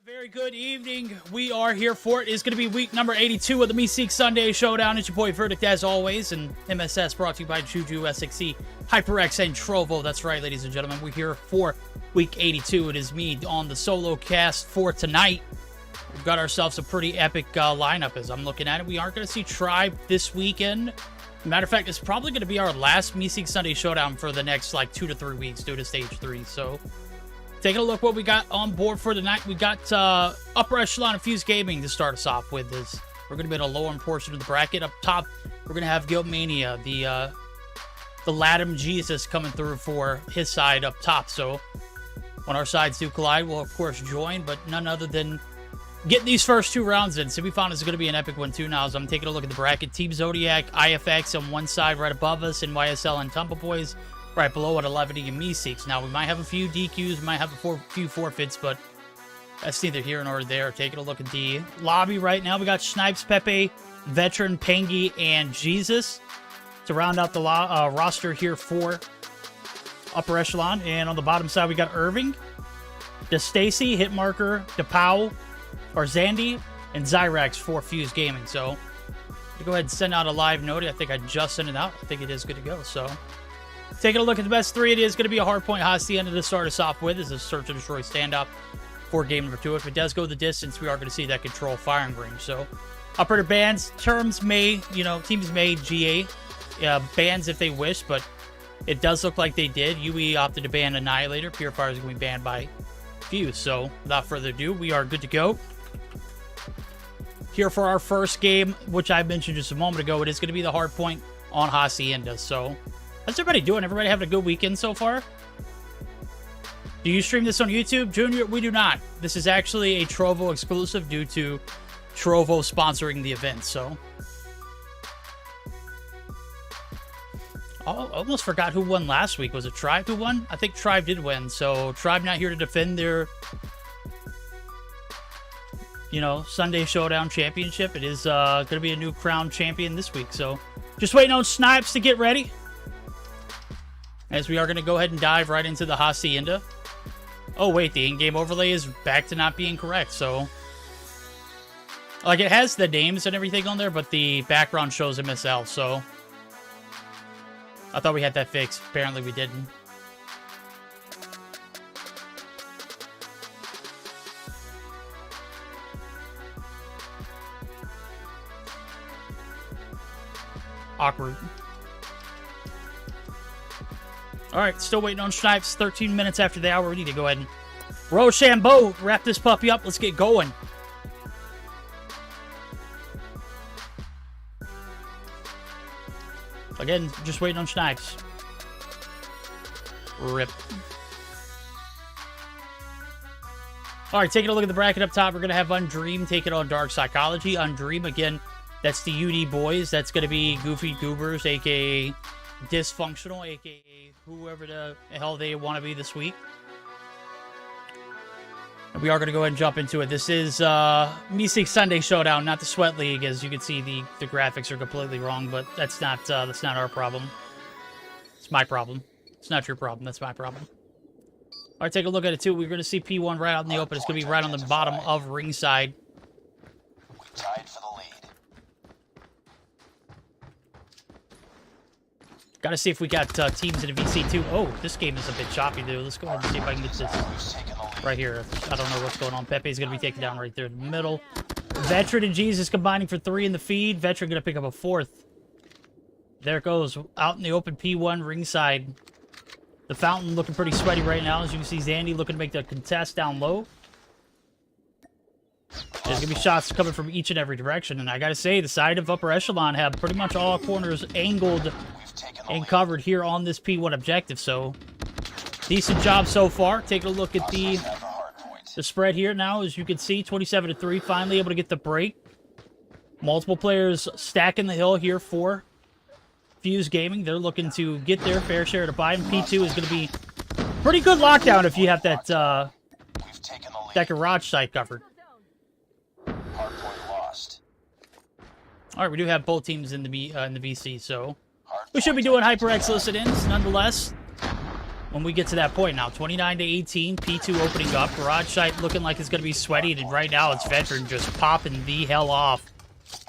Very good evening. We are here for it. It's going to be week number 82 of the Meseeks Sunday Showdown. It's your boy Verdict as always, and MSS brought to you by JuJu, SXC, HyperX, and Trovo. That's right, ladies and gentlemen. We're here for week 82. It is me on the solo cast for tonight. We've got ourselves a pretty epic lineup as I'm looking at it. We aren't going to see Tribe this weekend. Matter of fact, it's probably going to be our last Meseeks Sunday Showdown for the next, 2 to 3 weeks due to Stage 3. So, taking a look what we got on board for tonight. We got upper echelon of Fuse Gaming to start us off with. We're going to be in a lower portion of the bracket. Up top, we're going to have Guild Mania, the Latham Jesus coming through for his side up top. So, when our sides do collide, we'll of course join, but none other than getting these first two rounds in. Semifinals is going to be an epic one too now, as I'm taking a look at the bracket. Team Zodiac, IFX on one side right above us, and YSL and Tumble Boys right below at 11 and Meseeks. Now, we might have a few DQs, we might have a few forfeits, but that's neither here nor there. Taking a look at the lobby right now, we got Snipes, Pepe, Veteran, Pangy, and Jesus to round out the roster here for upper echelon. And on the bottom side, we got Irving, DeStacy, Hitmarker, DePow, or Zandy, and Zyrax for Fuse Gaming. So, to go ahead and send out a live note. I think I just sent it out. I think it is good to go. So, taking a look at the best three, it is going to be a hardpoint Hacienda to start us off with. This is a Search and Destroy standout for game number 2. If it does go the distance, we are going to see that control firing range. So, operator bans, teams may GA bans if they wish, but it does look like they did. UE opted to ban Annihilator. Purifier is going to be banned by Fuse. So, without further ado, we are good to go. Here for our first game, which I mentioned just a moment ago, it is going to be the hardpoint on Hacienda. So, how's everybody doing? Everybody having a good weekend so far? Do you stream this on YouTube? Junior, we do not. This is actually a Trovo exclusive due to Trovo sponsoring the event, so. I almost forgot who won last week. Was it Tribe who won? I think Tribe did win, so Tribe not here to defend their, Sunday Showdown championship. It is going to be a new crown champion this week, so just waiting on Snipes to get ready, as we are going to go ahead and dive right into the Hacienda. Oh, wait, the in-game overlay is back to not being correct, so. It has the names and everything on there, but the background shows MSL, so. I thought we had that fixed. Apparently we didn't. awkward. Alright, still waiting on Snipes. 13 minutes after the hour. We need to go ahead and Rochambeau, wrap this puppy up. Let's get going. Again, just waiting on Snipes. Rip. Alright, taking a look at the bracket up top. We're going to have Undream taking on Dark Psychology. Undream, again, that's the UD boys. That's going to be Goofy Goobers, a.k.a. Dysfunctional, a.k.a. whoever the hell they want to be this week. And we are going to go ahead and jump into it. This is Meseeks Sunday Showdown, not the Sweat League. As you can see, the graphics are completely wrong, but that's not our problem. It's my problem. It's not your problem. That's my problem. All right, take a look at it, too. We're going to see P1 right out in the open. It's going to be right on the bottom of ringside. We tied for the lead. Got to see if we got teams in a VC2. Oh, this game is a bit choppy, dude. Let's go ahead and see if I can get this right here. I don't know what's going on. Pepe's going to be taken down right there in the middle. Veteran and Jesus combining for 3 in the feed. Veteran going to pick up a 4th. There it goes. Out in the open, P1 ringside. The Fountain looking pretty sweaty right now. As you can see, Zandy looking to make the contest down low. There's going to be shots coming from each and every direction. And I got to say, the side of Upper Echelon have pretty much all corners angled and covered here on this P1 objective. So, decent job so far. Take a look at the spread here now. As you can see, 27-3. Finally able to get the break. Multiple players stacking the hill here for Fuse Gaming. They're looking to get their fair share to buy. And P2 is going to be pretty good lockdown if you have that garage site covered. All right, we do have both teams in the VC, so we should be doing HyperX listen-ins nonetheless when we get to that point now. 29-18, P2 opening up. Garage site looking like it's going to be sweaty, and right now it's Veteran just popping the hell off.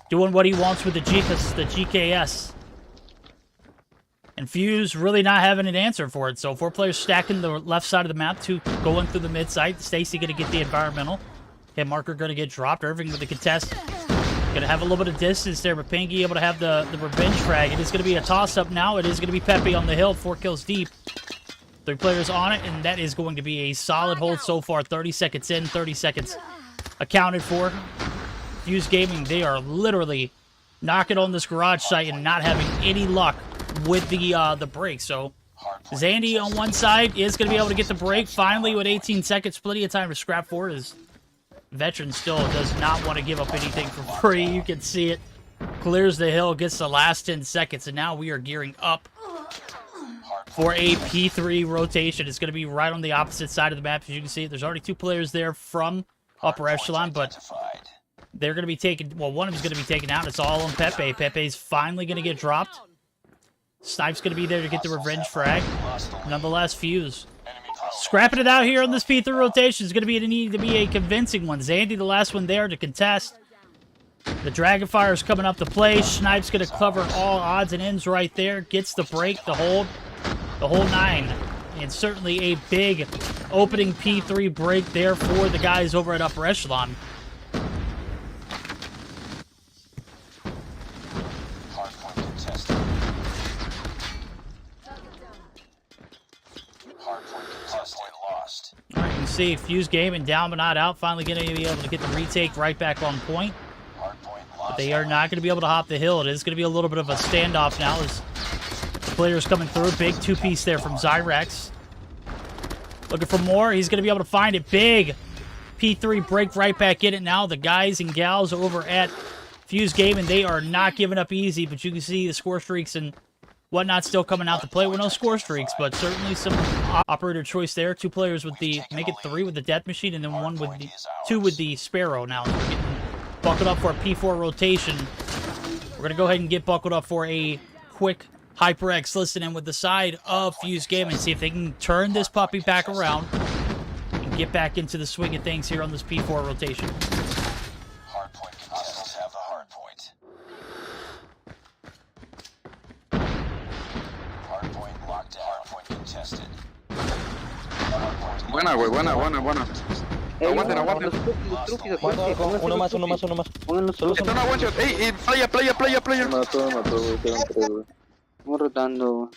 Doing what he wants with the GKS. And Fuse really not having an answer for it. So 4 players stacking the left side of the map, 2 going through the mid side. Stacy going to get the environmental. Hit marker going to get dropped. Irving with the contest. Going to have a little bit of distance there, but Pinky able to have the revenge frag. It is going to be a toss-up now. It is going to be Pepe on the hill. 4 kills deep. 3 players on it, and that is going to be a solid hold so far. 30 seconds in, 30 seconds accounted for. Fuse Gaming, they are literally knocking on this garage site and not having any luck with the break. So Zandy on one side is going to be able to get the break. Finally, with 18 seconds, plenty of time to scrap for it. As Veteran still does not want to give up anything for free. You can see it. Clears the hill, gets the last 10 seconds, and now we are gearing up for a P3 rotation. It's going to be right on the opposite side of the map. As you can see, there's already 2 players there from Upper Echelon, but they're going to be taken. Well, one of them is going to be taken out. It's all on Pepe. Pepe's finally going to get dropped. Snipe's going to be there to get the revenge frag. Nonetheless, Fuse scrapping it out here on this P3 rotation is going to need to be a convincing one. Zandy, the last one there to contest. The Dragonfire is coming up to play. Snipe's going to cover all odds and ends right there. Gets the break, the whole 9. And certainly a big opening P3 break there for the guys over at Upper Echelon. All right, you can see Fuse Gaming down but not out. Finally going to be able to get the retake right back on point. But they are not going to be able to hop the hill. It is going to be a little bit of a standoff now as the players coming through. Big 2-piece there from Zyrex. Looking for more. He's going to be able to find it. Big P3 break right back in it now. The guys and gals over at Fuse Gaming, they are not giving up easy. But you can see the score streaks and whatnot still coming out to play. With no score streaks, but certainly some operator choice there. 2 players with the, make it 3 with the Death Machine, and then 2 with the Sparrow now. So we're getting buckled up for a P4 rotation. We're going to go ahead and get buckled up for a quick HyperX listen-in with the side of Fuse Gaming. See if they can turn this puppy back around and get back into the swing of things here on this P4 rotation. Hardpoint contestants have the hardpoint. Hardpoint locked down. Hardpoint contested. Buena, güey, buena. Aguanten. Muerto, uno más. Solo Está una one shot. Ey, playa. Me mató, güey. Quedan 3, güey. Estamos rotando.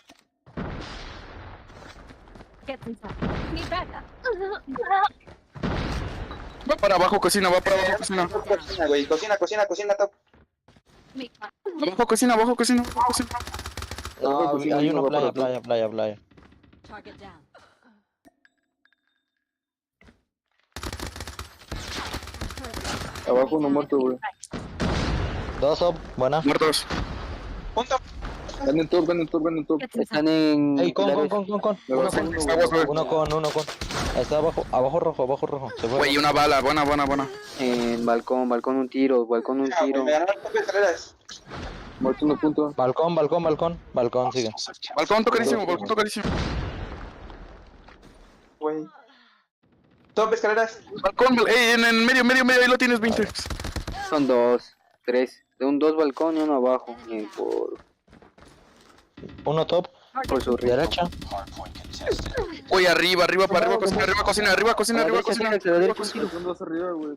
Va para abajo, cocina. Cocina, güey. Cocina, top. Abajo, cocina. No, hay uno playa. Target down. Abajo uno muerto, güey. 2 up, buena. Muertos. Ven en top. Están en... Ey, con. Me Uno bajó con. uno, güey. Uno con. Está abajo rojo. Se fue. Güey, una bala. Buena. En balcón un tiro. Muerto uno punto. Balcón, sigue. Balcón tocadísimo. Güey. Top, escaleras. Balcón, en medio, ahí lo tienes 20. Son 2, 3. De un 2 balcón y uno abajo. Y por Uno top, su ritmo. derecha. Hardpoint contested. Güey, arriba, cocina. Dos arriba, güey.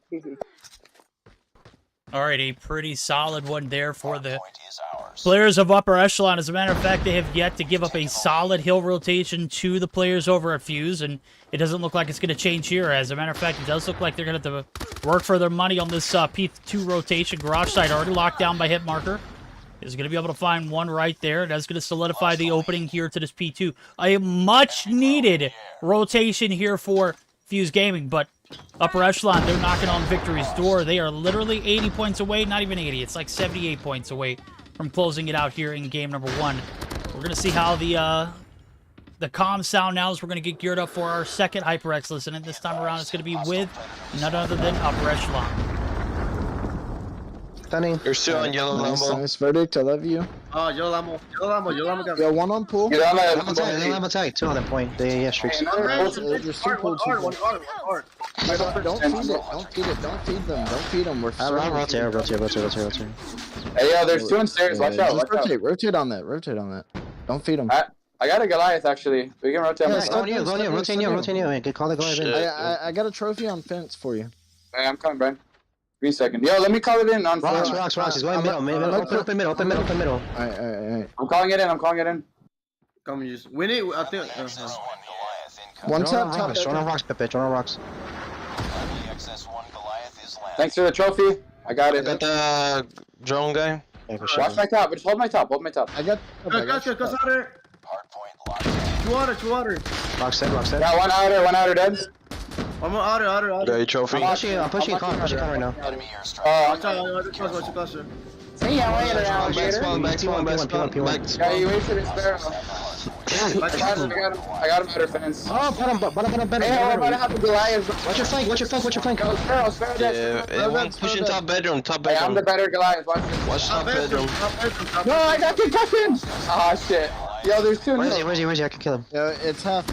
All right, a pretty solid one there for the Point is ours. players of upper echelon. As a matter of fact, they have yet to give up a solid hill rotation to the players over at Fuse, and it doesn't look like it's going to change here. As a matter of fact, it does look like they're going to have to work for their money on this P2 rotation. Garage side already locked down by hit marker. Is going to be able to find one right there. That's going to solidify the opening here to this P2. A much-needed rotation here for Fuse Gaming, but upper echelon, they're knocking on victory's door. They are literally 80 points away. Not even 80. It's like 78 points away from closing it out here in game number 1. We're going to see how the comms sound now as we're going to get geared up for our second HyperX listen. And this time around, it's going to be with none other than upper echelon. Stunning. You're still on yellow Lambo. Nice verdict, I love you. Oh, yo la amo. Yo, one on pool. Lambo tag, 2 on the point. They yeah, streaks. There's two pool, two pool. Don't feed them. We're Rotate. Hey, yo, there's 2 upstairs. Watch out. Rotate on that. Don't feed them. I got a Goliath, actually. We can rotate. Go on you. Rotate you. Call the Goliath in. I got a trophy on fence for you. Hey, I'm coming, Brian. Give me a second. Yo, let me call it in on Rocks. front. He's going middle. Open middle. Alright. I'm calling it in. Come use. Win it. I think. XS1 Goliath incoming. One top. Throw on rocks, Pepe. Throw on rocks. Friendly XS1 Goliath is landing. Thanks for the trophy. I got it. Got the drone guy. Yeah, for sure. Watch my top. Just hold my top. I got. Cuss out there. Hardpoint locked in. Two water. Rocks dead. Got one outer dead. One more outer. Got your trophy. I'm pushing con right now. Enemy airstrike. Watch out, closer. Back. Yeah, you wasted his barrel. I got him better fence. Oh, bottom. Hey, I'm about to have a Goliath. Watch your flank. Sparrow dead. Yeah, push in top bedroom. Hey, I'm the better Goliath. Watch this. Watch top bedroom. No, I got concussion. Oh shit. Yo, there's 2 Where's he? I can kill him. It's half.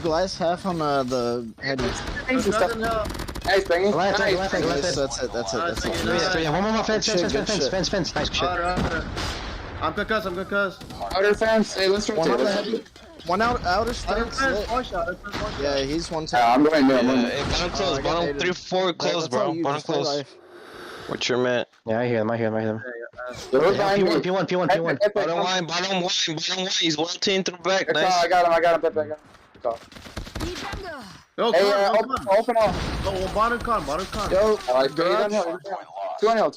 Glass half on the head. Nice, Bingy. Goliath, Nice, that's it. Yeah, one more fence. Nice shit. I'm concussed. Outer fence. Hey, let's One on the rotate. head. One outer stance. Yeah, he's one Yeah, tap. I'm going middle. Hey, bottom close. Bottom 3-4 close, bro. Bottom close. What's your man? Yeah, I hear him. They're behind me. P1. Bottom line. He's one team through back. Nice. Nice. I got him, Pepe. I got him. Yo, Hey, con. open up. Oh, bottom con. Yo, I like garage. 2 on hill.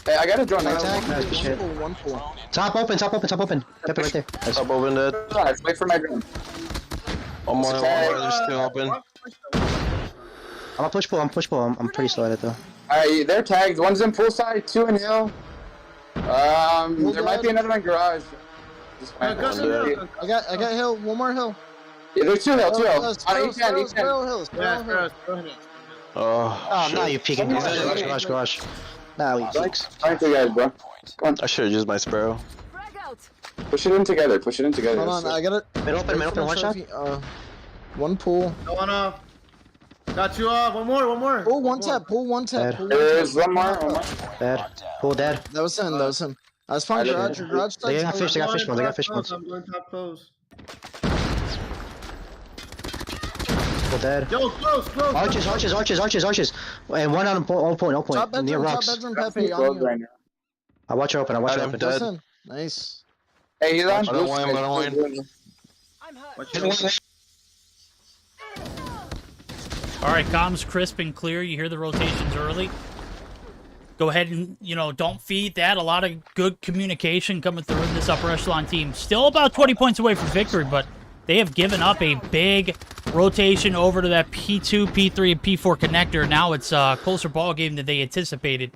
Hey, I got a drone. Nice shit. One pool. Top open. Pepe right there. Top open dead. Nice. Wait for my drone. One more. They're still open. I'm a push pull. I'm pretty slow at it though. Alright, they're tagged. One's in pool side, 2 in hill. There might be another in garage. Just wait. I got hill. One more hill. Yeah, there's 2 hill. On each end. Sparrow. Oh, now you're peeking. Garage. Now you peeks. Thank you guys, bro. Come on. I should have used my sparrow. Push it in together. Hold on, I got it. Middle open, one shot. One pool. One off. Got 2 off. One more. Pull one tap. Dead. There's one more. Dead. Pull dead. That was him. I was fine. Garage. They got fish bones. I'm going top close. Couple dead. Yo, close, close. Arches. And one on point, Top near bedroom, top rocks. bedroom, That's Pepe. close On you. right now. I watch her open. I'm dead. Listen. Nice. Hey, he's on. Bottom wine, bottom wine. Watch Hit out. one. All right, comms crisp and clear. You hear the rotations early. Go ahead and, don't feed that. A lot of good communication coming through in this upper echelon team. Still about 20 points away from victory, but they have given up a big rotation over to that P2, P3, and P4 connector. Now it's a closer ball game than they anticipated.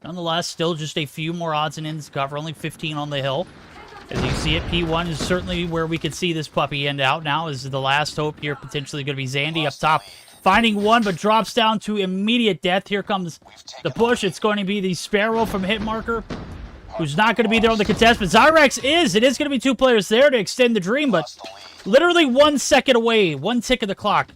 Nonetheless, still just a few more odds and ends to cover. Only 15 on the hill. As you see it, P1 is certainly where we could see this puppy end out now. Is the last hope here potentially going to be Zandy up top. Finding one, but drops down to immediate death. Here comes the push. It's going to be the Sparrow from Hitmarker, who's not going to be there on the contest. But Zyrex is. It is going to be 2 players there to extend the dream, but literally 1 second away, 1 tick of the clock,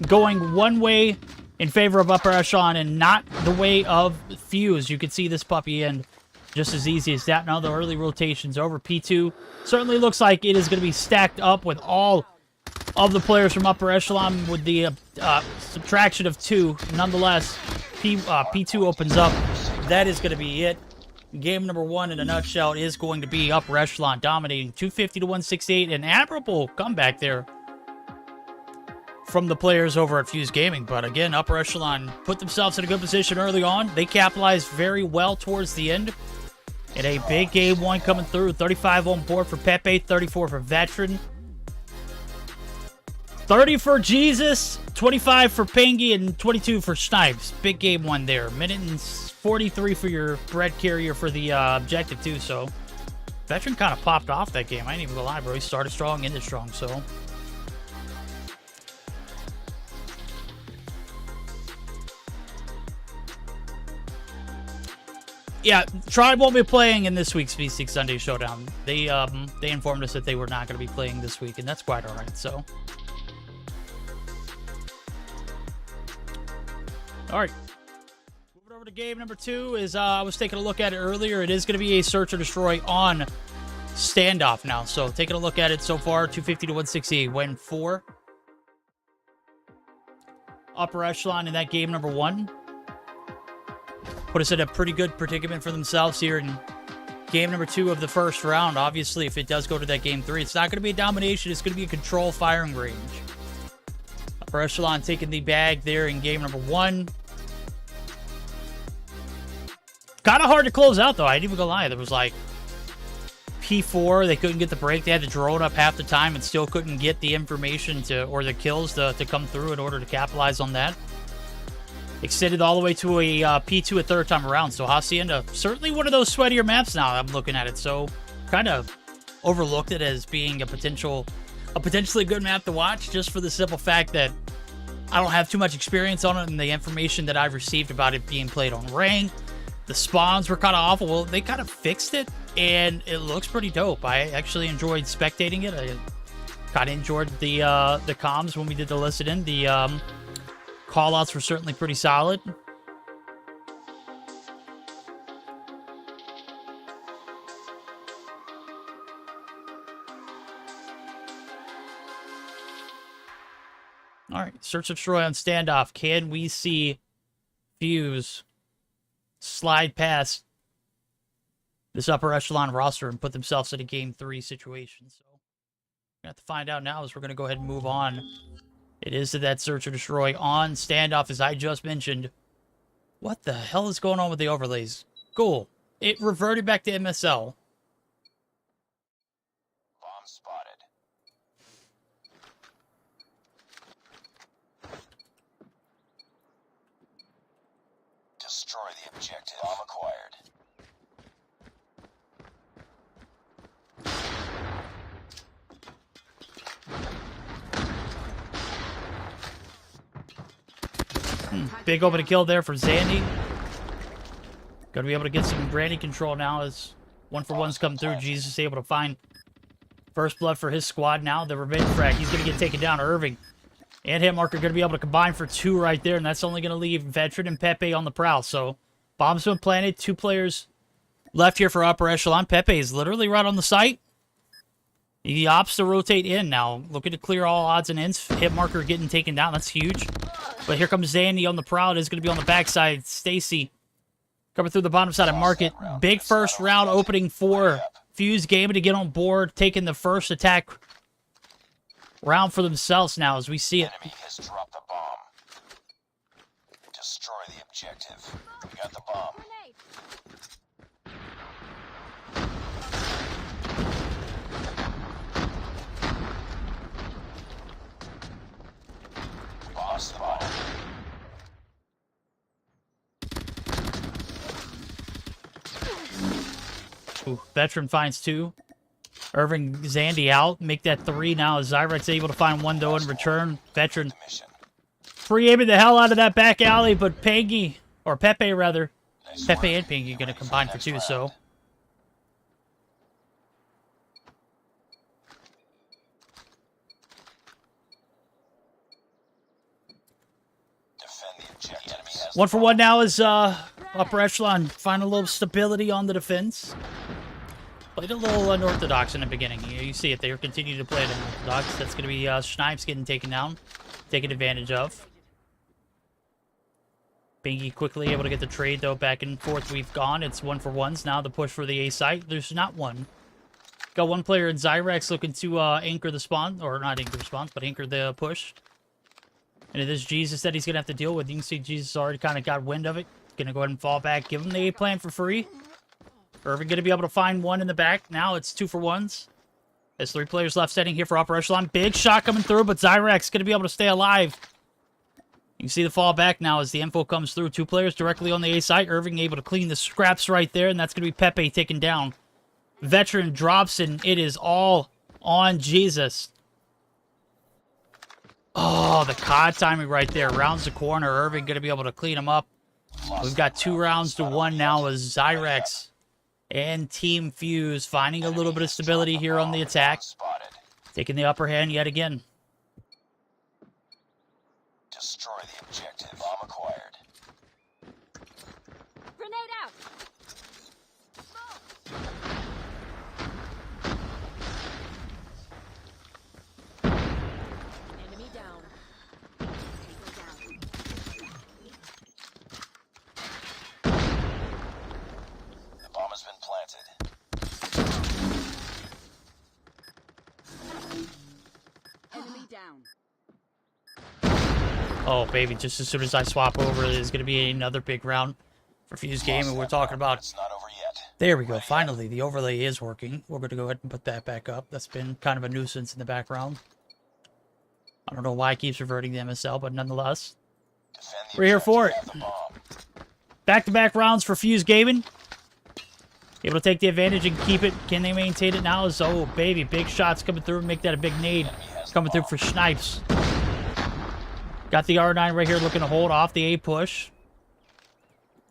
going one way in favor of upper echelon and not the way of Fuse. You can see this puppy end just as easy as that. Now the early rotation's over. P2 certainly looks like it is going to be stacked up with all of the players from upper echelon with the subtraction of 2. Nonetheless, P2 opens up. That is going to be it. Game number 1 in a nutshell is going to be upper echelon dominating 250 to 168. An admirable comeback there from the players over at Fuse Gaming. But again, upper echelon put themselves in a good position early on. They capitalized very well towards the end. And a big game 1 coming through. 35 on board for Pepe, 34 for Veteran. 30 for Jesus, 25 for Pangy, and 22 for Snipes. Big game 1 there. Minute and 43 for your bread carrier for the objective, too. So, Veteran kind of popped off that game. I ain't even gonna lie, bro. He started strong, ended strong, so. Yeah, Tribe won't be playing in this week's V6 Sunday Showdown. They informed us that they were not going to be playing this week, and that's quite all right, so. All right. Moving over to game number 2 is I was taking a look at it earlier. It is going to be a search or destroy on standoff now. So taking a look at it so far, 250 to 168, win 4. Upper echelon in that game number 1. Put us in a pretty good predicament for themselves here in game number 2 of the first round. Obviously, if it does go to that game 3, it's not going to be a domination. It's going to be a control firing range. Upper echelon taking the bag there in game number 1. Kind of hard to close out, though. I ain't even gonna lie. There was like P4. They couldn't get the break. They had to drone up half the time and still couldn't get the information or the kills to come through in order to capitalize on that. Extended all the way to a P2 a third time around. So Hacienda, certainly one of those sweatier maps now. I'm looking at it. So kind of overlooked it as being a potentially good map to watch, just for the simple fact that I don't have too much experience on it, and the information that I've received about it being played on rank. The spawns were kind of awful. Well, they kind of fixed it, and it looks pretty dope. I actually enjoyed spectating it. I kind of enjoyed the comms when we did the listen-in. The call-outs were certainly pretty solid. All right, search and destroy on standoff. Can we see Fuse slide past this upper echelon roster and put themselves in a game 3 situation? So we're going to have to find out now as we're going to go ahead and move on. It is to that search or destroy on standoff, as I just mentioned. What the hell is going on with the overlays? Cool. It reverted back to MSL. Bomb spotted. Destroy the objective. Bomb acquired. Big open kill there for Zandy. Gonna be able to get some Brandy control now as 1-for-1's come through. Jesus is able to find first blood for his squad now. The revenge frag. He's gonna get taken down. Irving and Hitmarker gonna be able to combine for 2 right there, and that's only gonna leave Veteran and Pepe on the prowl. So bomb's been planted. 2 players left here for upper echelon. Pepe is literally right on the site. He opts to rotate in now. Looking to clear all odds and ends. Hit marker getting taken down. That's huge. But here comes Zandy on the prowl. It's going to be on the backside. Stacy coming through the bottom side of Market. Big first round opening for Fuse Gaming to get on board. Taking the first attack round for themselves now as we see it. Enemy has dropped the bomb. Destroy the objective. We got the bomb. We lost the bomb. Ooh, Veteran finds 2. Irving Zandy out. Make that 3 now as Zyrex able to find 1 though in return. Veteran free aiming the hell out of that back alley, but Pangy, or Pepe rather. Pepe and Pangy going to combine for 2, so. Defend the objective. The enemy has 1 for 1 now is upper echelon. Find a little stability on the defense. Played a little unorthodox in the beginning. You see it. They continue to play it unorthodox. That's going to be Snipes getting taken down. Taken advantage of. Bingy quickly able to get the trade, though. Back and forth we've gone. It's 1 for 1s now. The push for the A site. There's not one. Got one player in Zyrex looking to anchor the spawn. Or not anchor the spawn, but anchor the push. And it is Jesus that he's going to have to deal with. You can see Jesus already kind of got wind of it. Going to go ahead and fall back. Give him the A plan for free. Irving going to be able to find 1 in the back. Now it's 2 for 1s. There's 3 players left standing here for upper echelon. Big shot coming through, but Zyrex going to be able to stay alive. You can see the fall back now as the info comes through. 2 players directly on the A site. Irving able to clean the scraps right there, and that's going to be Pepe taken down. Veteran drops, and it is all on Jesus. Oh, the COD timing right there. Rounds the corner. Irving going to be able to clean him up. We've got 2 rounds to 1 now as Zyrex and Team Fuse finding a little bit of stability here on the attack. Taking the upper hand yet again. Destroy the objective. Bomb acquired. Grenade out. Enemy down. The bomb has been planted. Enemy down. Oh, baby, just as soon as I swap over, there's going to be another big round for Fuse Game, and we're talking about... It's not over yet. There we go. Finally, the overlay is working. We're going to go ahead and put that back up. That's been kind of a nuisance in the background. I don't know why it keeps reverting to MSL, but nonetheless, we're here for it. Back-to-back rounds for Fuse Gaming. Able to take the advantage and keep it. Can they maintain it now? Oh, baby, big shots coming through and make that a big nade. Coming through for Snipes. Got the R9 right here looking to hold off the A push.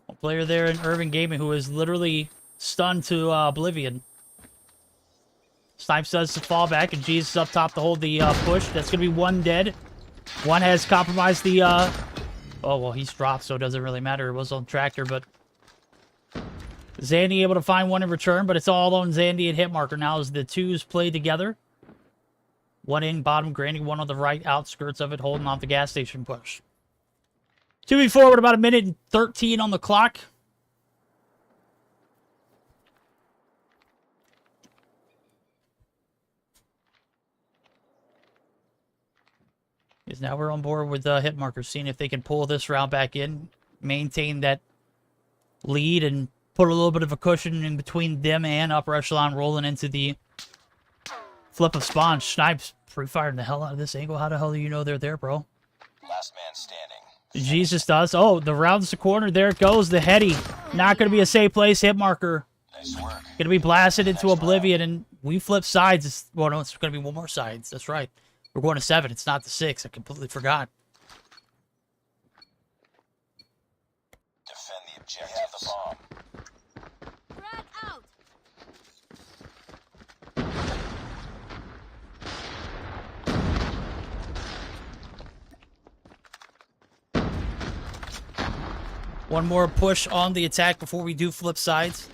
A player there in Urban Gaming who is literally stunned to oblivion. Snipes does the fall back, and Jesus up top to hold the push. That's going to be 1 dead. 1 has compromised the... Oh, well, he's dropped, so it doesn't really matter. It was on Tractor, but... Zandy able to find 1 in return, but it's all on Zandy and Hitmarker now as the 2s play together. 1 in bottom, Granny, 1 on the right outskirts of it, holding off the gas station push. 2v4 with about 1:13 on the clock. Is now we're on board with Hitmarker, seeing if they can pull this round back in, maintain that lead, and put a little bit of a cushion in between them and upper echelon rolling into the flip of spawn. Snipes pre-firing the hell out of this angle. How the hell do you know they're there, bro? Last man standing. Jesus does. Oh, the rounds the corner. There it goes. The heady. Not going to be a safe place. Hitmarker. Nice work. Going to be blasted into oblivion, and we flip sides. Well, no, it's going to be 1 more sides. That's right. We're going to 7. It's not the 6. I completely forgot. Defend the objective. Have the bomb. Frag out. One more push on the attack before we do flip sides.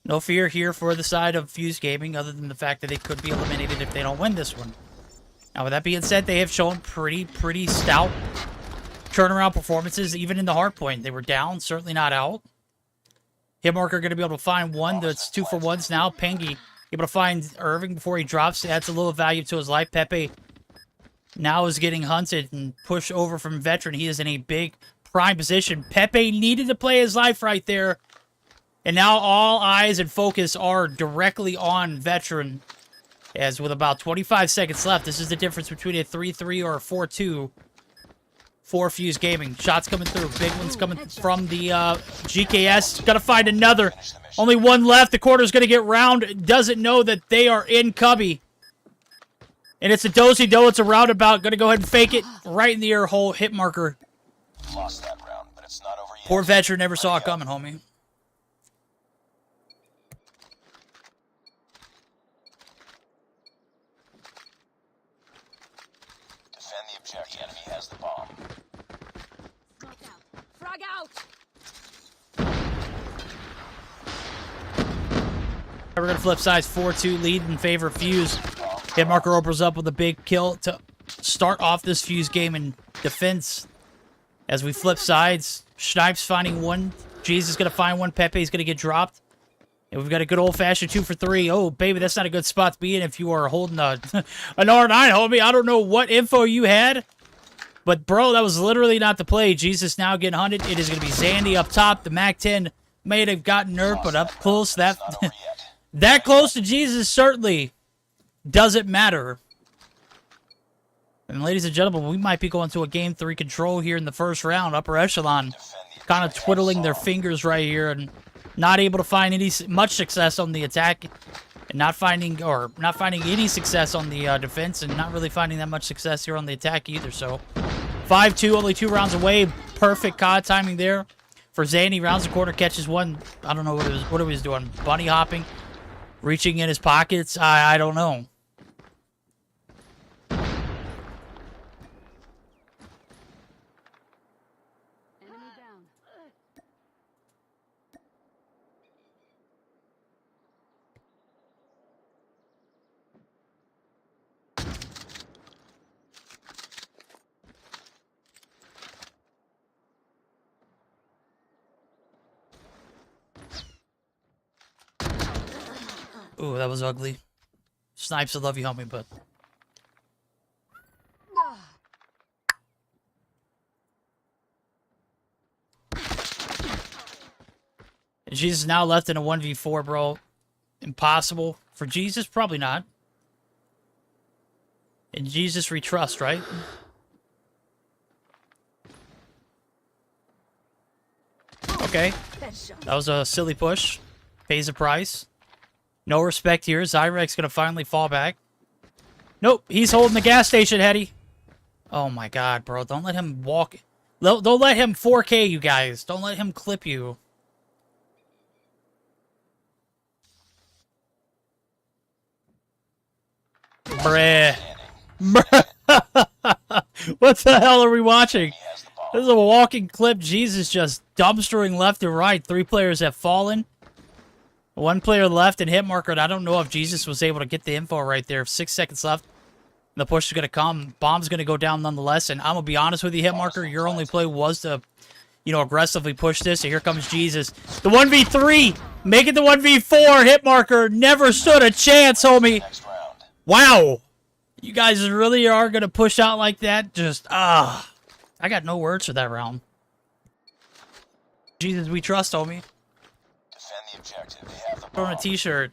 No fear here for the side of Fuse Gaming, other than the fact that they could be eliminated if they don't win this one. Now, with that being said, they have shown pretty stout turnaround performances, even in the hardpoint. They were down, certainly not out. Hitmarker going to be able to find one. That's 2 for 1s now. Pengy able to find Irving before he drops. Adds a little value to his life. Pepe now is getting hunted and pushed over from Veteran. He is in a big prime position. Pepe needed to play his life right there. And now all eyes and focus are directly on Veteran. As with about 25 seconds left, this is the difference between a 3-3 or a 4-2 for Fuse Gaming. Shots coming through. Big ones coming from the GKS. Got to find another. Only one left. The corner's going to get round. Doesn't know that they are in cubby. And it's a dozy-do. It's a roundabout. Going to go ahead and fake it. Right in the ear hole. Hitmarker. Lost that round, but it's not over yet. Poor Veteran never saw it coming, homie. Defend the objective. The enemy has the bomb. Smoke out. Frag out. We're going to flip sides 4-2 lead in favor of Fuse. Hitmarker opens up with a big kill to start off this Fuse game in defense. As we flip sides, Snipes finding one. Jesus going to find one. Pepe's going to get dropped. And we've got a good old-fashioned 2 for 3. Oh, baby, that's not a good spot to be in if you are holding an R9, homie. I don't know what info you had. But, bro, that was literally not the play. Jesus now getting hunted. It is going to be Zandy up top. The MAC-10 may have gotten nerfed, but up close. That close to Jesus certainly doesn't matter. And ladies and gentlemen, we might be going to a Game 3 control here in the first round. Upper echelon kind of twiddling their fingers right here and not able to find much success on the attack, and not finding any success on the defense, and not really finding that much success here on the attack either. So 5-2, only 2 rounds away. Perfect COD timing there for Zandy. Rounds the corner, catches one. I don't know what he was doing. Bunny hopping, reaching in his pockets. I don't know. Enemy down. Ooh, that was ugly. Snipes, I love you, homie, but... And Jesus now left in a 1v4, bro. Impossible. For Jesus, probably not. And Jesus retrust, right? Okay. That was a silly push. Pays a price. No respect here. Zyrex gonna finally fall back. Nope, he's holding the gas station, Hetty. Oh my god, bro. Don't let him walk. Don't let him 4K you guys. Don't let him clip you. Bruh. What the hell are we watching? This is a walking clip. Jesus just dumpstering left and right. 3 players have fallen. 1 player left, and Hitmarker. I don't know if Jesus was able to get the info right there. 6 seconds left. The push is going to come. Bomb's going to go down nonetheless. And I'm going to be honest with you, Hitmarker. Your only play was to, aggressively push this. And here comes Jesus. The 1v3. Make it the 1v4. Hitmarker never stood a chance, homie. Wow. You guys really are going to push out like that? Just, I got no words for that round. Jesus, we trust, homie. Defend the objective. They have the Throw on bomb. a t-shirt.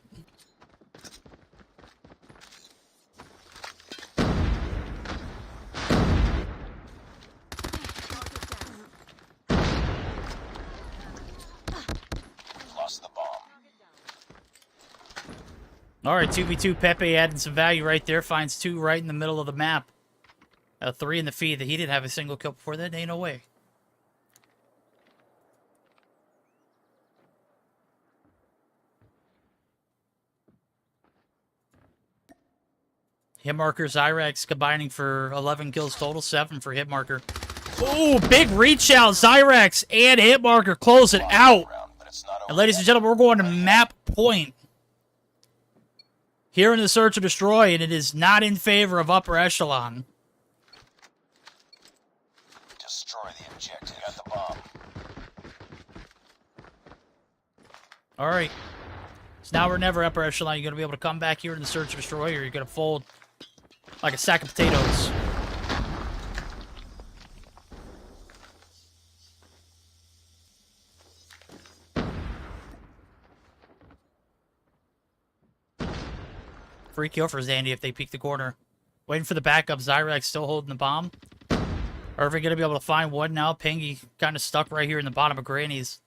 Lost the bomb. Alright, 2v2. Pepe adding some value right there. Finds 2 right in the middle of the map. 3 in the feed. He didn't have a single kill before that. Ain't no way. Hitmarker, Zyrex combining for 11 kills total. 7 for Hitmarker. Ooh, big reach out. Zyrex and Hitmarker close it out. Round, but it's not And ladies and gentlemen, we're going to map point here in the search and destroy, and it is not in favor of upper echelon. Destroy the objective. Got the bomb. All right. So now or never, upper echelon. You're going to be able to come back here in the search and destroy, or you're going to fold like a sack of potatoes. Free kill for Zandy if they peek the corner. Waiting for the backup. Zyrex still holding the bomb. Irving going to be able to find one now. Pingy kind of stuck right here in the bottom of Granny's.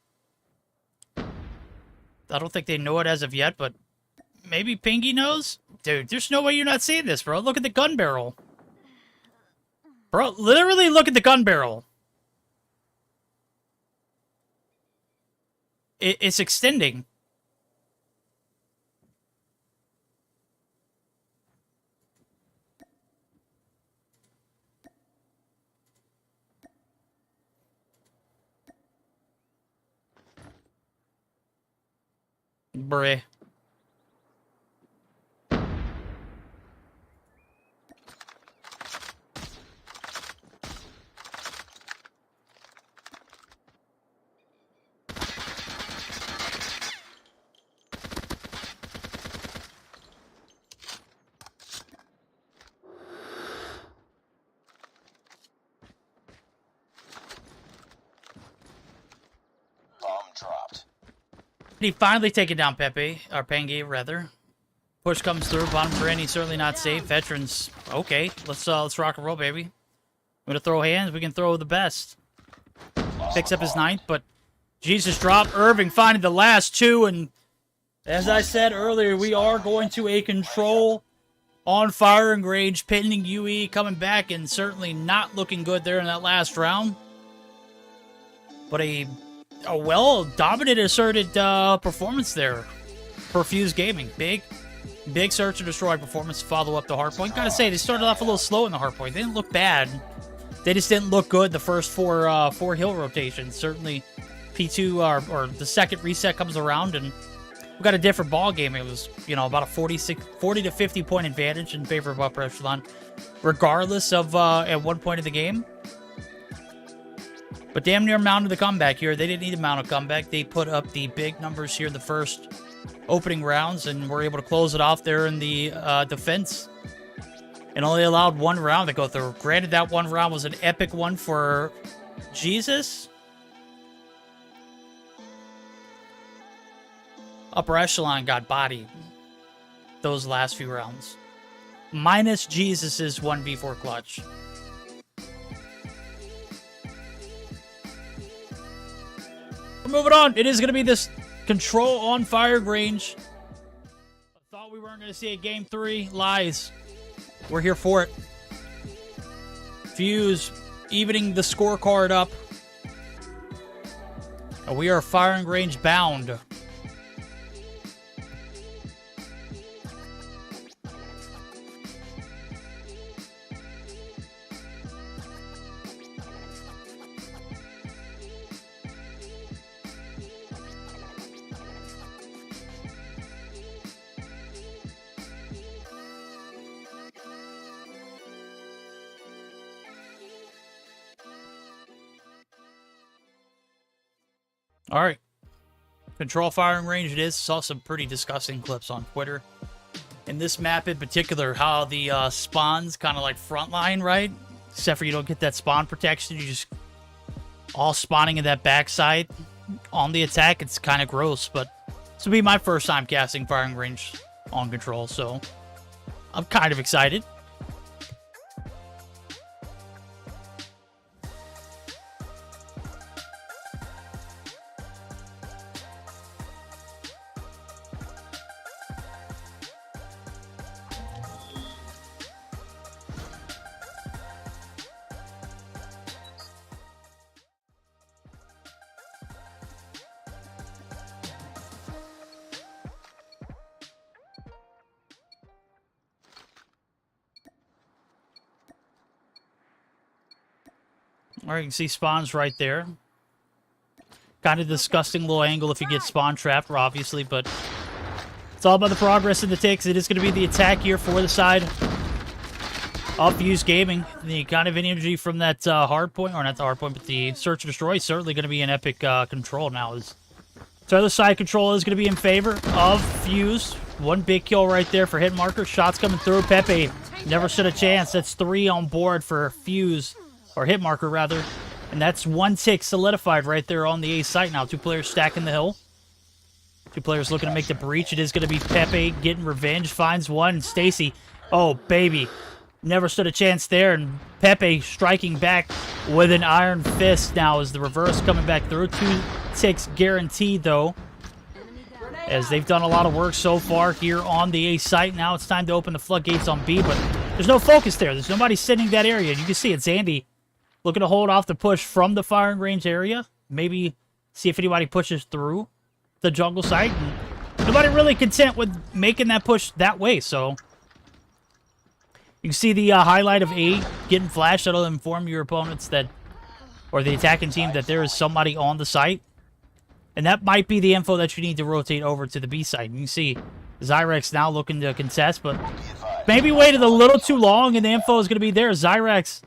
I don't think they know it as of yet, but maybe Pingy knows? Dude, there's no way you're not seeing this, bro. Look at the gun barrel. Bro, literally look at the gun barrel. It's extending. Bruh. Bomb dropped. He finally taken down Pepe, or Pengi, rather. Push comes through. Bottom Granny certainly not safe. Veterans, okay. Let's rock and roll, baby. I'm gonna throw hands. We can throw the best. Picks up his ninth, but Jesus drop. Irving finding the last two, and as I said earlier, we are going to a control on firing range. Pinning UE coming back, and certainly not looking good there in that last round. But a well-dominated, asserted performance there for Fuse Gaming. Big search and destroy performance to follow up the hardpoint. Gotta say, they started off a little slow in the hardpoint. They didn't look bad. They just didn't look good the first four hill rotations. Certainly, P2 or the second reset comes around, and we got a different ball game. It was, you know, about a 40 to 50 point advantage in favor of upper echelon, regardless of at one point of the game. But damn near mounted the comeback here. They didn't need to mount a comeback. They put up the big numbers here in the first opening rounds, and were able to close it off there in the defense. And only allowed one round to go through. Granted, that one round was an epic one for Jesus. Upper echelon got bodied those last few rounds. Minus Jesus's 1v4 clutch. We're moving on. It is going to be this control on fire range. I thought we weren't going to see a game 3. Lies. We're here for it. Fuse evening the scorecard up. And we are firing range bound. All right. Control firing range it is. Saw some pretty disgusting clips on Twitter. In this map in particular, how the spawns kind of like frontline, right? Except for you don't get that spawn protection. You just all spawning in that backside on the attack. It's kind of gross, but this will be my first time casting firing range on control, so I'm kind of excited. All right, you can see spawns right there. Kind of disgusting little angle if you get spawn trapped, obviously, but it's all about the progress in the ticks. It is going to be the attack here for the side of Fuse Gaming. The kind of energy from that hard point, or not the hard point, but the search and destroy is certainly going to be an epic control now. So other side control is going to be in favor of Fuse. One big kill right there for hit marker. Shots coming through. Pepe never stood a chance. That's 3 on board for Fuse, or hit marker rather. And that's 1 tick solidified right there on the A site now. 2 players stacking the hill. 2 players looking to make the breach. It is going to be Pepe getting revenge. Finds one. And Stacy, oh, baby. Never stood a chance there. And Pepe striking back with an iron fist now as the reverse coming back through. 2 ticks guaranteed, though, as they've done a lot of work so far here on the A site. Now it's time to open the floodgates on B, but there's no focus there. There's nobody sitting that area. You can see it's Zandy looking to hold off the push from the firing range area. Maybe see if anybody pushes through the jungle site. And nobody really content with making that push that way, so you can see the highlight of A getting flashed. That'll inform your opponents that, or the attacking team, that there is somebody on the site. And that might be the info that you need to rotate over to the B side. You can see Zyrex now looking to contest, but maybe waited a little too long, and the info is going to be there. Zyrex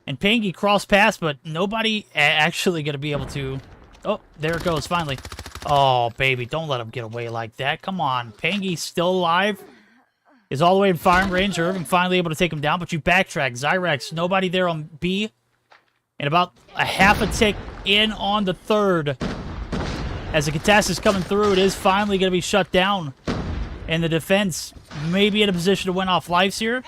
and Pangy cross paths, but nobody actually going to be able to... Oh, there it goes, finally. Oh, baby, don't let him get away like that. Come on. Pangy's still alive. Is all the way in firing range. Irving finally able to take him down, but you backtrack. Zyrex, nobody there on B. And about a half a tick in on the third. As the contest is coming through, it is finally going to be shut down. And the defense may be in a position to win off lives here.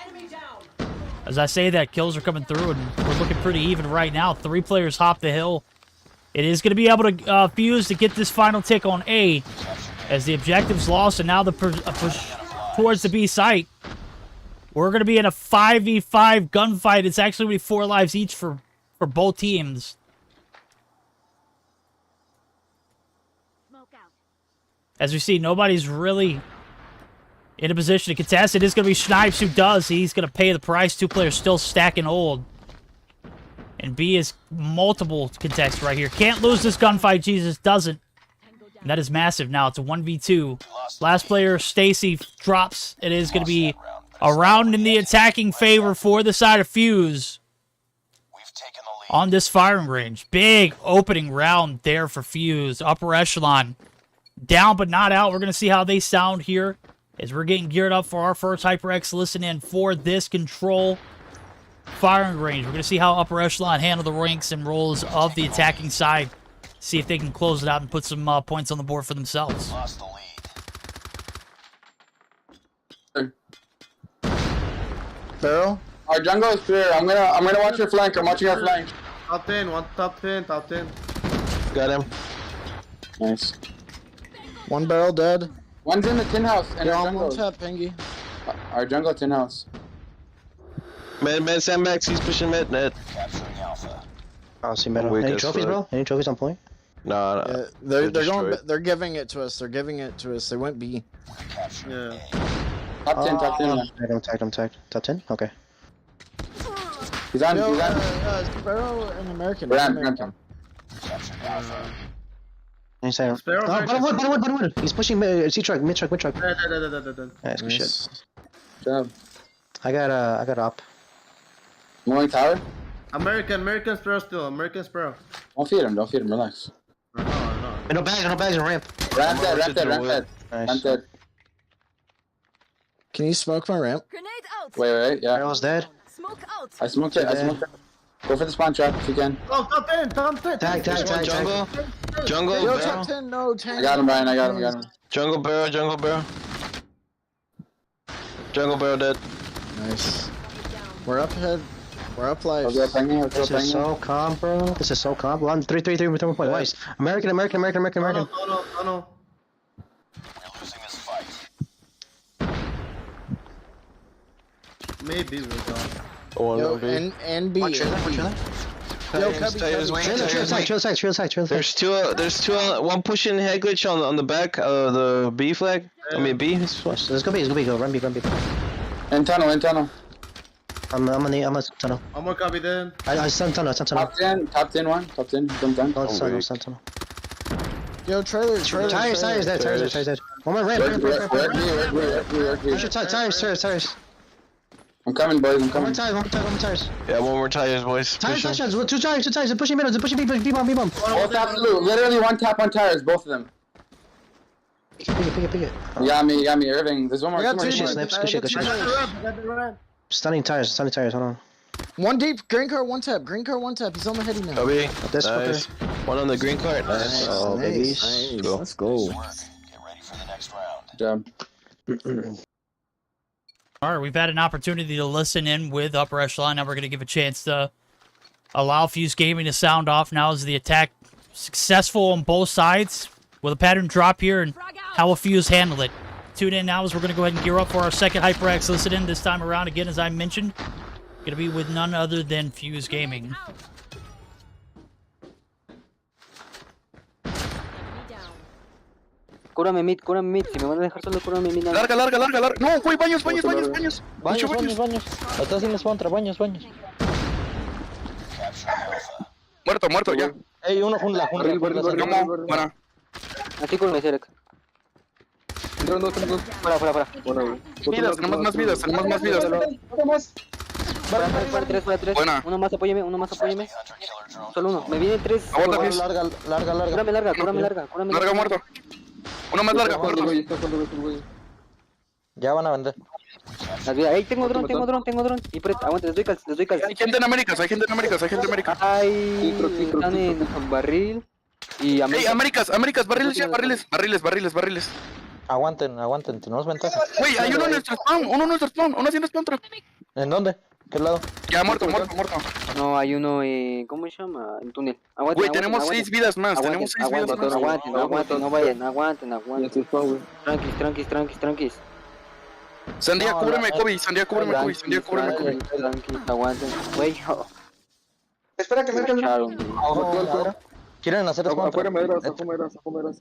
As I say that, kills are coming through, and we're looking pretty even right now. 3 players hop the hill. It is going to be able to Fuse to get this final tick on A, as the objective's lost, and now the push towards the B site. We're going to be in a 5v5 gunfight. It's actually going to be 4 lives each for both teams. As we see, nobody's really in a position to contest. It is going to be Snipes who does. He's going to pay the price. 2 players still stacking old. And B is multiple contests right here. Can't lose this gunfight. Jesus doesn't. And that is massive now. It's a 1v2. Last player, Stacy, drops. It is going to be a round in the attacking favor for the side of Fuse on this firing range. Big opening round there for Fuse. Upper echelon. Down but not out. We're going to see how they sound here as we're getting geared up for our first HyperX listen-in for this control firing range. We're going to see how Upper Echelon handle the ranks and roles of the attacking side. See if they can close it out and put some points on the board for themselves. Lost the lead. Barrel. Our jungle is clear. I'm gonna watch your flank. I'm watching your flank. Top 10, one top 10, top 10. Got him. Nice. 1 barrel dead. One's in the tin house and You're our on 1 jungle. tap, Pingy. Our jungle tin house. Man, Sandbags, he's pushing mid. Net. Capturing Alpha. I don't see metal. Weak Any as trophies, fuck. bro? Any trophies on point? Nah, Yeah, they're going. destroyed. They're giving it to us. They're giving it to us. They went B. Capturing Yeah. Top 10, top 10. I'm tagged. Top 10? Okay. He's on. Yo, He's on. Sparrow and American. Ramp, American. Capturing Alpha. Inside. Sparrow, Bottom wood. He's pushing C-truck, mid-truck. Dead. Nice, good shit. Nice. Good job. I got up. Going tower. American Sparrow still. American Sparrow. Don't feed him. Relax. No. No bags in ramp. Ramp dead. Nice. Ramp dead. Can you smoke my ramp? Grenade out. Wait, yeah. Barrel's dead. Smoke out. I smoked it. Go for the spawn trap if you can. Oh, top 10, top 10. Tag. Jungle, Yo, barrel. top 10, no, 10. I got him, Brian. I got him. Jungle barrel. Jungle barrel dead. Nice. We're up ahead. We're up live. This is so calm, bro. This is so calm. 1, 3, 1 point. Nice. American. No. We're losing this fight. Maybe we're gone. Oh, Yo, no, B. and B. Watch and that. B. Yo, Stay his wing, Cubby. stay his wing. Trail side. There's two, one pushing head glitch on the back of the B flag. I mean B. Let's go B. Go run B. In tunnel. I'm a tunnel. I'm gonna copy then. I stand tunnel. Top 10 one. Top 10. Jump down. No, it's tunnel. Yo, trailer. Tires there. One more ramp. Tires. I'm coming, boys. I'm One more coming. tires. Yeah, one more tires, boys. Tires, Push 'em. touchdowns. Two tires. They're pushing middle. They're pushing B-bomb. Both absolute. Literally one tap on tires, both of them. Pick it. You got me, Irving. There's one more. I got two more. two Good shit. I got the ramp. Stunning tires. Hold on. One deep, green car, one tap. He's on the heady now. Copy. This Nice. One on the green cart. Nice. Oh, babies. Go. Let's go. Get ready for the next round. Good job. All right, we've had an opportunity to listen in with Upper Echelon. Now we're going to give a chance to allow Fuse Gaming to sound off. Now is the attack successful on both sides? Will the pattern drop here, and how will Fuse handle it? Tune in now as we're going to go ahead and gear up for our second HyperX listen in this time around. Again, as I mentioned, going to be with none other than Fuse Gaming. Cúrame mid. Si me van a dejar solo, cúrame mid. Larga. No, güey, baños. Mucho baños. Estás haciendo contra baños. Capture Alpha. Muerto, ya. Ey, uno jungla. ¿Cómo? Para. Aquí con Meseeks. Fuera. Vidas, tenemos más vidas. Fuera, tres. Buena. Uno más, apóyeme. Hunter killer drone. Solo uno. Me vienen tres. Aguanta, Fuse. Larga. Cúrame larga. Larga, muerto. Uno más larga, muerto. Ya van a vender. Las vidas. Ey, tengo dron. Y aguante, les doy cal. Hay gente en Américas. Ay, están en barril. Y Ey, Américas, barriles ya, barriles. Aguanten, tenemos ventaja. Güey, hay uno en nuestro spawn, uno haciendo spawn trap. ¿En dónde? ¿Qué lado? Ya, muerto. no, hay uno, ¿cómo se llama? En túnel. Güey, tenemos 6 vidas más, Aguanten, no vayan, aguanten. Tranquis. Sandía, No, cúbreme, no, Kobe, cúbreme, Kobe. Tranquis, aguanten. Güey, Espera que me echaron. ¿Quieren hacer spawn? Afuera madera.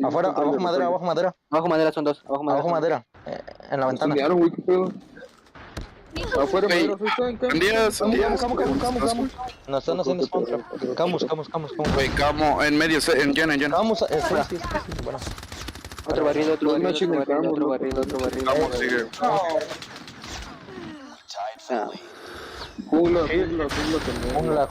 Abajo madera. Abajo madera son dos. Abajo madera. En la ventana. Afuera Güey, Sandía. Nos están haciendo spawn trap. Camus. Güey, Camo, en medio, en llena. Camus, sí. Bueno. Otro barril. Camo sigue. Tied for the lead. Jungla.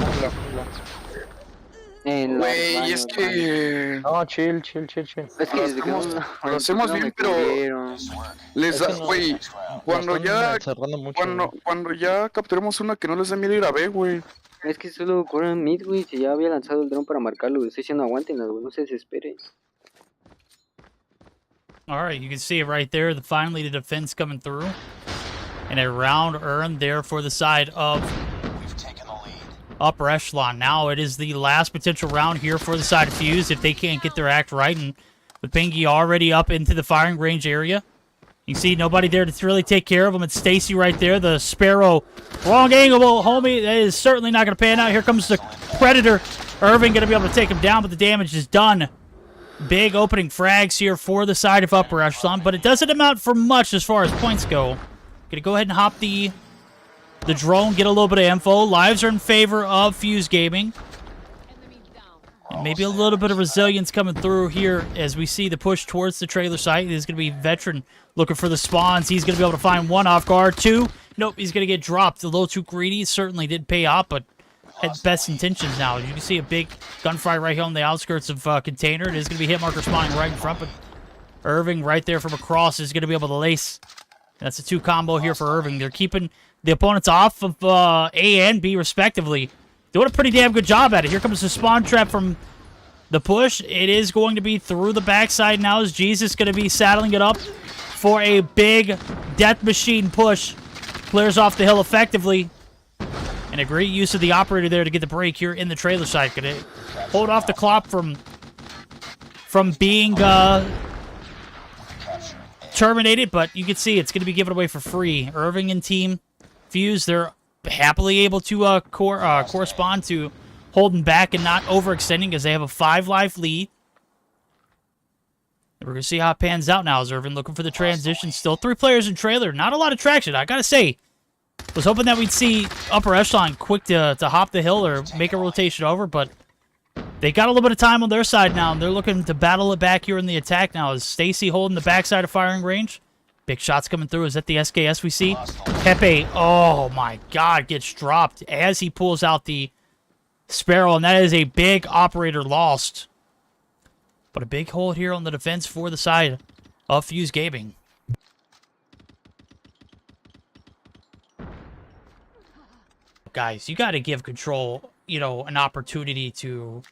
En los Güey, baños, es que... No, chill. Es que desde que lo hacemos bien, pero... Nice work. Les da, Es que no- güey, Next round. cuando ya capturemos una que no les dé miedo ir a B, güey. Es que solo corran mid, güey. Si ya había lanzado el dron para marcarlo, estoy diciendo aguántenlas, güey. No se desesperen. All right, you can see it right there. Finally, the defense coming through. And a round earned there for the side of We've taken the lead. Upper Echelon. Now it is the last potential round here for the side of Fuse if they can't get their act right. And with Pingy already up into the firing range area, you can see nobody there to really take care of him. It's Stacy right there, the Sparrow. Wrong angle, homie. That is certainly not going to pan out. Here comes the Predator. Irving going to be able to take him down, but the damage is done. Big opening frags here for the side of Upper Echelon, but it doesn't amount for much as far as points go. Gonna go ahead and hop the drone, get a little bit of info. Lives are in favor of Fuse Gaming. And maybe a little bit of resilience coming through here as we see the push towards the trailer site. There's going to be Veteran looking for the spawns. He's going to be able to find one off guard. Two, nope, he's going to get dropped. A little too greedy. Certainly did pay off, but had best intentions now. You can see a big gunfight right here on the outskirts of Container. It is going to be hit marker spawning right in front, but Irving right there from across is going to be able to lace. That's a 2 combo here for Irving. They're keeping the opponents off of A and B respectively. Doing a pretty damn good job at it. Here comes the spawn trap from the push. It is going to be through the backside now as Jesus going to be saddling it up for a big death machine push. Clears off the hill effectively. And a great use of the operator there to get the break here in the trailer side. Going to hold off the clock from being terminated, but you can see it's going to be given away for free. Irving and team Fuse, they're happily able to correspond to holding back and not overextending as they have a 5-life lead. We're going to see how it pans out now as Irving looking for the transition. Still 3 players in trailer. Not a lot of traction. I got to say, Was hoping that we'd see upper echelon quick to hop the hill or make a rotation over, but they got a little bit of time on their side now, and they're looking to battle it back here in the attack now. Is Stacy holding the backside of firing range? Big shots coming through. Is that the SKS we see? Pepe, oh my god, gets dropped as he pulls out the Sparrow, and that is a big operator lost. But a big hold here on the defense for the side of Fuse Gaming. Guys, you got to give Control, you know, an opportunity to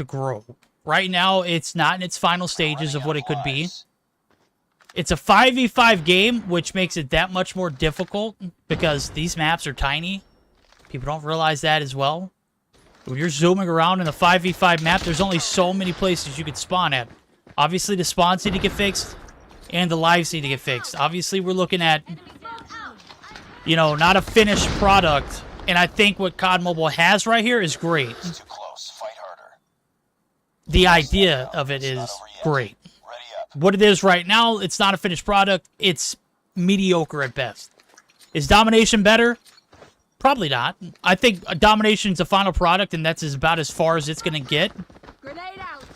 grow. Right now, it's not in its final stages of what it could be. It's a 5v5 game, which makes it that much more difficult because these maps are tiny. People don't realize that as well. When you're zooming around in a 5v5 map, there's only so many places you could spawn at. Obviously, the spawns need to get fixed, and the lives need to get fixed. Obviously, we're looking at, you know, not a finished product. And I think what COD Mobile has right here is great. Too close. Fight harder. The idea of it is great. What it is right now, it's not a finished product. It's mediocre at best. Is Domination better? Probably not. I think Domination's a final product, and that's about as far as it's going to get.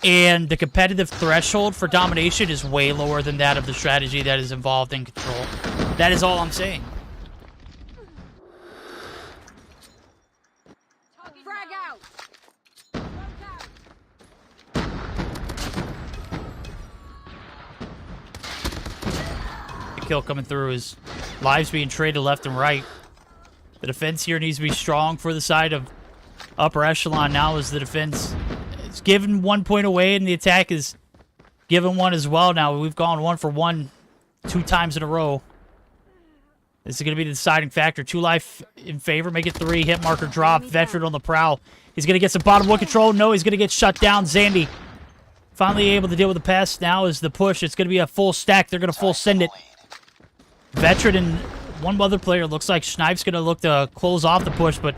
And the competitive threshold for Domination is way lower than that of the strategy that is involved in Control. That is all I'm saying. Kill coming through, his lives being traded left and right. The defense here needs to be strong for the side of upper echelon now as the defense is giving 1 point away and the attack is giving one as well now. We've gone 1 for 1 2 times in a row. This is going to be the deciding factor. 2 life in favor, make it 3. Hit marker drop, veteran on the prowl. He's going to get some bottom one control. No, he's going to get shut down. Zandy finally able to deal with the pass. Now is the push. It's going to be a full stack. They're going to full send it. Veteran and one other player. Looks like Schneip's going to look to close off the push, but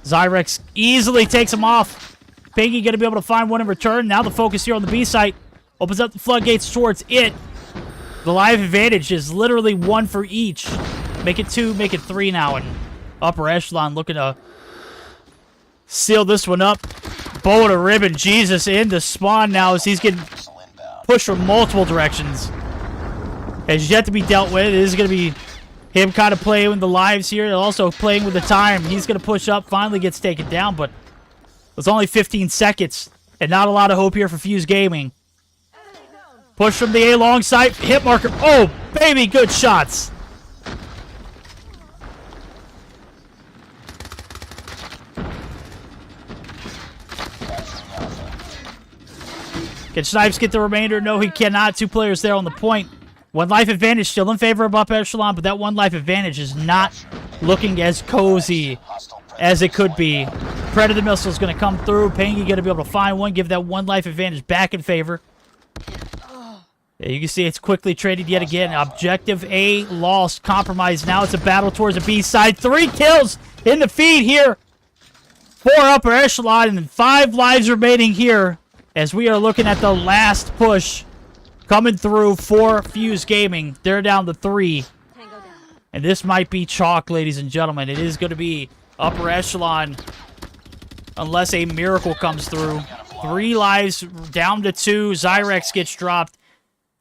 Zyrex easily takes him off. Pinky going to be able to find one in return. Now the focus here on the B site opens up the floodgates towards it. The live advantage is literally 1 for each. Make it 2, make it 3 now, and upper echelon looking to seal this one up. Bow to ribbon, Jesus, into spawn now as he's getting pushed from multiple directions. Has yet to be dealt with. It is going to be him kind of playing with the lives here. Also playing with the time. He's going to push up. Finally gets taken down, but it's only 15 seconds. And not a lot of hope here for Fuse Gaming. Push from the A long side. Hit marker. Oh, baby, good shots. Can Snipes get the remainder? No, he cannot. 2 players there on the point. 1 life advantage still in favor of upper echelon, but that 1 life advantage is not looking as cozy as it could be. Predator missile is going to come through. Pangy going to be able to find one, give that 1 life advantage back in favor. Yeah, you can see it's quickly traded yet again. Objective A lost, compromised. Now it's a battle towards the B side. 3 kills in the feed here for upper echelon, and 5 lives remaining here as we are looking at the last push coming through for Fuse Gaming. They're down to 3. And this might be chalk, ladies and gentlemen. It is going to be upper echelon unless a miracle comes through. 3 lives down to 2. Zyrex gets dropped.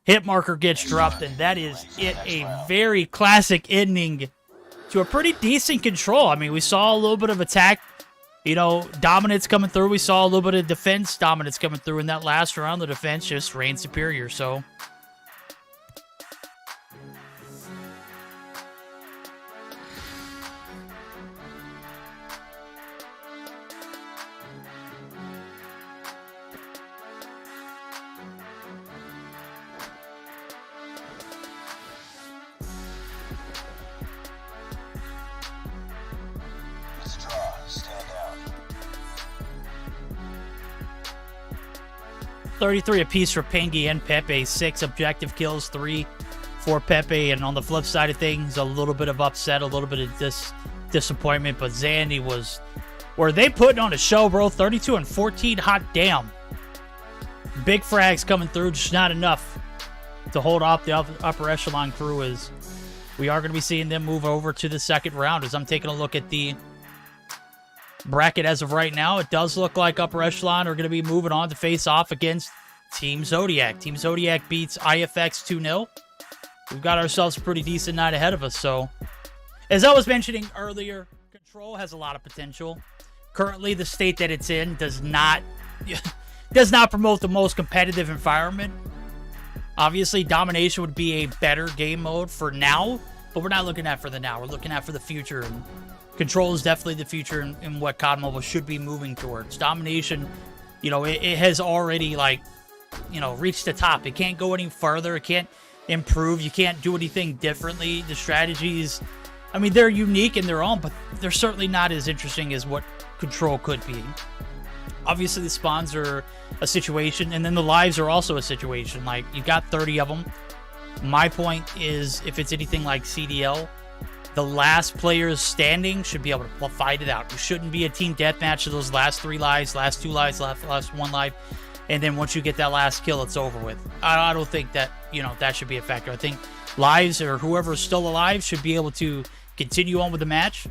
Hit marker gets dropped. And that is it. A very classic ending to a pretty decent Control. I mean, we saw a little bit of attack, you know, dominance coming through. We saw a little bit of defense dominance coming through in that last round. The defense just reigned superior, so. Let's draw. Stand down. 33 apiece for Pengi and Pepe. 6 objective kills, 3 for Pepe. And on the flip side of things, a little bit of upset, a little bit of disappointment. But Zandy was... Were they putting on a show, bro? 32 and 14, hot damn. Big frags coming through, just not enough to hold off the upper echelon crew as we are going to be seeing them move over to the second round. As I'm taking a look at the bracket as of right now, it does look like Upper Echelon are going to be moving on to face off against Team Zodiac. Team Zodiac beats IFX 2-0. We've got ourselves a pretty decent night ahead of us. So, as I was mentioning earlier, Control has a lot of potential. Currently, the state that it's in does not promote the most competitive environment. Obviously, Domination would be a better game mode for now, but we're not looking at for the now. We're looking at for the future, and Control is definitely the future in what COD Mobile should be moving towards. Domination, you know, it has already, like, you know, reached the top. It can't go any further. It can't improve. You can't do anything differently. The strategies, I mean, they're unique in their own, but they're certainly not as interesting as what Control could be. Obviously, the spawns are a situation, and then the lives are also a situation. Like, you got 30 of them. My point is, if it's anything like CDL, the last players standing should be able to fight it out. It shouldn't be a team deathmatch of those last 3 lives, last 2 lives, last 1 life, and then once you get that last kill, it's over with. I don't think that, you know, that should be a factor. I think lives, or whoever's still alive, should be able to continue on with the match.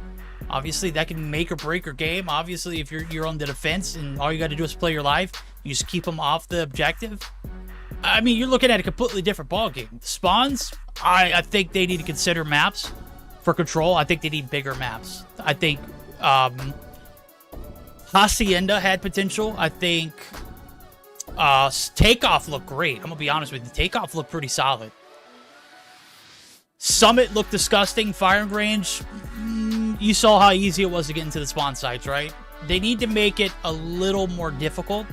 Obviously, that can make or break your game. Obviously, if you're on the defense and all you got to do is play your life, you just keep them off the objective. I mean, you're looking at a completely different ballgame. Spawns, I think they need to consider maps for Control. I think they need bigger maps. I think Hacienda had potential. I think Takeoff looked great. I'm going to be honest with you. Takeoff looked pretty solid. Summit looked disgusting. Firing range, you saw how easy it was to get into the spawn sites, right? They need to make it a little more difficult,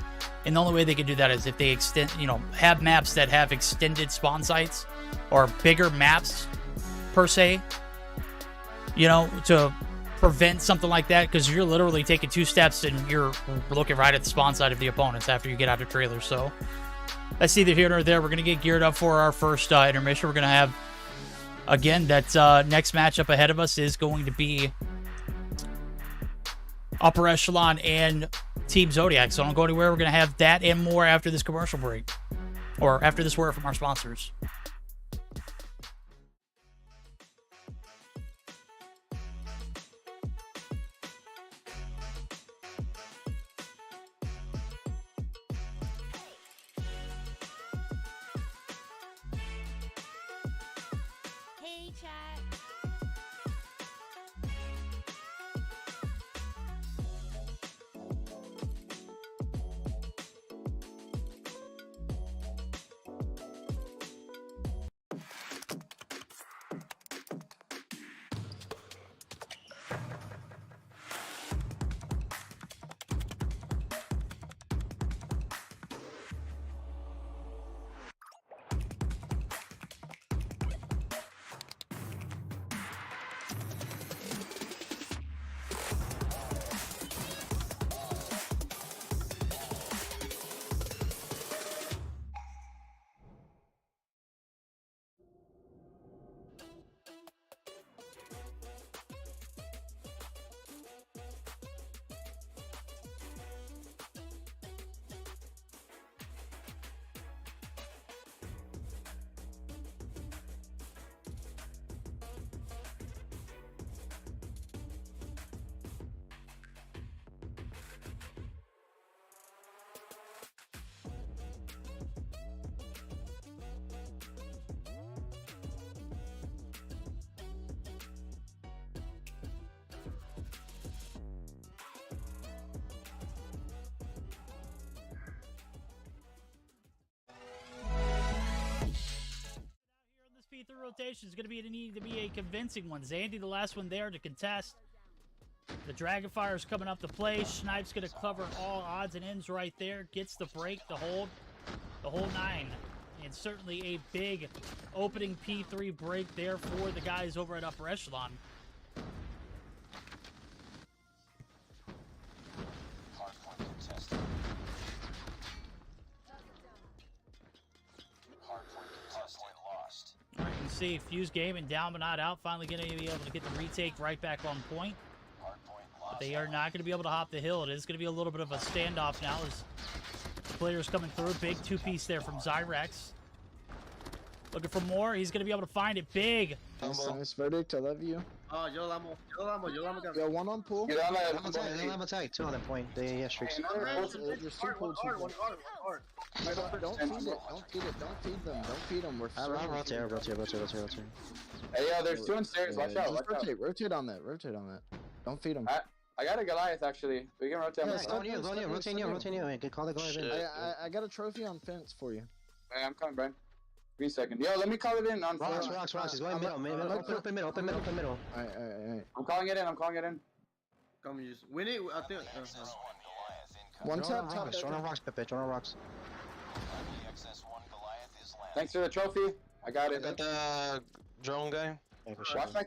and the only way they can do that is if they extend, you know, have maps that have extended spawn sites or bigger maps per se, you know, to prevent something like that, because you're literally taking 2 steps and you're looking right at the spawn site of the opponents after you get out of trailer. So that's either here or there. We're going to get geared up for our first intermission. We're going to have, again, that next matchup ahead of us is going to be Upper Echelon and Team Zodiac. So don't go anywhere. We're going to have that and more after this commercial break, or after this word from our sponsors. Hey, chat. The rotation is going to need to be a convincing one. Zandy, the last one there to contest. The Dragonfire is coming up to play. Snipe's going to cover all odds and ends right there. Gets the break, the whole 9. And certainly a big opening P3 break there for the guys over at Upper Echelon. Hardpoint contested. Hardpoint contested. Lost. All right, you can see Fuse Gaming down but not out. Finally going to be able to get the retake right back on point. But they are not going to be able to hop the hill. It is going to be a little bit of a standoff now as players coming through. Big 2-piece there from Zyrex. Looking for more. He's going to be able to find it big. Nice verdict. I love you. Oh, yo la amo. Yo, one on pool. Get on Let that. them have a tag. Two on that point. They streaks. There's two One pool. hard. Don't feed it. Don't feed it. Don't feed them. Don't feed them. We're Rotate. Hey, yo, there's two on stairs. Watch out. Just Watch out. rotate on that. Rotate on that. Don't feed them. I got a Goliath actually. We can rotate. Yeah, on stop. Rotate you. Hey, call the guard in. I got a trophy on fence for you. Hey, I'm coming, Brian. Give me a second. Yo, let me call it in on Rocks. phone. He's going middle. Open middle. Alright. I'm calling it in. Come use. Win it. I think. XS1 Goliath incoming. One top. Drone on rocks, Pepe. Drone on rocks. Friendly XS1 Goliath is landing. Thanks for the trophy. I got it. Got the drone guy. Yeah, for Watch my.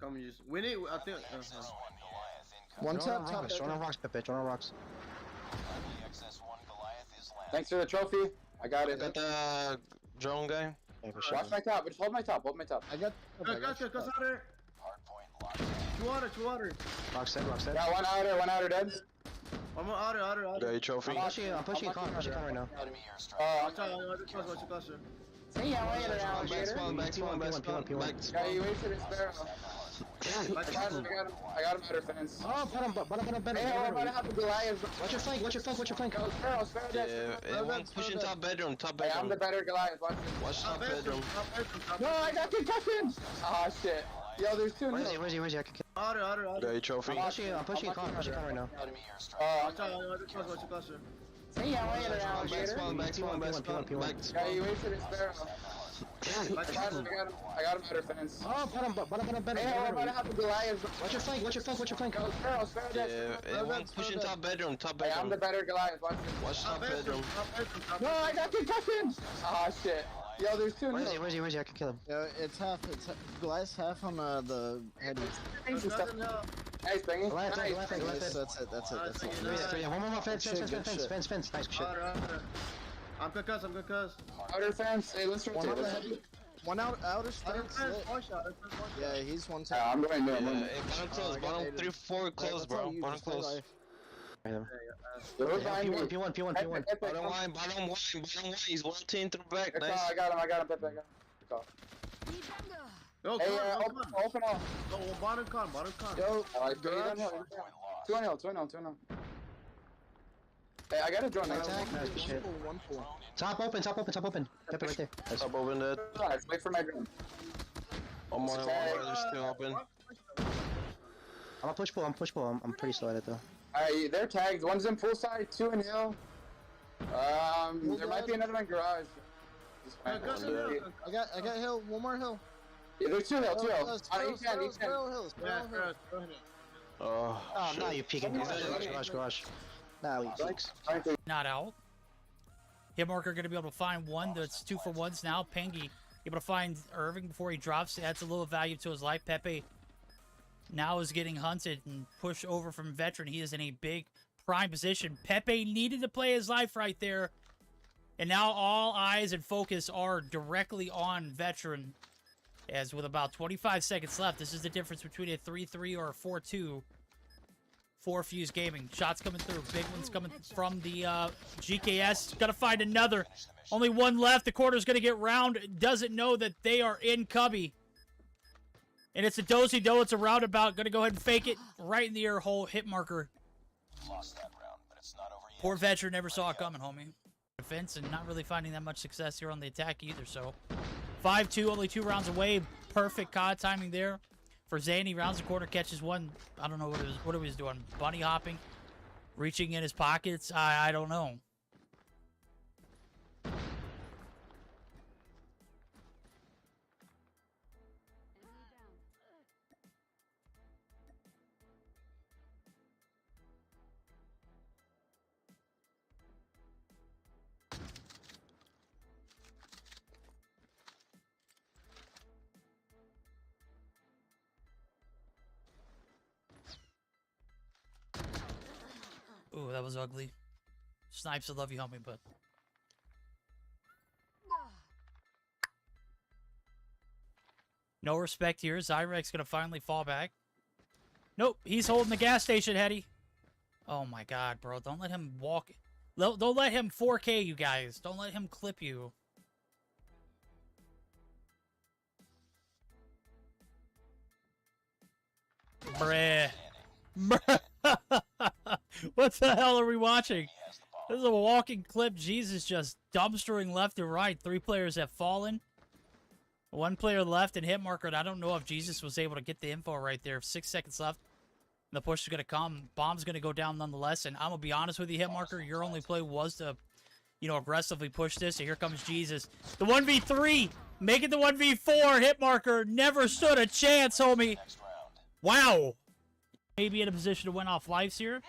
Come use. Win it. I think. XS1 Goliath incoming. One Drone top. on rocks, Pepe. Drone on rocks. Friendly XS1 Goliath is landing. Thanks for the trophy. I got it. Got the drone guy. Yeah, for Watch my top. Just hold my top. I got. Cuss out there. Hardpoint locked in. Two water. Rocks dead. Got one outer dead. One more outer. Got your trophy. I'm pushing con right now. Enemy airstrike. Watch out. Watch out. See ya later, alligator. P1. Yeah, you wasted his sparrow. I got him outer fence. Oh, better. Hey, I'm about to have the Goliath. Watch your flank. Go, sparrow dead. Yeah, one pushing top bedroom. Hey, I'm the better Goliath. Watch this. Watch top bedroom. No, I got concussions. Oh shit. Yo, there's two. Where's he? I can kill. Outer. Got your trophy. I'm pushing con right now. Enemy airstrike. Watch out. See ya later, alligator. P1. Yeah, you wasted his sparrow. I got him outer fence. Oh, better. Hey, I'm about to have the Goliath. Watch your flank. Go, sparrow dead. Yeah, one pushing top bedroom. Hey, I'm the better Goliath. Watch this. Watch top bedroom. No, I got concussions. Oh shit. Yo, there's two. Where's he? I can kill him. Yeah, it's half. Glass half on the head. Hey, Springy. Goliath. That's it. Yeah, one more fence. Nice shit. I'm concussed. Outer fence. Hey, let's rotate. One outer stance. Yeah, he's one Yeah, top. I'm going to. Hey, bottom close. Bottom 3-4 close, bro. Bottom close. P1. Bottom line. He's one team through back. Nice. I got him, Pepe. I got him. Yo, Hey, open all. Oh, bottom con. Yo, Two on hill. Hey, I got a drone. Nice shit. one pool. Top open. Pepe right there. Top open dead. Nice, wait for my drone. One more. They're still open. I'm a push pull. I'm pretty slow at it though. Alright, they're tagged. One's in pool side, two in hill. There might be another in garage. I got hill. One more hill. Yeah, there's two hill. Each end. Hills. Oh, Now you're peeking. Gosh. Now he peeks. Not out. Hit marker going to be able to find one. That's 2 for 1s now. Pengy able to find Irving before he drops. Adds a little value to his life. Pepe now is getting hunted and pushed over from Veteran. He is in a big prime position. Pepe needed to play his life right there. And now all eyes and focus are directly on Veteran. As with about 25 seconds left, this is the difference between a 3-3 or a 4-2 for Fuse Gaming. Shots coming through. Big ones coming from the GKS. Got to find another. Only one left. The quarter's going to get round. Doesn't know that they are in cubby. And it's a do-si-do. It's a roundabout. Going to go ahead and fake it right in the ear hole. Hit marker. Lost that round, but it's not over yet. Poor Veteran never saw it coming, homie. Defense and not really finding that much success here on the attack either. So 5-2, only 2 rounds away. Perfect COD timing there for Zany. Rounds the corner, catches one. I don't know what he was doing. Bunny hopping, reaching in his pockets. I don't know. Ooh, that was ugly. Snipes, I love you, homie, but... No respect here. Zyrex gonna finally fall back. Nope, he's holding the gas station, Hetty. Oh my god, bro. Don't let him walk... Don't let him 4K you guys. Don't let him clip you. Bruh. What the hell are we watching? This is a walking clip. Jesus just dumpstering left and right. 3 players have fallen. 1 player left and hit marker. And I don't know if Jesus was able to get the info right there. 6 seconds left. The push is going to come. Bomb's going to go down nonetheless. And I'm going to be honest with you, hit marker. Your only play was to, you know, aggressively push this. So here comes Jesus. The 1v3. Make it the 1v4. Hit marker. Never stood a chance, homie. Wow. Maybe in a position to win off lives here.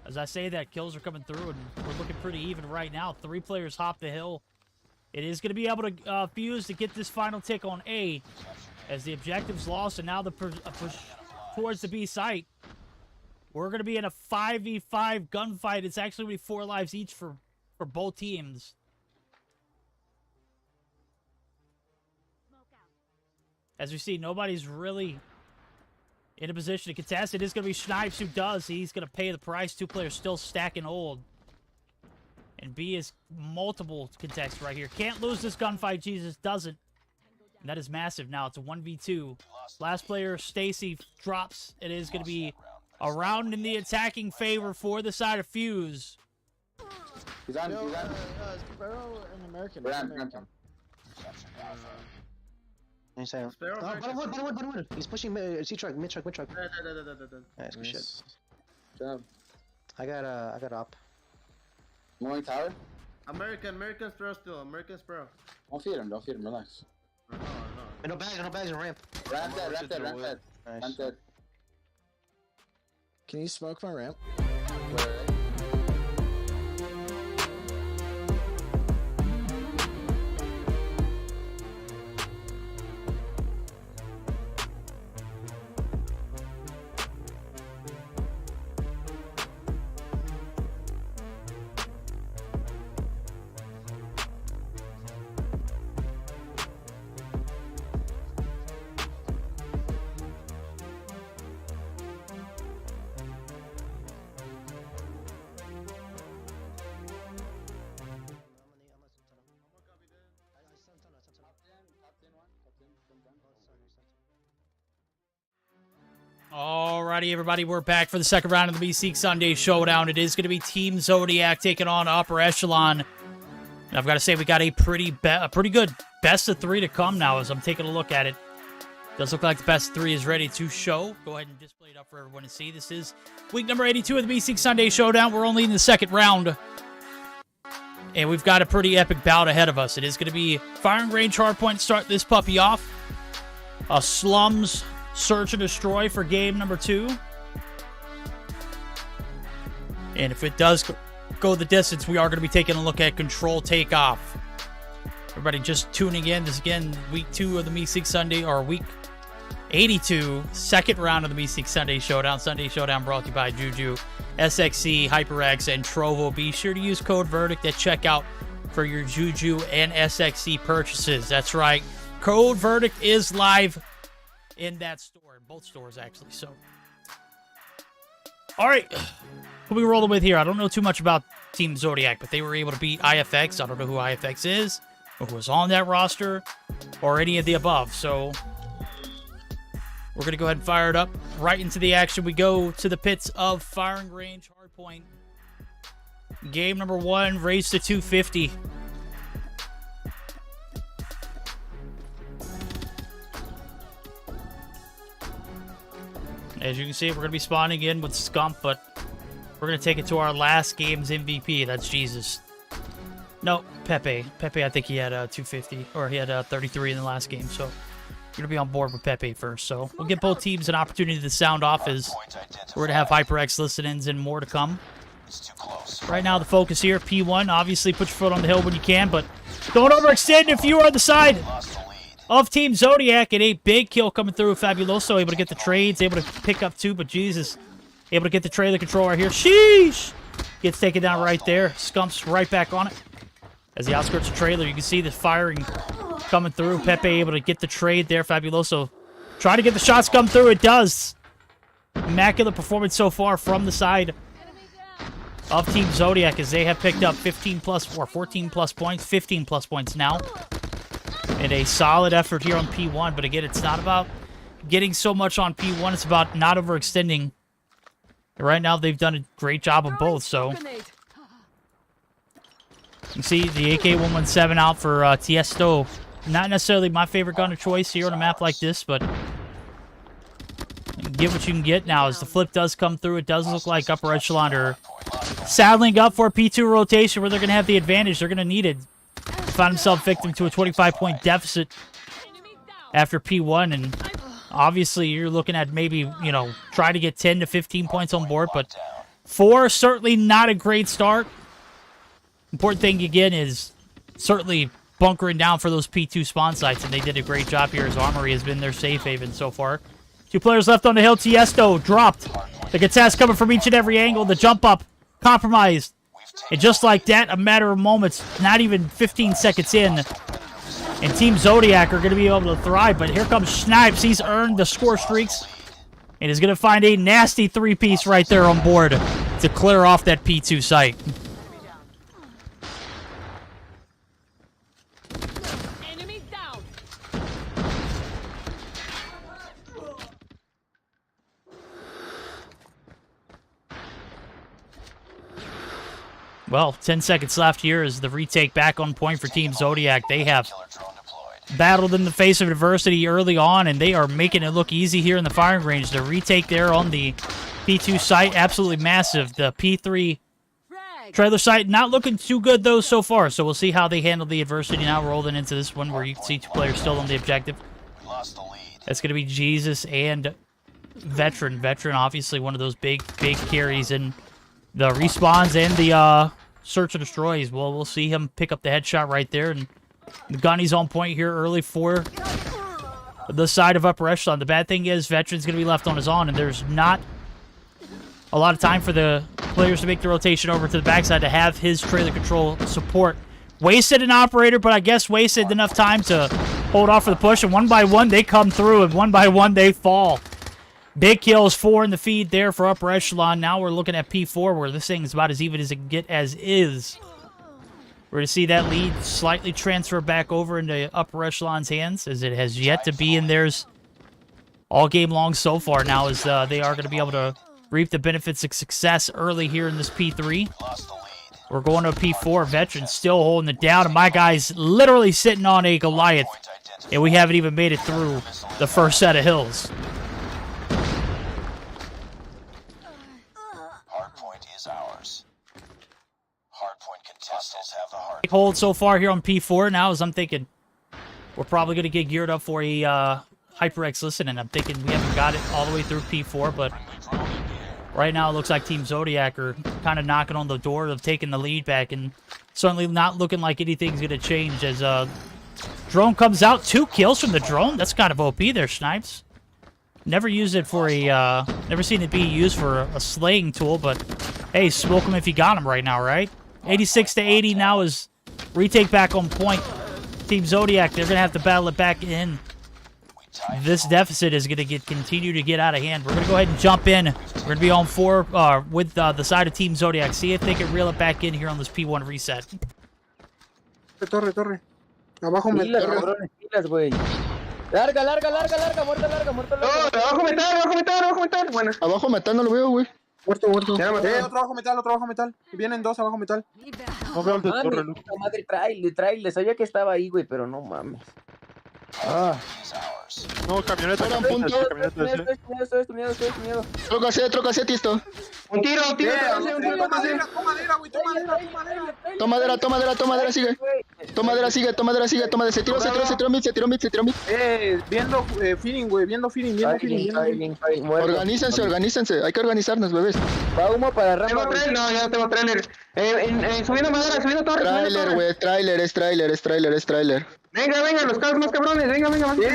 As I say that, kills are coming through, and we're looking pretty even right now. 3 players hop the hill. It is going to be able to fuse to get this final tick on A, as the objective's lost, and now the push towards the B site. We're going to be in a 5v5 gunfight. It's actually going to be 4 lives each for both teams. As we see, nobody's really in a position to contest. It is going to be Snipes who does. He's going to pay the price. 2 players still stacking old. And B is multiple contests right here. Can't lose this gunfight. Jesus doesn't. And that is massive now. It's a 1v2. Last player, Stacy, drops. It is going to be a round in the attacking favor for the side of Fuse. He's on. Yo, He's on. Sparrow and American. Ram. Inside. Sparrow, Oh, American. bottom one. He's pushing C-truck, mid-truck. Dead. Nice, good shit. Good job. I got up. Going tower. American Sparrow still. American Sparrow. Don't feed him. Relax. No. No bags in ramp. Ram dead. Nice. Can you smoke my ramp? Alrighty, everybody, we're back for the second round of the Meseeks Sunday Showdown. It is going to be Team Zodiac taking on Upper Echelon. And I've got to say, we got a pretty good best of 3 to come now as I'm taking a look at it. Does look like the best of 3 is ready to show. Go ahead and display it up for everyone to see. This is week number 82 of the Meseeks Sunday Showdown. We're only in the second round. And we've got a pretty epic bout ahead of us. It is going to be firing range hardpoint to start this puppy off. A slums search and destroy for game number 2. And if it does go the distance, we are going to be taking a look at control takeoff. Everybody just tuning in. This again, week 2 of the Meseeks Sunday, or week 82, second round of the Meseeks Sunday Showdown. Sunday Showdown brought to you by JuJu, SXC, HyperX, and Trovo. Be sure to use code VERDICT at checkout for your JuJu and SXC purchases. That's right. Code VERDICT is live in that store, in both stores actually. So, all right, who we rolling with here? I don't know too much about Team Zodiac, but they were able to beat IFX. I don't know who IFX is, or who was on that roster, or any of the above. So we're gonna go ahead and fire it up. Right into the action we go, to the pits of firing range hardpoint. Game number 1, race to 250. As you can see, we're going to be spawning in with Scump, but we're going to take it to our last game's MVP. That's Jesus. No, Pepe. Pepe, I think he had 250, or he had 33 in the last game, so we're going to be on board with Pepe first. So we'll give both teams an opportunity to sound off, as we're going to have HyperX listen-ins and more to come. Right now, the focus here, P1, obviously put your foot on the hill when you can, but don't overextend if you are on the side of Team Zodiac. And a big kill coming through. Fabuloso able to get the trades, able to pick up 2, but Jesus, able to get the trailer control right here. Sheesh! Gets taken down right there. Scump's right back on it. As the outskirts of trailer, you can see the firing coming through. Pepe able to get the trade there. Fabuloso trying to get the shots come through. It does. Immaculate performance so far from the side of Team Zodiac, as they have picked up 15 plus or 14 plus points, 15 plus points now. And a solid effort here on P1, but again, it's not about getting so much on P1. It's about not overextending. Right now, they've done a great job of both, so... You see the AK-117 out for Tiesto. Not necessarily my favorite gun of choice here on a map like this, but... Get what you can get now. As the flip does come through, it does look like upper echelon are saddling up for a P2 rotation where they're going to have the advantage. They're going to need it. Found himself victim to a 25-point deficit after P1, and obviously you're looking at maybe, you know, try to get 10 to 15 points on board, but 4, certainly not a great start. Important thing, again, is certainly bunkering down for those P2 spawn sites, and they did a great job here as Armory has been their safe haven so far. 2 players left on the hill. Tiesto dropped. The contest coming from each and every angle. The jump up compromised. And just like that, a matter of moments, not even 15 seconds in, and Team Zodiac are going to be able to thrive. But here comes Snipes. He's earned the score streaks and is going to find a nasty 3-piece right there on board to clear off that P2 site. Well, 10 seconds left here as the retake back on point for Team Zodiac. They have battled in the face of adversity early on, and they are making it look easy here in the firing range. The retake there on the P2 site, absolutely massive. The P3 trailer site, not looking too good, though, so far. So we'll see how they handle the adversity now rolling into this one where you can see 2 players still on the objective. That's going to be Jesus and Veteran. Veteran, obviously, one of those big carries in the respawns and the search and destroys. Well, we'll see him pick up the headshot right there, and the gunny's on point here early for the side of upper echelon. The bad thing is Veteran's going to be left on his own, and there's not a lot of time for the players to make the rotation over to the backside to have his trailer control support. Wasted an operator, but I guess wasted enough time to hold off for the push, and one by one they come through, and one by one they fall. Big kills, 4 in the feed there for upper echelon. Now we're looking at P4, where this thing is about as even as it can get as is. We're going to see that lead slightly transfer back over into upper echelon's hands, as it has yet to be in theirs all game long so far now, as they are going to be able to reap the benefits of success early here in this P3. We're going to a P4. Veteran still holding it down, and my guy's literally sitting on a Goliath, and we haven't even made it through the first set of hills. Hold so far here on P4 now, as I'm thinking we're probably going to get geared up for a HyperX listen, and I'm thinking we haven't got it all the way through P4, but right now it looks like Team Zodiac are kind of knocking on the door of taking the lead back, and certainly not looking like anything's going to change as drone comes out. 2 kills from the drone. That's kind of OP there, Snipes. Never used it for a, never seen it be used for a slaying tool, but hey, smoke him if you got him right now, right? 86 to 80 now is retake back on point. Team Zodiac, they're going to have to battle it back in. This deficit is going to continue to get out of hand. We're going to go ahead and jump in. We're going to be on 4 with the side of Team Zodiac. See if they can reel it back in here on this P1 reset. Torre. Abajo Pilas, güey. Larga, muerto. abajo metal. Bueno. Abajo metal no lo veo, güey. Muerto. Ya lo maté. Otro abajo metal. Vienen 2 abajo metal. No veo el de torre, Madre, traile. Sabía que estaba ahí, güey, pero no mames. No, camioneta. Estoy tuneado. Troca C, Tisto. Un tiro. Toma madera, sigue. Toma madera, se tiró mid. Viendo feeding, güey, viendo feeding. Organícense, hay que organizarnos, bebés. Va humo para Rambo. No, ya tengo trailer. Subiendo madera, subiendo torre. Trailer. Venga, los carros más cabrones, venga.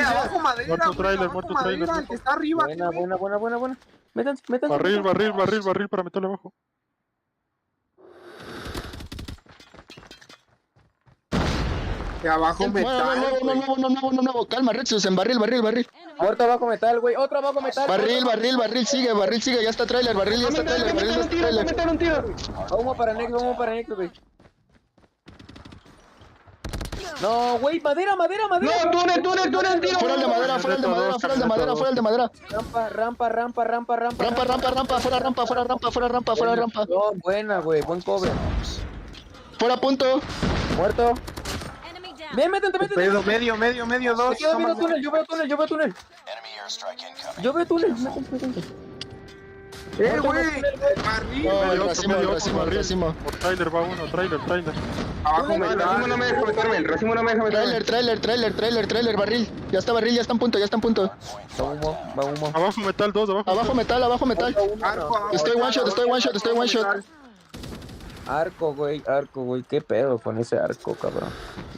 Abajo madera, muerto trailer. El que está arriba. Buena. Métanse. Barril para meterle abajo. Que abajo metal. No, calma, Rexus, en barril. Muerto abajo metal, güey, otro abajo metal. Barril, sigue, ya está trailer, barril ya está trailer. Humo para Nexo, güey. No, güey, madera. No, túnel, tiro. Fuera el de madera, fuera el de madera, fuera el de madera, fuera el de madera. Rampa. Rampa, fuera rampa. No, buena, güey, buen cobre. Fuera punto. Muerto. Enemy down. Ven, métete. Pedo, medio, dos. Yo veo túnel. Enemy airstrike incoming. Yo veo túnel. Güey. No, racimo. Por trailer va uno, trailer. Abajo, Racimo no me deja meterme. Racimo no me deja meterme. Trailer, barril. Ya está en punto. Va humo. Abajo metal 2, abajo. Abajo metal. Arco, Estoy one shot. Arco, güey. ¿Qué pedo con ese arco, cabrón?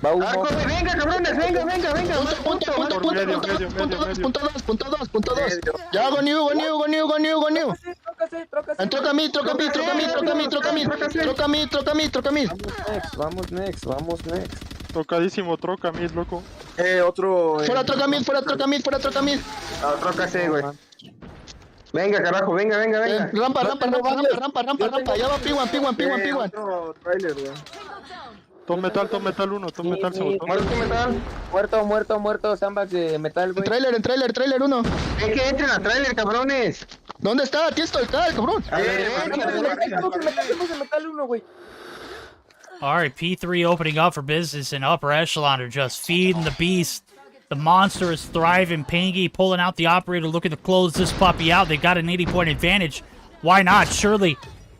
Va humo. Arco, güey, venga, cabrones, venga. Punto 2. Ya, go new. Troca mid. Vamos next. Tocadísimo, troca mid, loco. Otro. Fuera troca mid. Troca C, güey. Venga, carajo, venga. Rampa. Ya va P1. Otro trailer, güey. Top metal 1, top metal segundo. Muerto metal. Muerto. Sandbags de metal, güey. Trailer 1. Es que entren a trailer, cabrones. ¿Dónde está? Tiesto está el cabrón. Metal 1, güey. All right, P3 opening up for business, and upper echelon are just feeding the beast. The monster is thriving. Pangy pulling out the operator, looking to close this puppy out. They got an 80-point advantage. Why not? Surely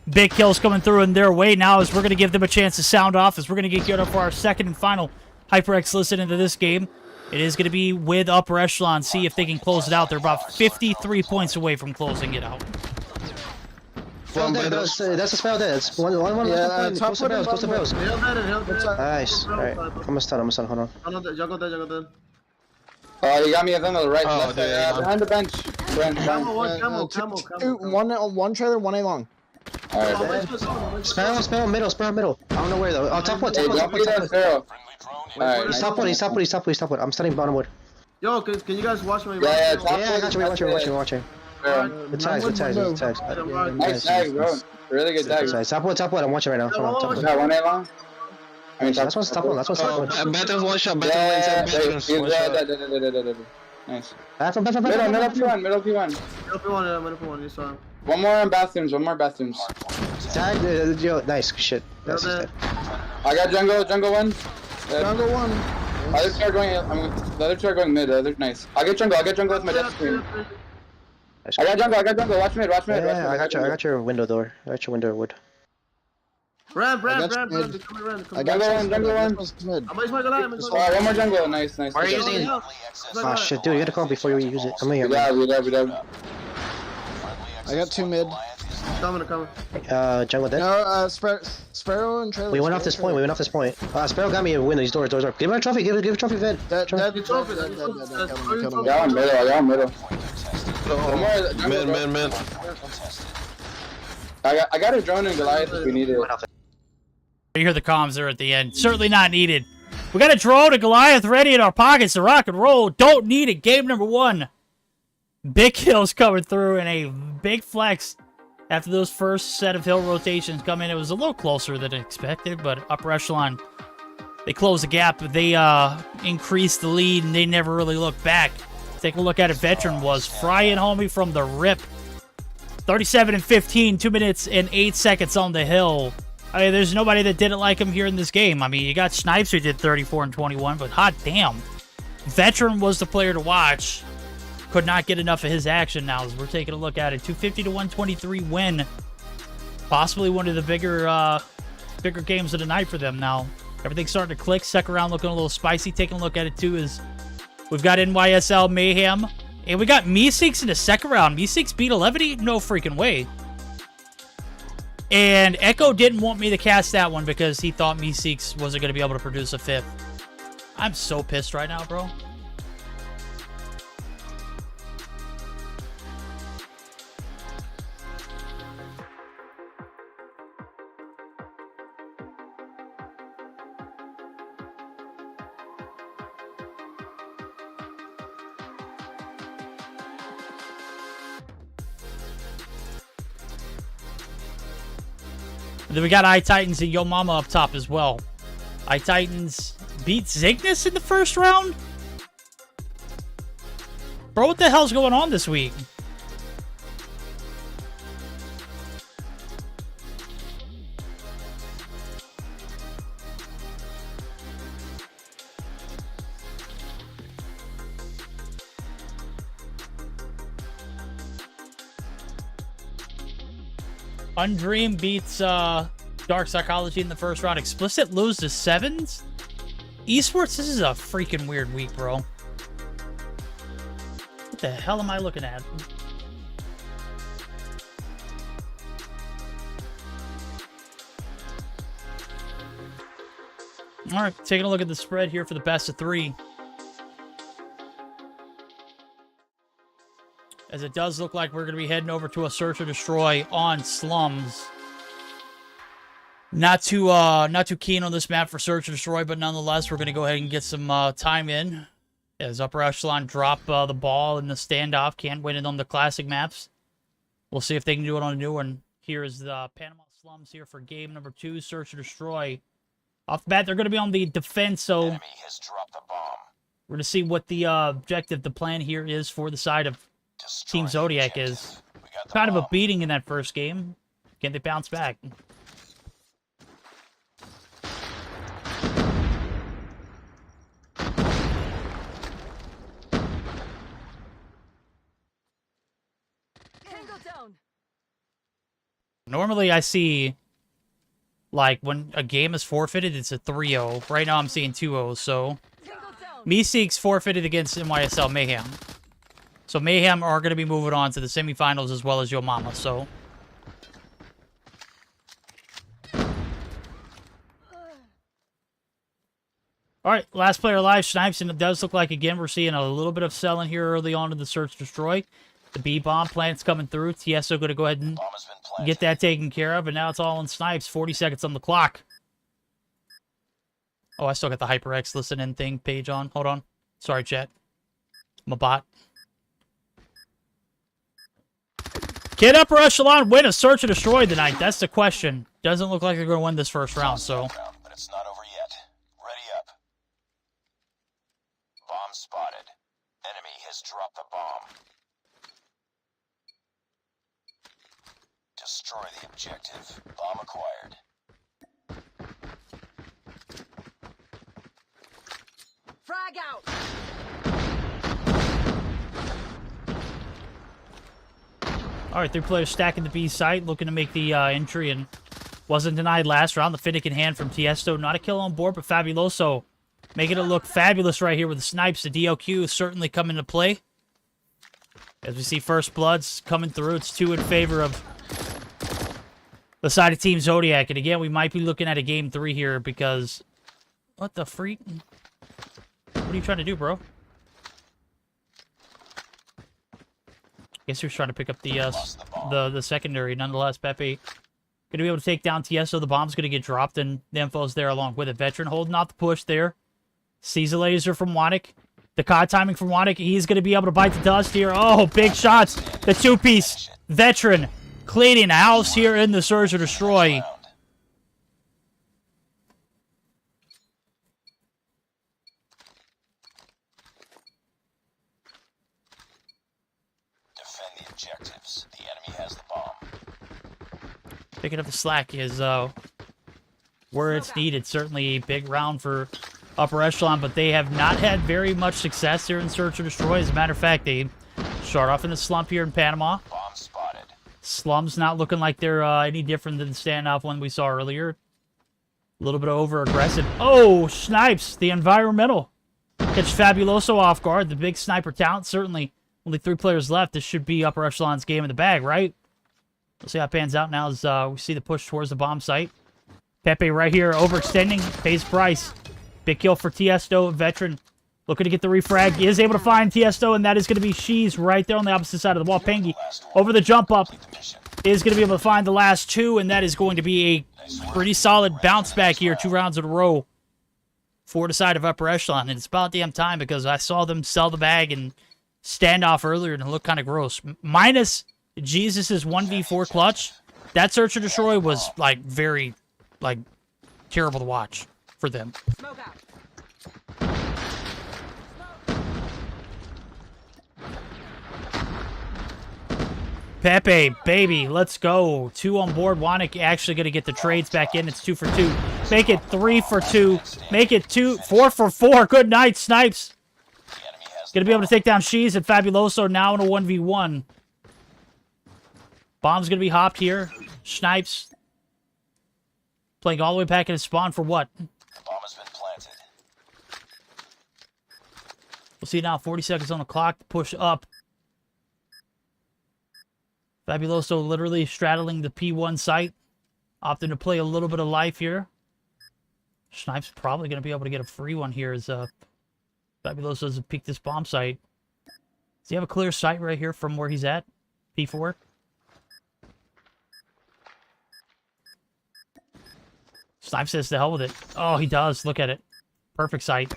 big kills coming through in their way now, as we're going to give them a chance to sound off, as we're going to get geared up for our second and final HyperX listen into this game. It is going to be with upper echelon. See if they can close it out. They're about 53 points away from closing it out. That's a spell there. It's one. Close the barrels. Nice. Alright. I'm a stun, hold on. Oh, you got me on the right. Oh, left, dude, behind the bench. Brent. One trailer, one A long. Alright. Spell middle. I don't know where though. Oh, top one. Hey, don't be that zero. Alright, He's nice. top one. I'm studying bottom wood. Yo, can you guys watch my... Yeah, top Yeah, I got you. We're watching. Zero. The tags. Nice tag, bro. Really good tag. Top one. I'm watching right now. Hold on, top one. You got one A long? I mean, That's one's top one. Battle's one shot, Yeah, Battle's yeah, one shot. Nice. Back. Middle P1. One more in bathrooms. Tag. Yo, nice shit. That's just it. I got jungle one. Jungle one. The other two are going mid. Nice. I'll get jungle with my death screen. I got jungle. Watch mid. Yeah, I got your window door. I got your window wood. Ram. I got jungle one. Alright, one more jungle. Nice. Why are you using? Oh shit, dude, you gotta call before you use it. I'm here. We done. I got 2 mid. Coming. Jungle dead. No, Sparrow and trailer. We went off this point. Sparrow got me a window. These doors are. Give him a trophy. Give a trophy, Vid. Dead. Trophy. I got one middle. One more Mid. I got a drone and Goliath if we need it. You hear the comms there at the end. Certainly not needed. We got a drone, a Goliath ready in our pockets to rock and roll. Don't need it. Game number 1. Big kills coming through and a big flex after those first set of hill rotations come in. It was a little closer than expected, but upper echelon, they closed the gap. They increased the lead, and they never really looked back. Take a look at it. Veteran was frying homie from the rip. 37 and 15, 2 minutes and 8 seconds on the hill. I mean, there's nobody that didn't like him here in this game. I mean, you got Snipes who did 34 and 21, but hot damn. Veteran was the player to watch. Could not get enough of his action now as we're taking a look at it. 250 to 123 win. Possibly one of the bigger games of the night for them now. Everything's starting to click. Second round looking a little spicy. Taking a look at it too is we've got NYSL Mayhem. And we got Meseeks in the second round. Meseeks beat 11. No freaking way. And Echo didn't want me to cast that one because he thought Meseeks wasn't going to be able to produce a 5th. I'm so pissed right now, bro. And then we got iTitans and Yo Mama up top as well. iTitans beat Cygnus in the first round? Bro, what the hell's going on this week? Undream beats Dark Psychology in the first round. Explicit lose to sevens? Esports, this is a freaking weird week, bro. What the hell am I looking at? Alright, taking a look at the spread here for the best of three. As it does look like we're going to be heading over to a Search or Destroy on Slums. Not too keen on this map for Search or Destroy, but nonetheless, we're going to go ahead and get some time in. As Upper Echelon drop the ball in the standoff. Can't win it on the classic maps. We'll see if they can do it on a new one. Here is the Panama Slums here for game number 2, Search or Destroy. Off the bat, they're going to be on the defense, so Enemy has dropped the bomb. we're going to see what the objective, the plan here is for the side of Team Zodiac is. Kind of a beating in that first game. Can they bounce back? Normally I see, like, when a game is forfeited, it's a 3-0. Right now I'm seeing 2-0, so Meseeks forfeited against NYSL Mayhem. So Mayhem are going to be moving on to the semifinals as well as Yo Mama, so. Alright, last player alive, Snipes, and it does look like, again, we're seeing a little bit of selling here early on in the Search Destroy. The B-bomb plant's coming through. Tiesto going to go ahead and get that taken care of, and now it's all on Snipes. 40 seconds on the clock. Oh, I still got the HyperX listen-in thing page on. Hold on. Sorry, chat. I'm a bot. Can Upper Echelon win a Search or Destroy tonight? That's the question. Doesn't look like they're going to win this first round, so. But it's not over yet. Ready up. Bomb spotted. Enemy has dropped the bomb. Destroy the objective. Bomb acquired. Frag out. Alright, 3 players stacking the B site, looking to make the entry, and wasn't denied last round. The Finnick in hand from Tiesto. Not a kill on board, but Fabuloso making it look fabulous right here with the snipes. The DLQ certainly come into play. As we see First Bloods coming through, it's 2 in favor of the side of Team Zodiac. And again, we might be looking at a game 3 here because... What the freak? What are you trying to do, bro? Guess he was trying to pick up the secondary. Nonetheless, Pepe going to be able to take down Tiesto. The bomb's going to get dropped, and the info's there along with it. Veteran holding out the push there. Sees a laser from Wanik. The COD timing from Wanik. He's going to be able to bite the dust here. Oh, big shots. The 2-piece Veteran cleaning house here in the Search or Destroy. Defend the objectives. The enemy has the bomb. Picking up the slack is where it's needed. Certainly a big round for Upper Echelon, but they have not had very much success here in Search or Destroy. As a matter of fact, they start off in the slump here in Panama. Bomb spotted. Slums not looking like they're any different than the standoff one we saw earlier. A little bit over-aggressive. Oh, Snipes, the environmental. Catch Fabuloso off guard. The big sniper talent, certainly. Only 3 players left. This should be Upper Echelon's game in the bag, right? We'll see how it pans out now as we see the push towards the bomb site. Pepe right here, overextending, pays price. Big kill for Tiesto, Veteran. Looking to get the refrag. He is able to find Tiesto, and that is going to be Shees right there on the opposite side of the wall. Pengy over the jump up is going to be able to find the last 2, and that is going to be a pretty solid bounce back here. 2 rounds in a row for the side of Upper Echelon. And it's about damn time because I saw them sell the bag and stand off earlier and it looked kind of gross. Minus Jesus' 1v4 clutch, that Search or Destroy was, like, very, like, terrible to watch for them. Pepe, baby, let's go. 2 on board. Wannick actually going to get the trades back in. It's 2 for 2. Make it 3 for 2. Make it 4 for 4. Good night, Snipes. Going to be able to take down Shees and Fabuloso now in a 1v1. Bomb's going to be hopped here. Snipes playing all the way back in his spawn for what? The bomb has been planted. We'll see now. 40 seconds on the clock to push up. Fabuloso literally straddling the P1 site. Opting to play a little bit of life here. Snipes probably going to be able to get a free one here as Fabuloso doesn't peek this bomb site. Does he have a clear sight right here from where he's at? P4? Snipes says to hell with it. Oh, he does. Look at it. Perfect sight.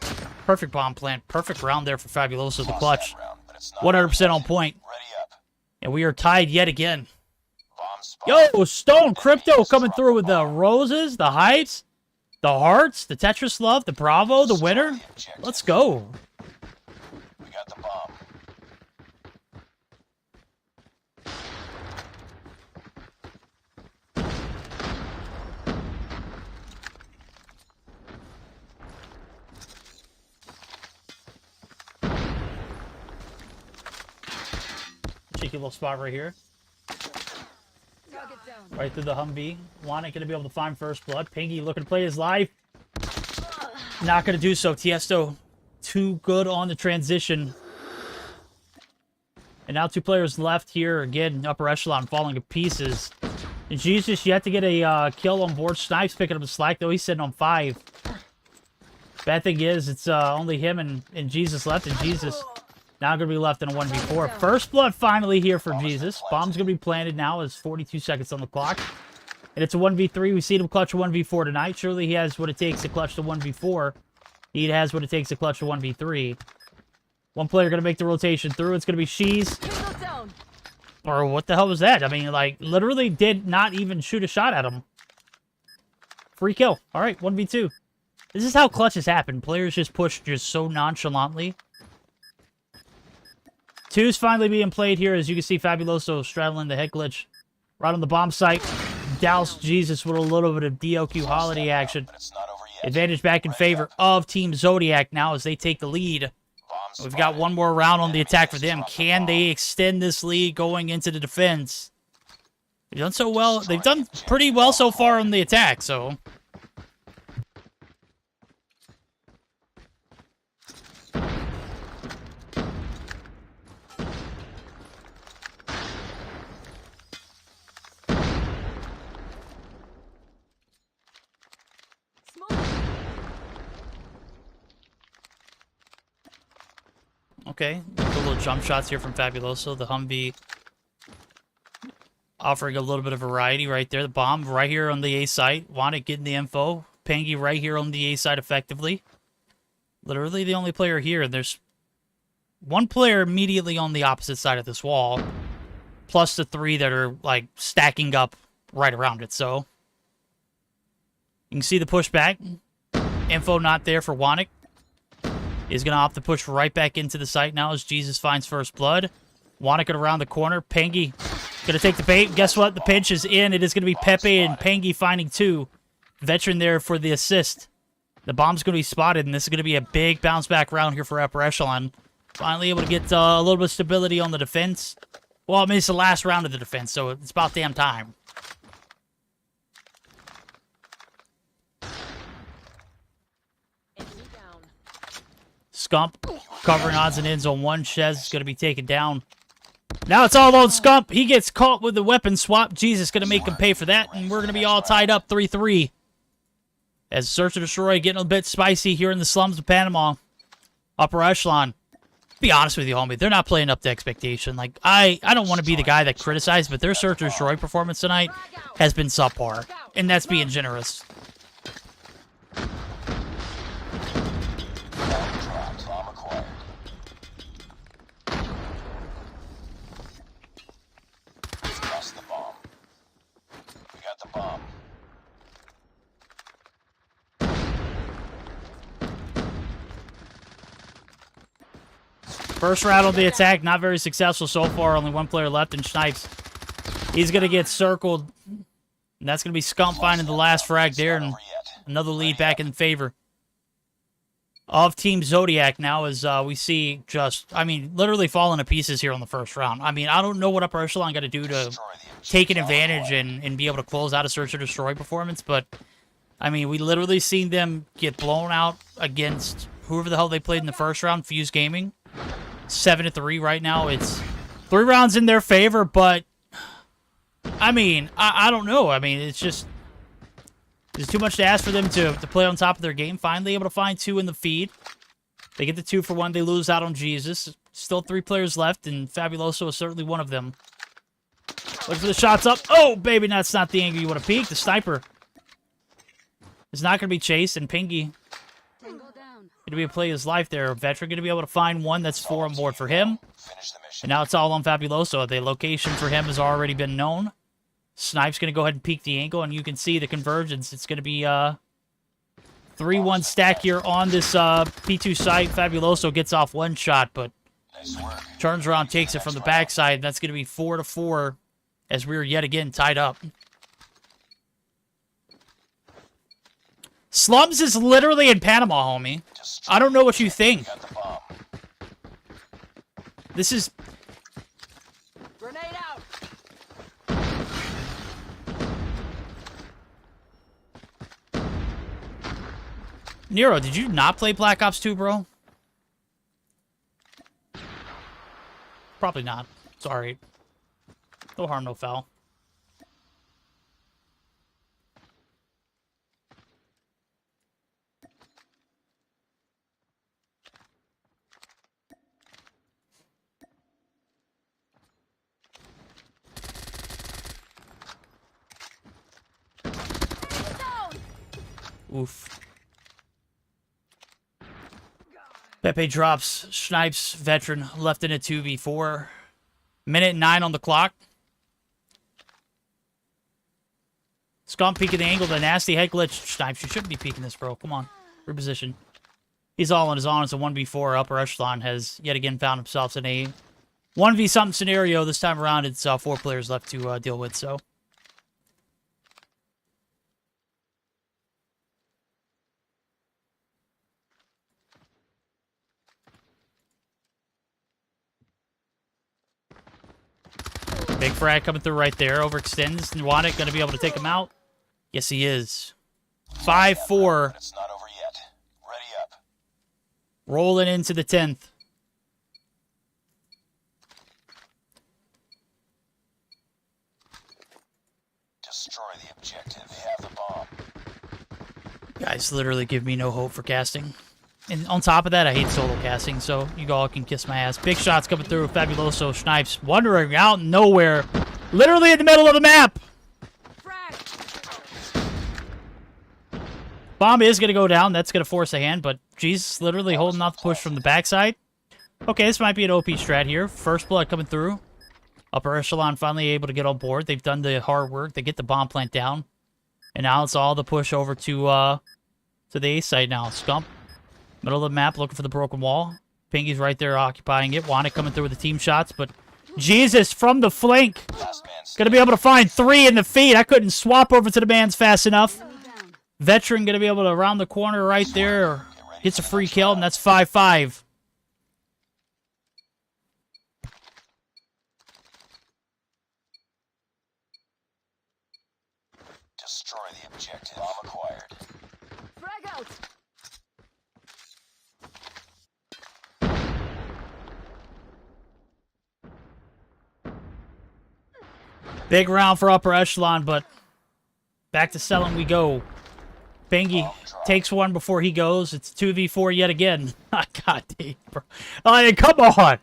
Perfect bomb plant. Perfect round there for Fabuloso, the clutch. 100% on point. And we are tied yet again. Yo, Stone Crypto coming through with the roses, the hypes, the hearts, the Tetris love, the Bravo, the winner. Let's go. We got the bomb. Cheeky little spot right here. Right through the Humvee. Wannick gonna be able to find first blood. Pingy looking to play his life. Not gonna do so. Tiesto too good on the transition. And now 2 players left here. Again, upper echelon falling to pieces. And Jesus yet to get a kill on board. Snipes picking up the slack though. He's sitting on 5. Bad thing is it's only him and Jesus left, and Jesus now going to be left in a 1v4. First blood finally here for Jesus. Bomb's going to be planted now as 42 seconds on the clock. And it's a 1v3. We've seen him clutch a 1v4 tonight. Surely he has what it takes to clutch the 1v4. He has what it takes to clutch the 1v3. One player going to make the rotation through. It's going to be Shees. Or what the hell was that? I mean, like, literally did not even shoot a shot at him. Free kill. All right, 1v2. This is how clutches happen. Players just push just so nonchalantly. 2's finally being played here, as you can see Fabuloso straddling the head glitch right on the bomb site. Douse Jesus with a little bit of DOQ holiday action. Advantage back in favor of Team Zodiac now as they take the lead. We've got one more round on the attack for them. Can they extend this lead going into the defense? They've done so well. They've done pretty well so far on the attack, so... Okay, little jump shots here from Fabuloso. The Humvee offering a little bit of variety right there. The bomb right here on the A site. Wannick getting the info. Pangy right here on the A site effectively. Literally the only player here. And there's one player immediately on the opposite side of this wall. Plus the 3 that are like stacking up right around it. So you can see the pushback. Info not there for Wannick. Is going to opt to push right back into the site now as Jesus finds first blood. Wannick around the corner. Pangy going to take the bait. Guess what? The pinch is in. It is going to be Pepe and Pangy finding 2. Veteran there for the assist. The bomb's going to be spotted, and this is going to be a big bounce back round here for upper echelon. Finally able to get a little bit of stability on the defense. Well, I mean, it's the last round of the defense, so it's about damn time. Scump covering odds and ends on one. Shez is going to be taken down. Now it's all on Scump. He gets caught with the weapon swap. Jesus going to make him pay for that, and we're going to be all tied up 3-3. As Search and Destroy getting a bit spicy here in the slums of Panama. Upper echelon. Be honest with you, homie. They're not playing up to expectation. Like, I don't want to be the guy that criticized, but their Search and Destroy performance tonight has been subpar. And that's being generous. First round on the attack, not very successful so far. Only one player left, and Snipes He's going to get circled. And that's going to be Scump finding the last frag there. And another lead back in favor of Team Zodiac now as we see just, I mean, literally falling to pieces here on the first round. I mean, I don't know what Upper Echelon got to do to take an advantage and be able to close out a Search or Destroy performance, but, I mean, we literally seen them get blown out against whoever the hell they played in the first round, Fuse Gaming. 7-3 right now. It's 3 rounds in their favor, but, I mean, I don't know. I mean, it's just... It's too much to ask for them to play on top of their game. Finally able to find 2 in the feed. They get the 2 for 1. They lose out on Jesus. Still 3 players left, and Fabuloso is certainly one of them. Look for the shots up. Oh, baby, that's not the angle you want to peek. The sniper is not going to be chased, and Pingy going to be able to play his life there. Veteran going to be able to find 1. That's 4 on board for him. And now it's all on Fabuloso. The location for him has already been known. Snipe's going to go ahead and peek the angle, and you can see the convergence. It's going to be 3-1 stack here on this P2 site. Fabuloso gets off 1 shot, but turns around, takes it from the backside. That's going to be 4-4 as we're yet again tied up. Slums is literally in Panama, homie. I don't know what you think. This is... Grenade out. Nero, did you not play Black Ops 2, bro? Probably not. Sorry. No harm, no foul. Oof. Pepe drops Snipes Veteran left in a 2v4. Minute 9 on the clock. Scump peeking the angle, the nasty head glitch. Snipes, you shouldn't be peeking this, bro. Come on. Reposition. He's all on his own. It's a 1v4. Upper Echelon has yet again found himself in a 1v something scenario. This time around, it's 4 players left to deal with, so... Big frag coming through right there. Overextends. Nwanek going to be able to take him out. Yes, he is. 5-4. It's not over yet. Ready up. Rolling into the 10th. Destroy the objective. They have the bomb. Guys literally give me no hope for casting. And on top of that, I hate solo casting, so you all can kiss my ass. Big shots coming through. Fabuloso Snipes wandering out nowhere. Literally in the middle of the map. Bomb is going to go down. That's going to force a hand, but Jesus literally holding off the push from the backside. Okay, this might be an OP strat here. First blood coming through. Upper Echelon finally able to get on board. They've done the hard work. They get the bomb plant down. And now it's all the push over to the A site now. Scump. Middle of the map, looking for the broken wall. Pingy's right there occupying it. Wanted coming through with the team shots, but Jesus from the flank. Gonna be able to find 3 in the feed. I couldn't swap over to the man's fast enough. Veteran gonna be able to round the corner right there. Gets a free kill, and that's 5-5. Destroy the objective. Bomb acquired. Frag out. Big round for Upper Echelon, but back to selling we go. Bingy takes one before he goes. It's 2v4 yet again. God damn, bro. Oh, come on.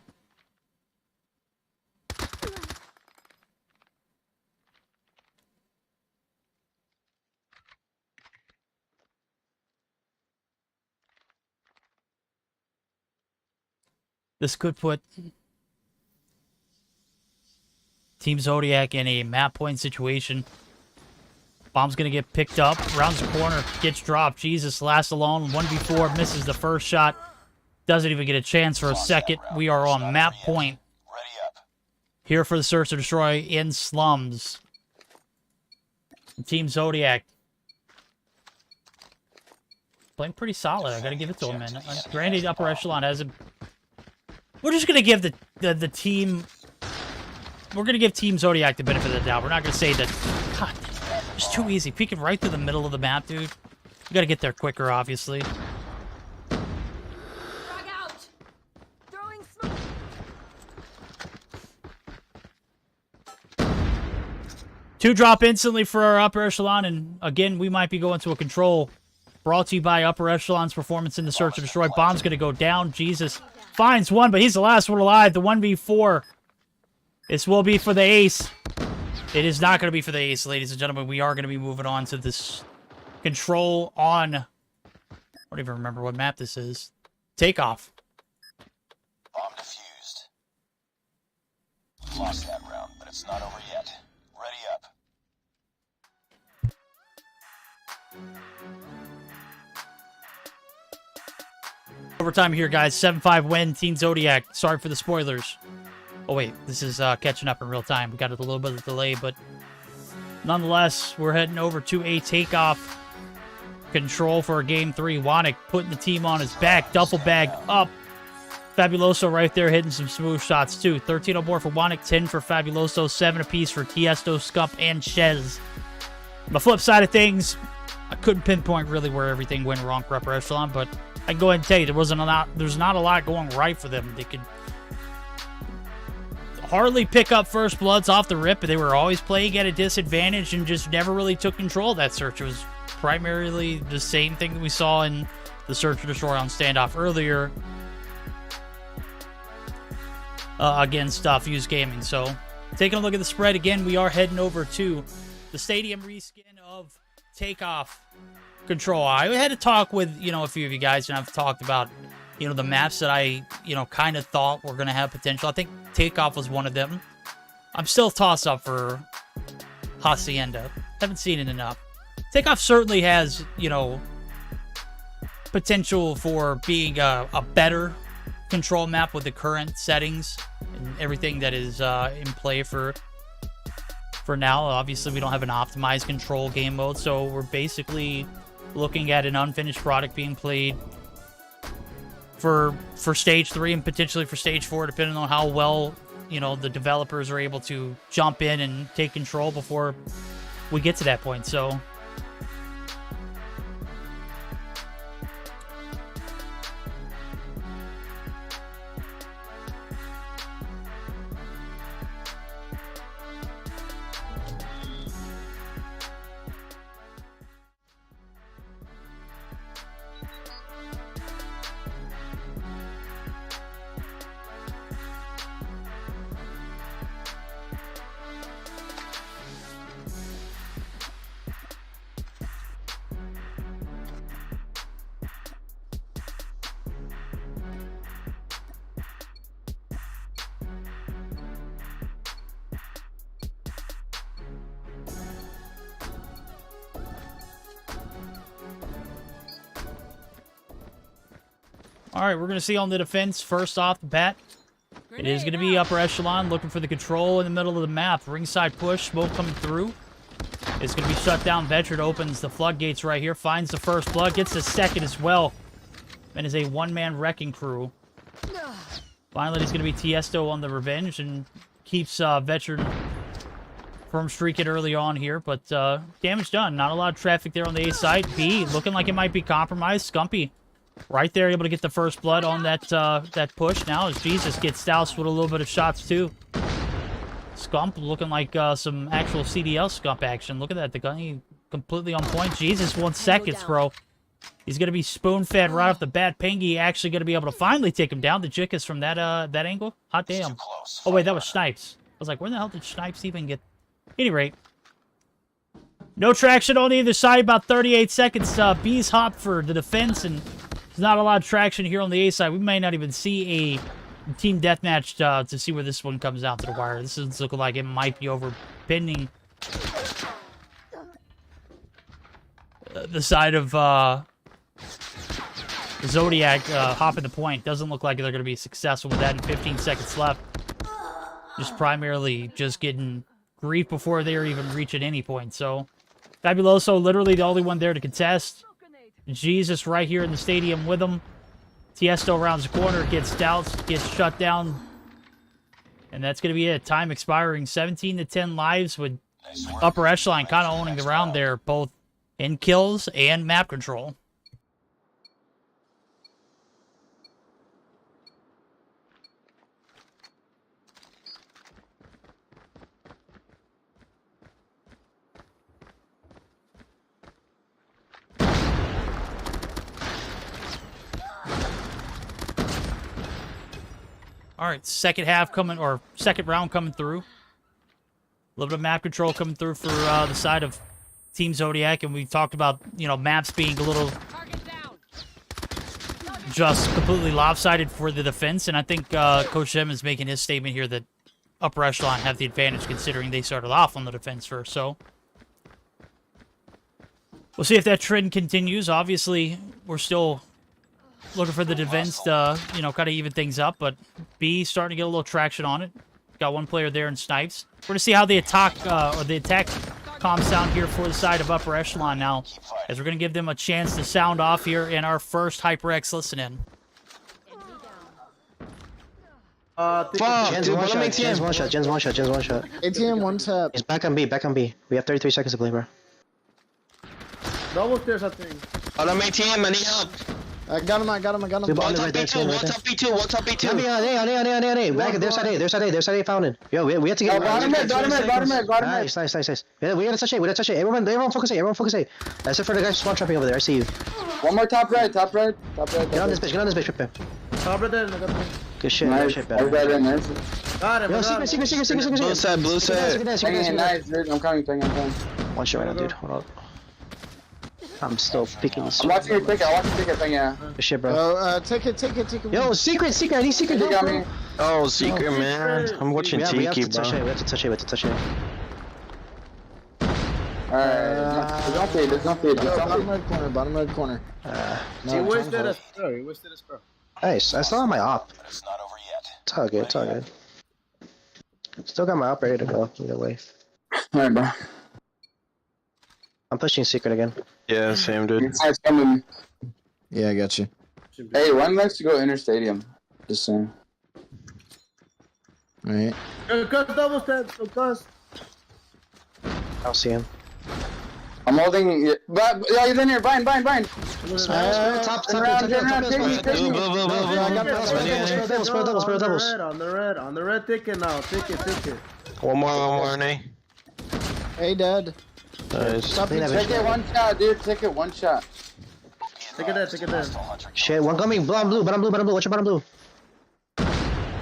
This could put Team Zodiac in a map point situation. Bomb's going to get picked up. Rounds the corner. Gets dropped. Jesus, last alone. 1v4. Misses the first shot. Doesn't even get a chance for a second. We are on map point. Ready up. here for the search and destroy in slums. Team Zodiac. Playing pretty solid. I gotta give it to him, man. Granted, upper echelon hasn't... We're just gonna give the team... We're gonna give Team Zodiac the benefit of the doubt. We're not gonna say that... God, it's too easy. Peeking right through the middle of the map, dude. You gotta get there quicker, obviously. Frag out. Throwing smoke. 2 drop instantly for our upper echelon, and again, we might be going to a control. Brought to you by upper echelon's performance in the search and destroy. Bomb's gonna go down. Jesus. Finds one, but he's the last one alive. The 1v4. This will be for the ace. It is not going to be for the ace, ladies and gentlemen. We are going to be moving on to this control on... I don't even remember what map this is. Takeoff. Bomb defused. Lost that round, but it's not over yet. Ready up. Overtime here, guys. 7-5 win, Team Zodiac. Sorry for the spoilers. Oh, wait. This is catching up in real time. We got a little bit of delay, but nonetheless, we're heading over to a takeoff control for Game 3. Wanik putting the team on his back. Duffel bag up. Fabuloso right there hitting some smooth shots, too. 13 on board for Wanik, 10 for Fabuloso, 7 apiece for Tiesto, Scump, and Chez. On the flip side of things, I couldn't pinpoint really where everything went wrong for upper echelon, but I can go ahead and tell you there's not a lot going right for them. They could hardly pick up first bloods off the rip, but they were always playing at a disadvantage and just never really took control of that search. It was primarily the same thing that we saw in the search and destroy on standoff earlier against Fuse Gaming. So taking a look at the spread again, we are heading over to the stadium reskin of Takeoff Control. I had a talk with, a few of you guys, and I've talked about, the maps that I, kind of thought were going to have potential. I think Takeoff was one of them. I'm still tossed up for Hacienda. Haven't seen it enough. Takeoff certainly has, potential for being a better control map with the current settings and everything that is in play for now. Obviously, we don't have an optimized control game mode, so we're basically looking at an unfinished product being played for stage 3 and potentially for stage 4, depending on how well, the developers are able to jump in and take control before we get to that point. So all right, we're going to see on the defense first off the bat. It is going to be upper echelon looking for the control in the middle of the map. Ringside push, smoke coming through. It's going to be shut down. Veteran opens the floodgates right here, finds the first blood, gets the second as well. And is a one-man wrecking crew. Finally, it's going to be Tiesto on the revenge and keeps Veteran from streaking early on here. But damage done. Not a lot of traffic there on the A side. B looking like it might be compromised. Scumpy right there, able to get the first blood on that push. Now as Jesus gets doused with a little bit of shots too. Scump looking like some actual CDL Scump action. Look at that, the gun completely on point. Jesus, 1 second, bro. He's gonna be spoon-fed right off the bat. Pengy actually gonna be able to finally take him down. The Jick is from that angle. Hot damn. Oh wait, that was Snipes. I was like, where the hell did Snipes even get? At any rate, no traction on either side. About 38 seconds. B's hop for the defense, and there's not a lot of traction here on the A side. We may not even see a team deathmatch to see where this one comes out to the wire. This is looking like it might be over pending the side of Zodiac hopping the point. Doesn't look like they're going to be successful with that in 15 seconds left. just primarily just getting grief before they're even reaching any point. So, Fabuloso literally the only one there to contest. Jesus right here in the stadium with him. Tiesto rounds the corner, gets doused, gets shut down. And that's going to be it. Time expiring 17 to 10 lives with Upper Echelon kind of owning the round there, both in kills and map control. All right, second round coming through. A little bit of map control coming through for the side of Team Zodiac, and we talked about, you know, maps being a little just completely lopsided for the defense, and I think Coach M is making his statement here that Upper Echelon have the advantage considering they started off on the defense first, so we'll see if that trend continues. Obviously, we're still looking for the defense to, you know, kind of even things up, but B starting to get a little traction on it. Got one player there in Snipes. We're going to see how the attack comms sound here for the side of Upper Echelon now, as we're going to give them a chance to sound off here in our first HyperX listen-in. Jen's one shot, Jen's one shot, Jen's one shot, Jen's one shot. ATM one tap. He's back on B, back on B. We have 33 seconds to play, bro. Double stairs, I think. On my team, I need help. I got him. One top B2, one top B2, one top B2. On A. Back, there's side A fountain. Yo, we have to get... Bottom mid. Nice. Yeah, we gotta touch A, Everyone focus A. That's it for the guy spawn trapping over there, I see you. One more top right. Get on this bitch, Pippin. Top right there. Good shit, Nice. good shit, Got man. him. Yo, secret. Blue side. Nice, dude. I'm coming. One shot right now, dude. Hold on. I'm still picking this. I'm watching your ticket thing, yeah. Good shit, bro. Take it. Yo, secret. I need secret. You got me. Oh, secret, man. I'm watching We have Tiki, to touch bro. it. We have to touch it. Alright, there's no feed. Bottom right corner. He wasted a spur. Nice. I still have my op. It's not over yet. It's all good. Still got my op ready to go. Either way. Alright, bro. I'm pushing secret again. Yeah, same, dude. Inside's coming. Yeah, I got you. Hey, one likes to go inner stadium. Just saying. Alright. Cuz double stairs, cuz. I'll see him. I'm holding. But yeah, he's in here. Bind. Top. Turn around, take me. Blue. Doubles. On the red ticket now. Ticket. One more, Nate. Hey, Dad. Nice. Take it one shot, dude. Take it one shot. Take it there. Shit, one coming. Bottom blue. Watch your bottom blue.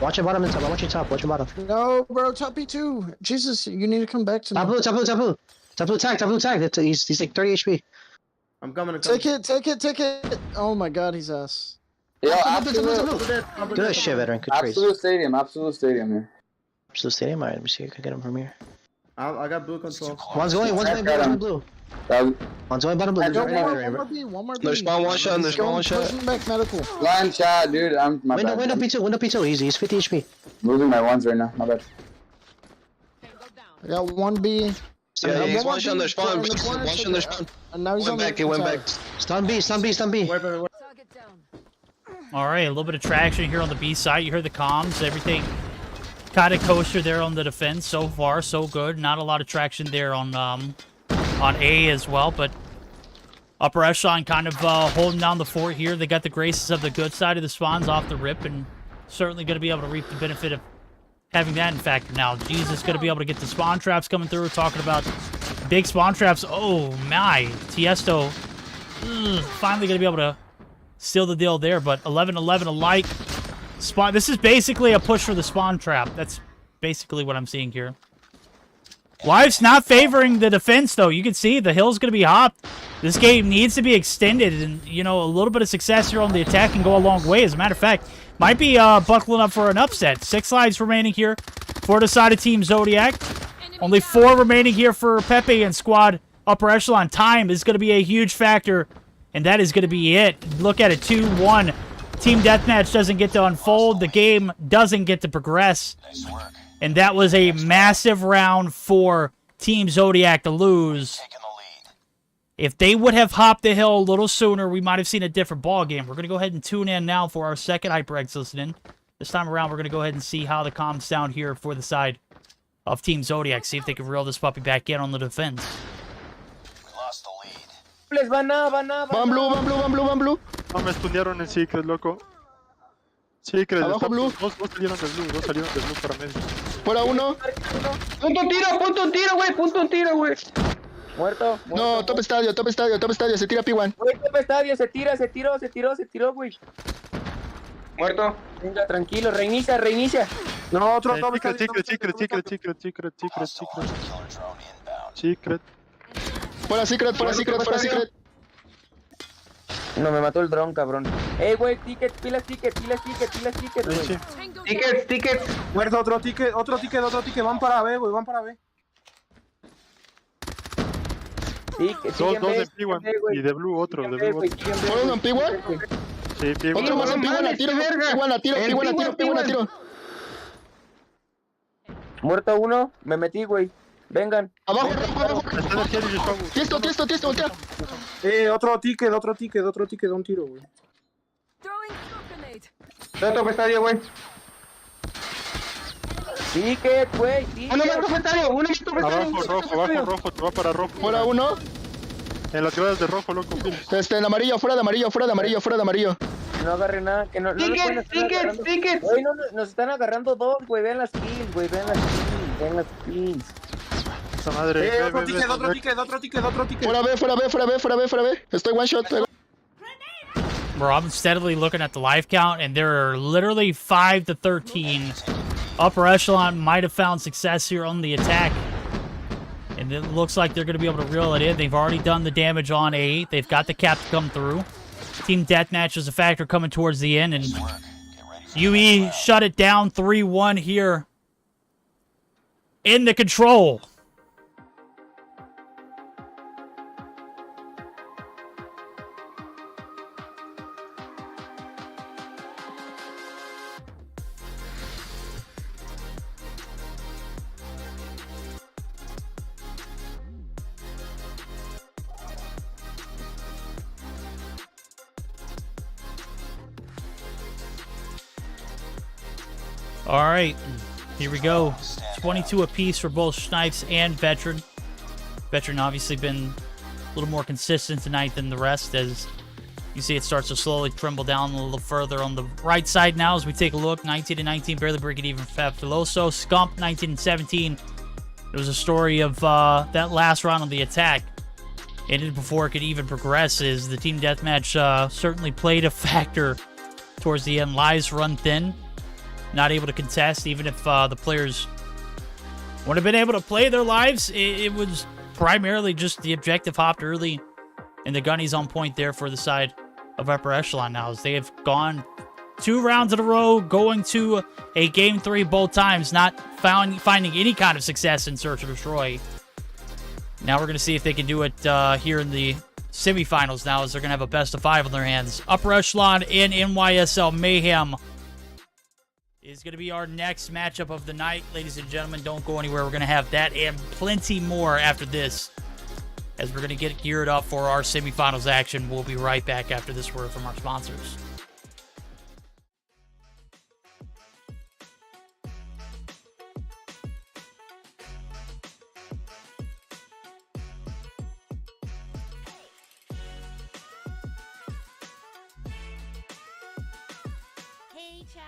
Watch your bottom and top. Watch your bottom. No, bro, top B2. Jesus, you need to come back to me. Top blue. Top blue tag. He's like 30 HP. I'm coming. Take it. Oh my god, he's ass. Yo, Good shit, veteran. Good trades. Absolute stadium here. Absolute stadium. Alright, let me see. I can get him from here. I got blue control. One's going blue. One's going bottom blue. One more B. There's spawn one shot. Pushing back medical. Blind shot, dude. Window P2. He's 50 HP. Losing my ones right now. My bad. I got one B. Yeah, he's one shot on their spawn. One shot on their spawn. And now he's on He went back. Stun B. Target down. All right, a little bit of traction here on the B side. You heard the comms, everything kind of kosher there on the defense. So far, so good. Not a lot of traction there on A as well, but Upper Echelon kind of holding down the fort here. They got the graces of the good side of the spawns off the rip, and certainly going to be able to reap the benefit of having that in fact now. Jesus going to be able to get the spawn traps coming through. We're talking about big spawn traps. Oh my, Tiesto finally going to be able to seal the deal there, but 11-11 alike. Spawn. This is basically a push for the spawn trap. That's basically what I'm seeing here. Wives not favoring the defense, though. You can see the hill's going to be hopped. This game needs to be extended, and, you know, a little bit of success here on the attack can go a long way. As a matter of fact, might be buckling up for an upset. 6 lives remaining here for the side of Team Zodiac. Only 4 remaining here for Pepe and squad Upper Echelon. Time is going to be a huge factor, and that is going to be it. Look at it, 2-1. Team Deathmatch doesn't get to unfold. The game doesn't get to progress. Nice work. And that was a massive round for Team Zodiac to lose. Taking the lead. If they would have hopped the hill a little sooner, we might have seen a different ball game. We're going to go ahead and tune in now for our second HyperX listening. This time around, we're going to go ahead and see how the comms sound here for the side of Team Zodiac. See if they can reel this puppy back in on the defense. We lost the lead. Les van a. Van blue, van blue, van blue, van blue. No, me stunearon en Secret, loco. Secret, Abajo, está- blue. Dos salieron de blue, dos salieron de blue para medio. Fuera uno. Punto un tiro, güey. Punto un tiro, güey. Muerto. No, top estadio, top estadio, top estadio. Se tira P1. Güey, top estadio, se tiró, güey. Muerto. Venga, tranquilo, reinicia. No, otro top Secret, estadio. secret. Hostile killer drone inbound. Secret. Fuera secret, fuera secret, fuera secret. No, me mató el dron, cabrón. Güey, pilas ticket, güey. Sí. Tickets. Muerto otro ticket. Van para B, güey, van para B. Dos de P1 y de blue otro, de blue otro. ¿Fuera uno en P1? Sí, P1. Otro más en P1, a tiro, P1 a tiro. Muerto uno, me metí, güey. Vengan. Abajo, abajo. Está en el Kelly y Trovo. Tiesto, voltea. Otro ticket, un tiro, güey. Throwing smoke grenade. Top estadio, güey. Ticket, güey. Uno más top estadio. Abajo, te va para rojo. Fuera uno. En las gradas de rojo, loco. En amarillo, fuera de amarillo. No agarre nada, que no. Tickets. Güey, no, nos están agarrando dos, güey. Vean las kills, güey. Vean las kills. Esa madre. Otro ticket. Fuera B. Estoy one shot. Bro, I'm steadily looking at the life count, and there are literally 5 to 13. Upper Echelon might have found success here on the attack. And it looks like they're going to be able to reel it in. They've already done the damage on A. They've got the cap to come through. Team Deathmatch is a factor coming towards the end, and UE shut it down 3-1 here in the control. All right, here we go. 22 apiece for both Snipes and Veteran. Veteran obviously been a little more consistent tonight than the rest, as you see it starts to slowly tremble down a little further on the right side now as we take a look. 19-19, barely breaking even for Fabuloso. Scump, 19-17. It was a story of that last round of the attack. Ended before it could even progress, as the Team Deathmatch certainly played a factor towards the end. Lives run thin. Not able to contest, even if the players would have been able to play their lives. It was primarily just the objective hopped early, and the gunnies on point there for the side of Upper Echelon now, as they have gone 2 rounds in a row, going to a Game 3 both times, not finding any kind of success in Search and Destroy. Now we're going to see if they can do it here in the semifinals now, as they're going to have a best of 5 on their hands. Upper Echelon in NYSL Mayhem is going to be our next matchup of the night. Ladies and gentlemen, don't go anywhere. We're going to have that and plenty more after this, as we're going to get geared up for our semifinals action. We'll be right back after this word from our sponsors. Hey, chat.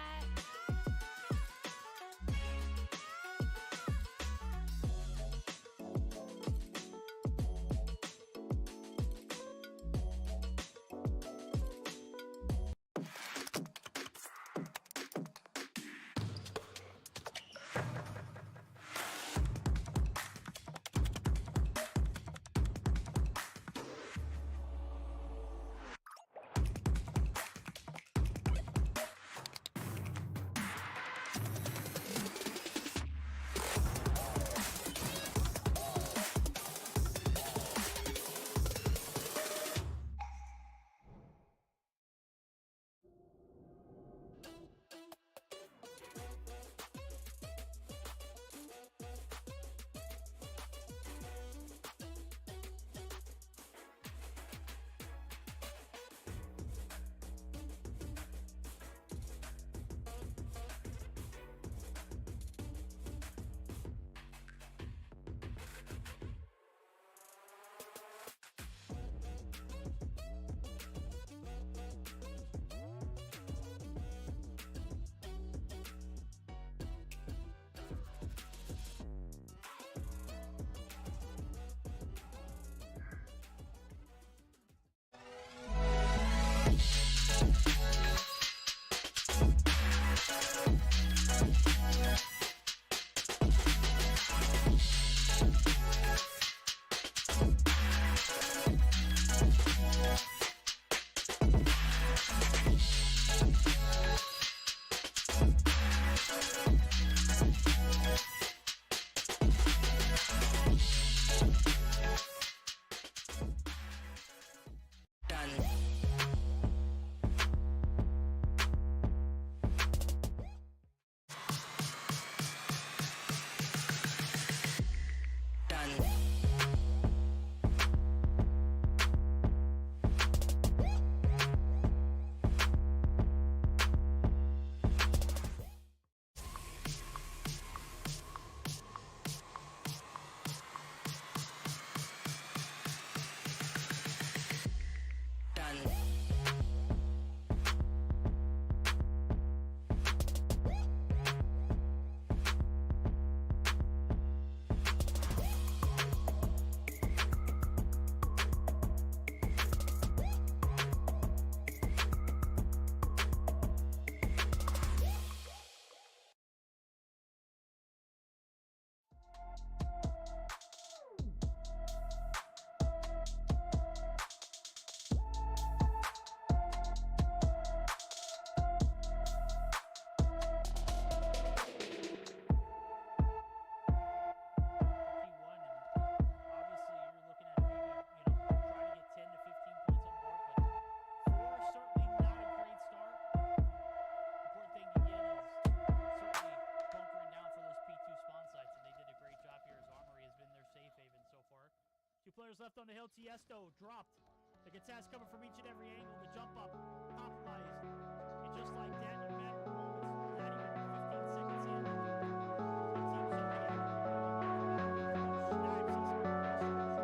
left on the hill. Tiesto dropped. The Gataz coming from each and every angle. The jump up compromised. And just like that, in a matter of moments, not even 15 seconds in, the team's already snipes these finding nasty threes right there to clear off that pizza site. Side.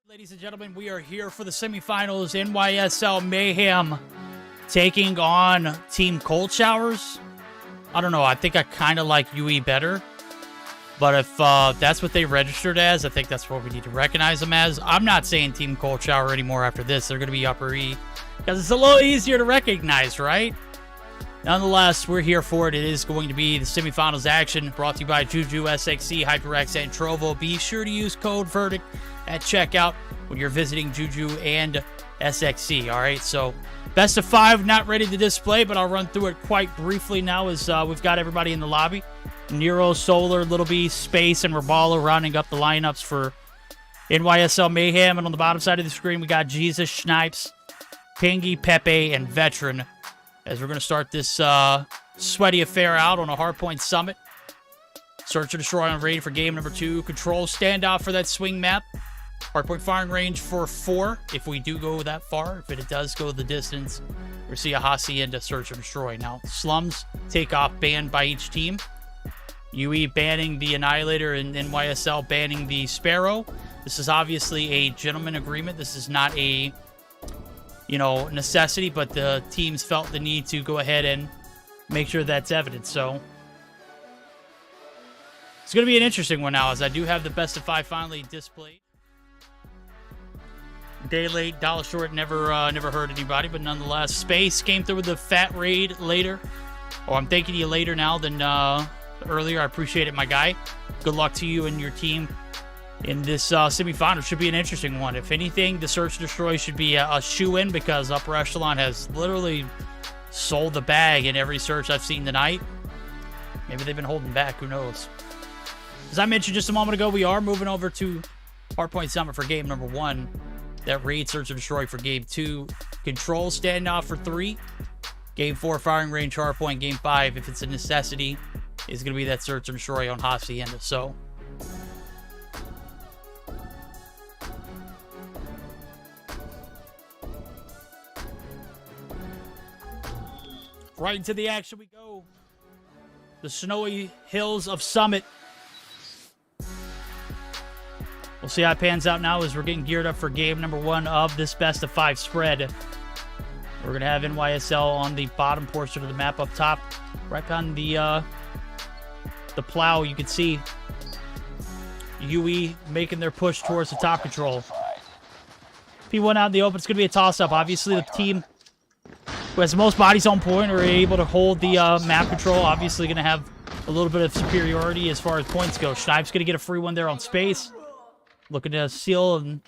Ladies and gentlemen, we are here for the semifinals. NYSL Mayhem taking on Team Cold Showers. I don't know. I think I kind of like UE better. But if that's what they registered as, I think that's what we need to recognize them as. I'm not saying Team Cold Shower anymore after this. They're going to be Upper E. Because it's a little easier to recognize, right? Nonetheless, we're here for it. It is going to be the semifinals action brought to you by JuJu, SXC, HyperX, and Trovo. Be sure to use code VERDICT at checkout when you're visiting JuJu and SXC. All right, so best of 5 not ready to display, but I'll run through it quite briefly now as we've got everybody in the lobby. Nero, Solar, Little B, Space, and Rabalo rounding up the lineups for NYSL Mayhem. And on the bottom side of the screen, we got Jesus, Snipes, Pingy, Pepe, and Veteran as we're going to start this sweaty affair out on a Hardpoint Summit. Search and Destroy on raid for game number 2. Control standoff for that swing map. Hardpoint firing range for 4 if we do go that far. If it does go the distance, we'll see a Hacienda Search and Destroy. Now, Slums takeoff banned by each team. UE banning the Annihilator and NYSL banning the Sparrow. This is obviously a gentleman agreement. This is not a, necessity, but the teams felt the need to go ahead and make sure that's evident. So it's going to be an interesting one now, as I do have the best of 5 finally displayed. Day late, dollar short, never hurt anybody, but nonetheless, Space came through with the fat raid later. Oh, I'm thanking you later now than earlier. I appreciate it, my guy. Good luck to you and your team in this semifinal. Should be an interesting one. If anything, the Search and Destroy should be a shoe-in because Upper Echelon has literally sold the bag in every search I've seen tonight. Maybe they've been holding back. Who knows? As I mentioned just a moment ago, we are moving over to Hardpoint Summit for game number 1. That raid Search and Destroy for game 2. Control standoff for 3. Game 4 firing range hardpoint. Game 5, if it's a necessity, is going to be that Search and Destroy on Hacienda. So right into the action we go. The snowy hills of Summit. We'll see how it pans out now as we're getting geared up for game number 1 of this best of 5 spread. We're going to have NYSL on the bottom portion of the map up top. Right on the plow, you can see UE making their push towards the top control. P1 out in the open. It's going to be a toss-up. Obviously, the team who has the most bodies on point are able to hold the map control. Obviously, going to have a little bit of superiority as far as points go. Schneip's going to get a free one there on Space. Looking to seal and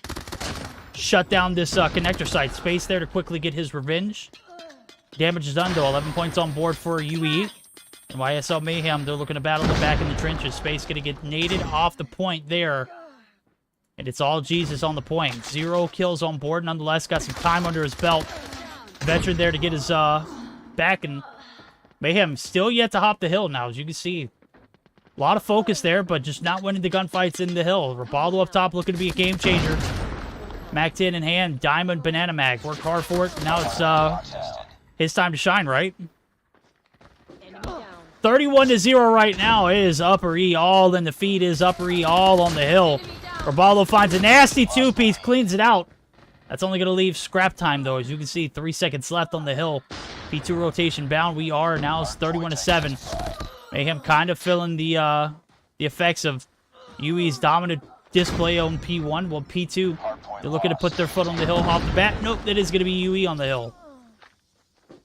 shut down this connector site. Space there to quickly get his revenge. Damage is done, though. 11 points on board for UE. And YSL Mayhem, they're looking to battle the back in the trenches. Space going to get naded off the point there. And it's all Jesus on the point. 0 kills on board. Nonetheless, got some time under his belt. Veteran there to get his back. And Mayhem still yet to hop the hill now, as you can see. A lot of focus there, but just not winning the gunfights in the hill. Rabaldo up top looking to be a game changer. Mac 10 in hand. Diamond Banana Mag. Worked hard for it. Now it's his time to shine, right? 31-0 right now is Upper E. All in the feed is Upper E. All on the hill. Rabaldo finds a nasty 2-piece. Cleans it out. That's only going to leave scrap time, though. As you can see, 3 seconds left on the hill. P2 rotation bound. We are now 31-7. Mayhem kind of feeling the effects of UE's dominant display on P1. Well, P2, they're looking to put their foot on the hill off the bat. Nope, that is going to be UE on the hill.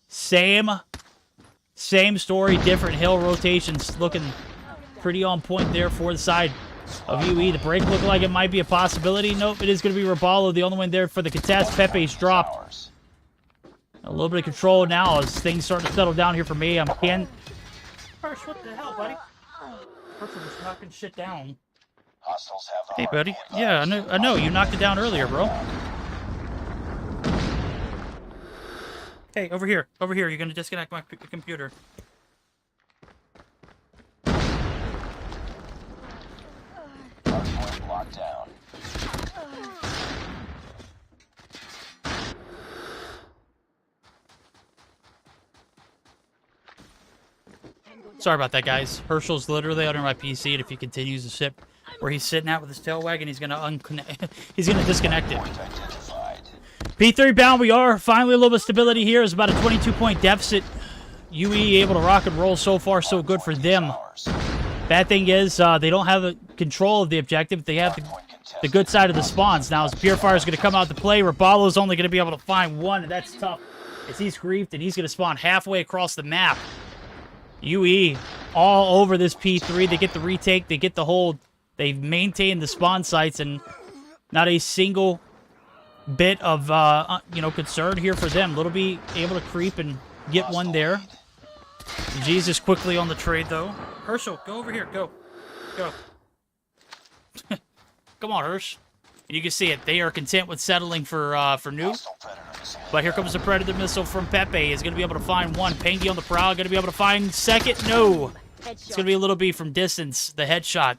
Same story, different hill rotations. Looking pretty on point there for the side of UE. The break looked like it might be a possibility. Nope, it is going to be Rabaldo, the only one there for the contest. Pepe's dropped. A little bit of control now as things start to settle down here for Mayhem. First, what the hell, buddy? Person was knocking shit down. Hostiles have the Hey, buddy. Yeah, I know. You knocked it down earlier, bro. Hey, over here. Over here. You're going to disconnect my computer. hardpoint locked down. Sorry about that, guys. Herschel's literally under my PC, and if he continues to sit where he's sitting at with his tail wagging. He's gonna he's gonna disconnect it. P3 bound. We are finally a little bit of stability here. It's about a 22-point deficit. UE able to rock and roll so far, so good for them. Bad thing is they don't have the control of the objective. They have the good side of the spawns. Now, as Purifier is going to come out to play, Rabalo's only going to be able to find one, and that's tough. As he's griefed, and he's going to spawn halfway across the map. UE all over this P3. They get the retake. They get the hold. They've maintained the spawn sites, and not a single bit of concern here for them. Little B able to creep and get one there. Jesus quickly on the trade, though. Herschel, go over here. Go. Go. Come on, Hirsch. And you can see it. They are content with settling for Nuke. But here comes the Predator missile from Pepe. He's going to be able to find one. Pangy on the prowl. Going to be able to find second. No. It's going to be a little B from distance. The headshot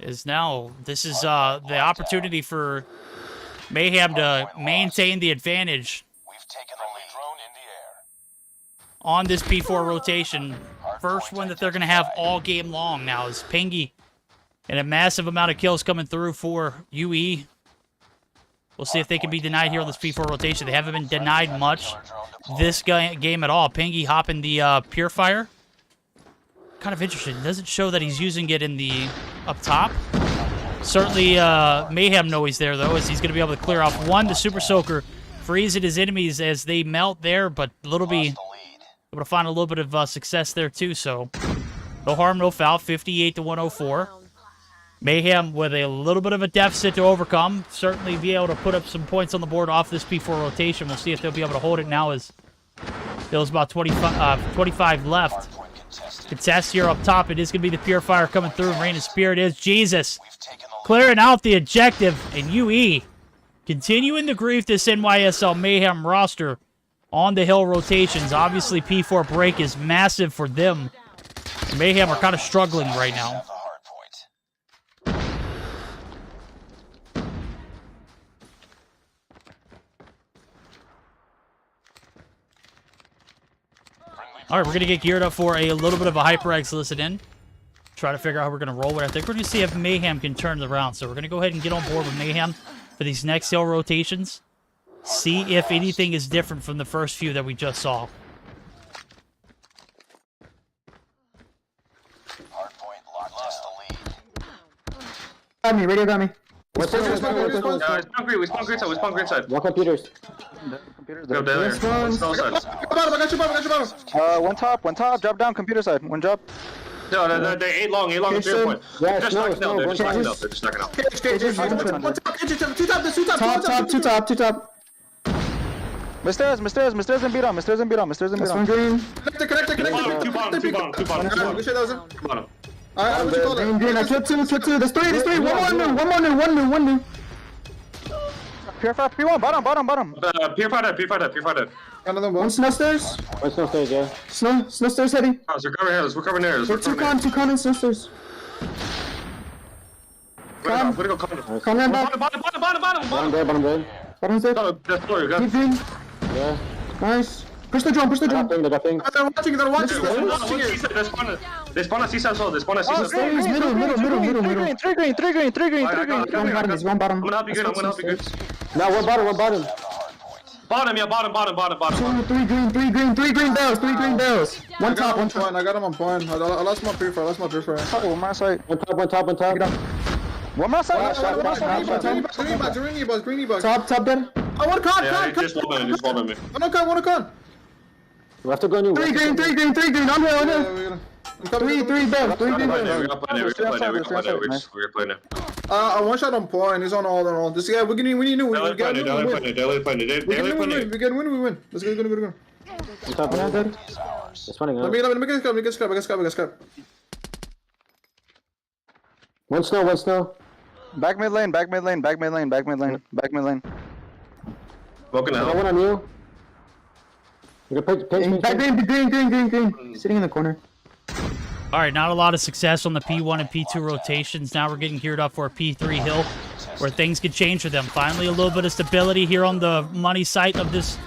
is now. This is the opportunity for Mayhem to maintain the advantage. We've taken the lead. Drone in the air. On this P4 rotation. First one that they're going to have all game long now is Pangy. And a massive amount of kills coming through for UE. We'll see if they can be denied here on this P4 rotation. They haven't been denied much this game at all. Pangy hopping the Purifier. Kind of interesting. It doesn't show that he's using it in the up top. Certainly Mayhem know he's there, though, as he's going to be able to clear off one. The Super Soaker freezing his enemies as they melt there, but Little B able to find a little bit of success there, too. So no harm, no foul. 58 to 104. Mayhem with a little bit of a deficit to overcome. Certainly be able to put up some points on the board off this P4 rotation. We'll see if they'll be able to hold it now as there's about 25 left. Contest here up top. It is going to be the Purifier coming through. Rain of Spirit is Jesus. Clearing out the objective. And UE continuing to grief this NYSL Mayhem roster on the hill rotations. Obviously, P4 break is massive for them. Mayhem are kind of struggling right now. All right, we're going to get geared up for a little bit of a HyperX listen in. Try to figure out how we're going to roll with it. I think we're going to see if Mayhem can turn it around. So we're going to go ahead and get on board with Mayhem for these next hill rotations. See if anything is different from the first few that we just saw. Hardpoint lost the lead. Got me, radio got me. We spawn green side. Walk computers. Go down there. I got you, One top, drop down, computer side. One drop. No, they ate long, clear point. Yeah, They're just knocking out. They're just knocking out. Two top. Misters and beat on. One green. Connector. Bottom. Alright, what you call it? Green, I killed two. There's three. One more. Purifier, P1, bottom. Purified dead. Another one. One snow stairs, yeah. Snow stairs heading. Let's recover here. Two con and snow stairs. Way to go, con. Con ran back. Bottom dead. Bottom's dead. No, that's floor, you got it. Keep green. Yeah. Nice. Push the drone. They're watching. They spawn at C-side as well. Middle. Three green. One bottom. I'm gonna help you good. Now one bottom. Bottom. Three green bells. One top. I got him on point. I lost my Purifier. One more side. One top. One more side. Greeny box. Top dead. I want a con. Just one on me. I want a con. We have to go new. Three green. On here. Three bells. We're gonna play now. I one shot on point. He's on all. This guy, we need new. We win. Let's go. Top one dead. It's running out. Let me get scrap. One snow. Back mid lane. Smoking out. One on you. Back green. Sitting in the corner. All right, not a lot of success on the P1 and P2 rotations. Now we're getting geared up for a P3 hill where things could change for them. Finally, a little bit of stability here on the money site of this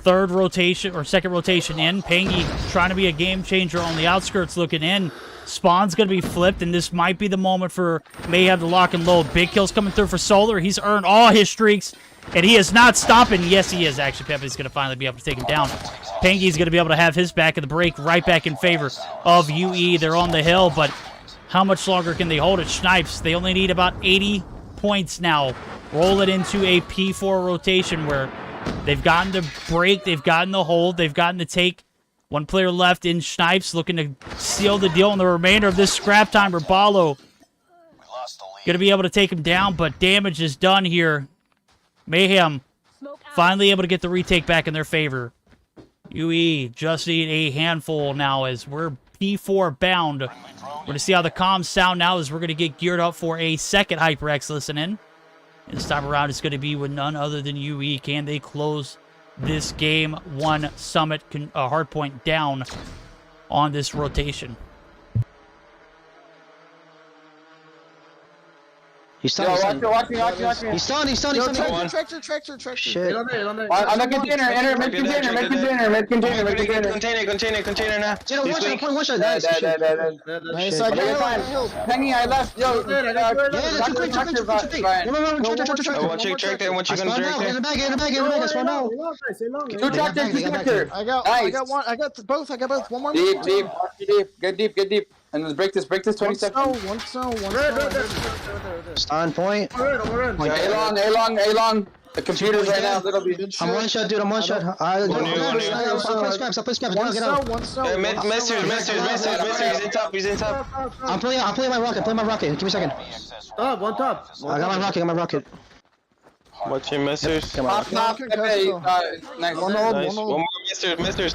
second rotation in. Pangy trying to be a game changer on the outskirts looking in. Spawn's going to be flipped, and this might be the moment for Mayhem to lock and load. Big kills coming through for Solar. He's earned all his streaks, and he is not stopping. Yes, he is. Actually, Pepe's going to finally be able to take him down. Pengy's going to be able to have his back of the break right back in favor of UE. They're on the hill, but how much longer can they hold it? Snipes, they only need about 80 points now. Roll it into a P4 rotation where they've gotten the break, they've gotten the hold, they've gotten the take. One player left in Snipes looking to seal the deal on the remainder of this scrap time. Rabalo going to be able to take him down, but damage is done here. Mayhem finally able to get the retake back in their favor. UE just need a handful now as we're P4 bound. We're going to see how the comms sound now as we're going to get geared up for a second HyperX listening. This time around it's going to be with none other than UE. Can they close this game one Summit hardpoint down on this rotation? He's stunned. Watch me. He's stunned. Tractor. Shit. On the container, enter, mid container. Container now. One shot. Nice. Nice. Pengy, I left. Yo, Watch you track there, watch you gonna track there. In the bag. Spawn out. Two tractor. I got one. I got both. One more. Deep. Get deep. And let's break this 20 seconds. One snow. Stun point. A-long. The computer's right now, little bit. I'm one shot, dude. I'll play scraps. One snow. Mister, he's in top. I'm playing my rocket. Give me a second. One top. I got my rocket. Watching Misters. Nice. Nice. One more Misters.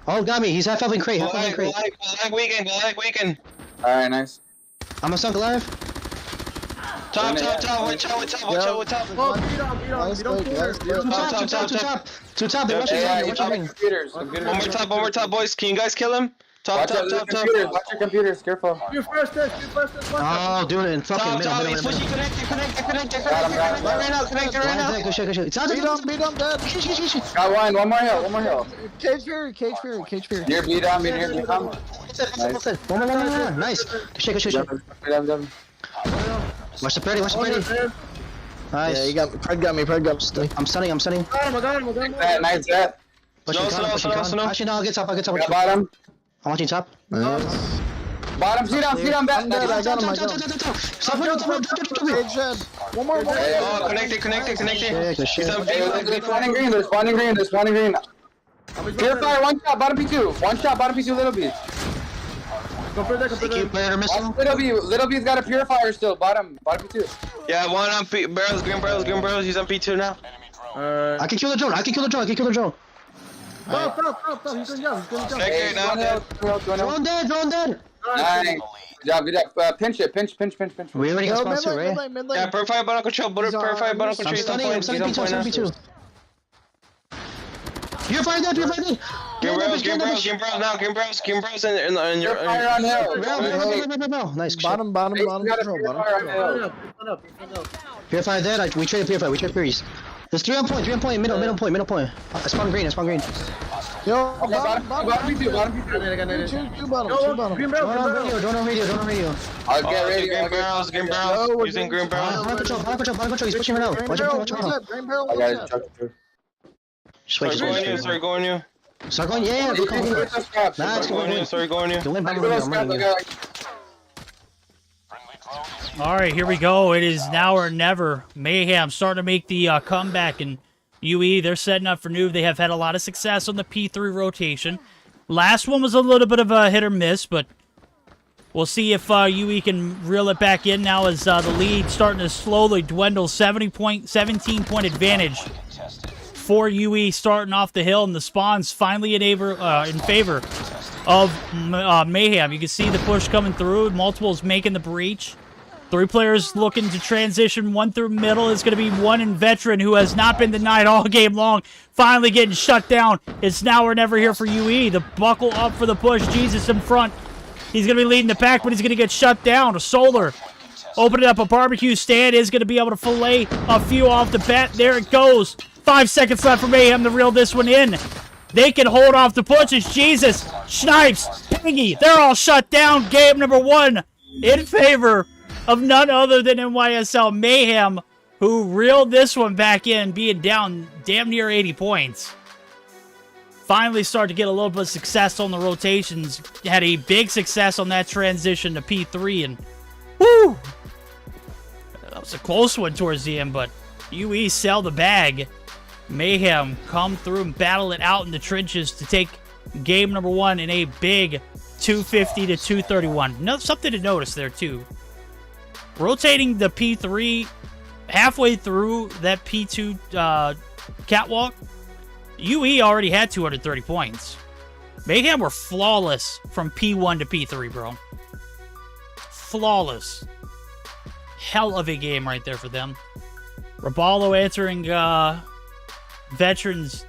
Oh, got me. He's half health in crate. Go lag weekend. Alright, nice. I'm a sunk alive. Top. Watch out. Two top. They're rushing. Computers. One more top, boys. Can you guys kill him? Top. Watch your computers, careful. You first. Oh, doing it in fucking middle. He's pushing, connected right now. Good shit. Beat him, dead. Got one more hill. Cage Fury. You're beat on, Nice. One more. Nice. Good shit. Watch the pretty. Nice. Yeah, you got Pred got me. I'm stunning. I got him. Nice that. Slow. Actually, no, I'll get top. Got bottom. I'm watching top. Bottom, see down, back. I got him. Cage shed. One more. Oh, connected. They're spawning green. Purifier, one shot, bottom P2, little B. Little B's got a purifier still, bottom P2. Yeah, one on barrels, green barrels. He's on P2 now. I can kill the drone. Stop. He's going down. Okay, now. Drone dead. Nice. Good job. Pinch it. We already got spawns too, right? Yeah, purify bottom control. Purify bottom control. I'm stunning P2. You're fine dead. Green barrels in your... Fire on hill. No. Nice. Bottom control. Purifier dead. We traded Purifiers. There's 3 on point, middle point. I spawn green. Yo, Bottom P2. Two bottom. Don't on radio. I'll get ready. Green barrels. Using green barrels. Bottom control. He's pushing right now. Watch out. Green barrel. I got it. Start going you. Yeah. Sorry, going you. Can win back around. All right, here we go. It is now or never. Mayhem starting to make the comeback, and UE, they're setting up for new. They have had a lot of success on the P3 rotation. Last one was a little bit of a hit or miss, but we'll see if UE can reel it back in now as the lead starting to slowly dwindle. 17-point advantage for UE starting off the hill, and the spawn's finally in favor of Mayhem. You can see the push coming through. Multiples making the breach. 3 players looking to transition. One through middle. Is going to be one in veteran who has not been denied all game long. Finally getting shut down. It's now or never here for UE. The buckle up for the push. Jesus in front. He's going to be leading the pack, but he's going to get shut down. Solar opening up a barbecue stand. Is going to be able to fillet a few off the bat. There it goes. 5 seconds left for Mayhem to reel this one in. They can hold off the push. It's Jesus. Snipes. Pingy. They're all shut down. Game number 1 in favor of none other than NYSL Mayhem, who reeled this one back in, being down damn near 80 points. Finally started to get a little bit of success on the rotations. Had a big success on that transition to P3, and whoo! That was a close one towards the end, but UE sell the bag. Mayhem come through and battle it out in the trenches to take game number 1 in a big 250 to 231. Now, something to notice there, too. Rotating the P3 halfway through that P2 catwalk, UE already had 230 points. Mayhem were flawless from P1 to P3, bro. Flawless. Hell of a game right there for them. Raballo answering Veteran's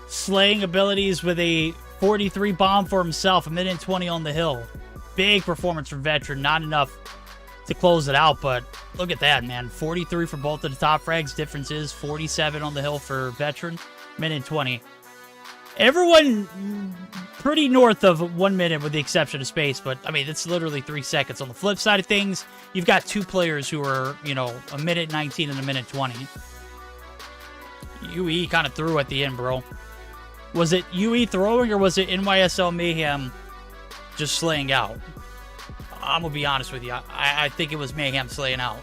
slaying abilities with a 43 bomb for himself, 1:20 on the hill. Big performance from Veteran, not enough to close it out, but look at that, man. 43 for both of the top frags. Difference is 47 on the hill for Veteran, 1:20. Everyone pretty north of 1 minute with the exception of Space, but I mean, it's literally 3 seconds. On the flip side of things, you've got 2 players who are, you know, 1:19 and 1:20. UE kind of threw at the end, bro. Was it UE throwing, or was it NYSL Mayhem just slaying out? I'm going to be honest with you. I think it was Mayhem slaying out.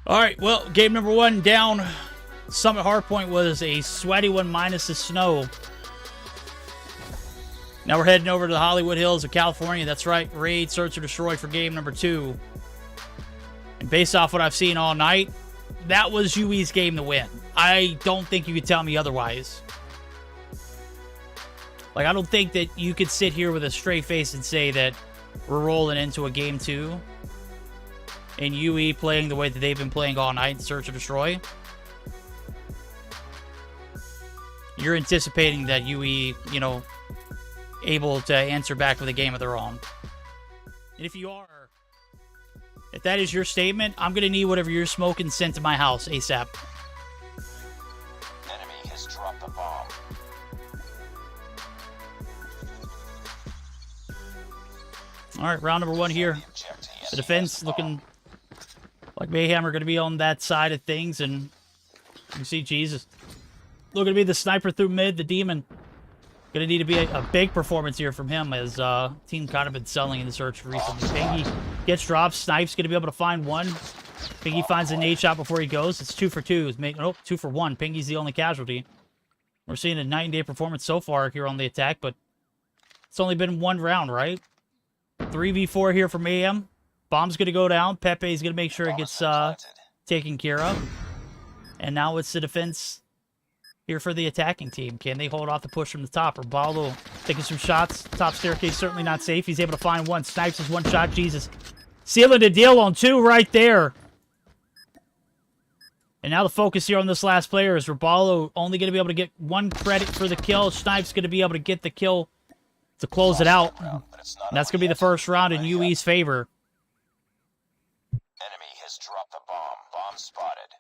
All right, well, game number 1 down. Summit Hardpoint was a sweaty one minus the snow. Now we're heading over to the Hollywood Hills of California. That's right, Raid, Search, or Destroy for game number 2. And based off what I've seen all night, that was UE's game to win. I don't think you could tell me otherwise. Like, I don't think that you could sit here with a straight face and say that we're rolling into a game 2 and UE playing the way that they've been playing all night, Search or Destroy. You're anticipating that UE, you know, able to answer back with a game of their own. And if you are, if that is your statement, I'm going to need whatever you're smoking sent to my house ASAP. Enemy has dropped the bomb. All right, round number 1 here. The defense looking like Mayhem are going to be on that side of things, and you see Jesus looking to be the sniper through mid, the demon. Going to need to be a big performance here from him, as team kind of been selling in the search recently. Pingy gets dropped. Snipe's going to be able to find one. Pingy finds a nade shot before he goes. It's 2 for 2. Nope, 2 for 1. Pingy's the only casualty. We're seeing a 9-day performance so far here on the attack, but it's only been 1 round, right? 3v4 here for Mayhem. Bomb's going to go down. Pepe's going to make sure it gets taken care of. And now it's the defense here for the attacking team. Can they hold off the push from the top? Raballo taking some shots. Top staircase certainly not safe. He's able to find 1. Snipes his 1 shot. Jesus. Sealing the deal on 2 right there. And now the focus here on this last player is Raballo only going to be able to get 1 credit for the kill. Snipes going to be able to get the kill to close it out. And that's going to be the first round in UE's favor. Enemy has dropped the bomb. Bomb spotted.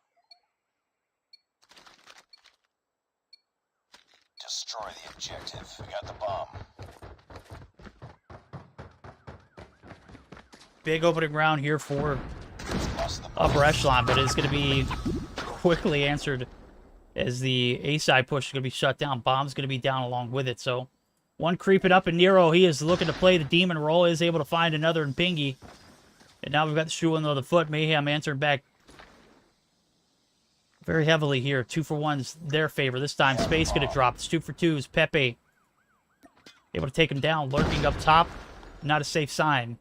Destroy the objective. We got the bomb. Big opening round here for upper echelon, but it's going to be quickly answered as the A-side push is going to be shut down. Bomb's going to be down along with it. So 1 creeping up, and Nero, he is looking to play the demon role, is able to find another in Pingy. And now we've got the shoe on the other foot. Mayhem answering back very heavily here. 2 for 1's their favor. This time, Space going to drop. It's 2 for 2's. Pepe able to take him down. Lurking up top. Not a safe sign.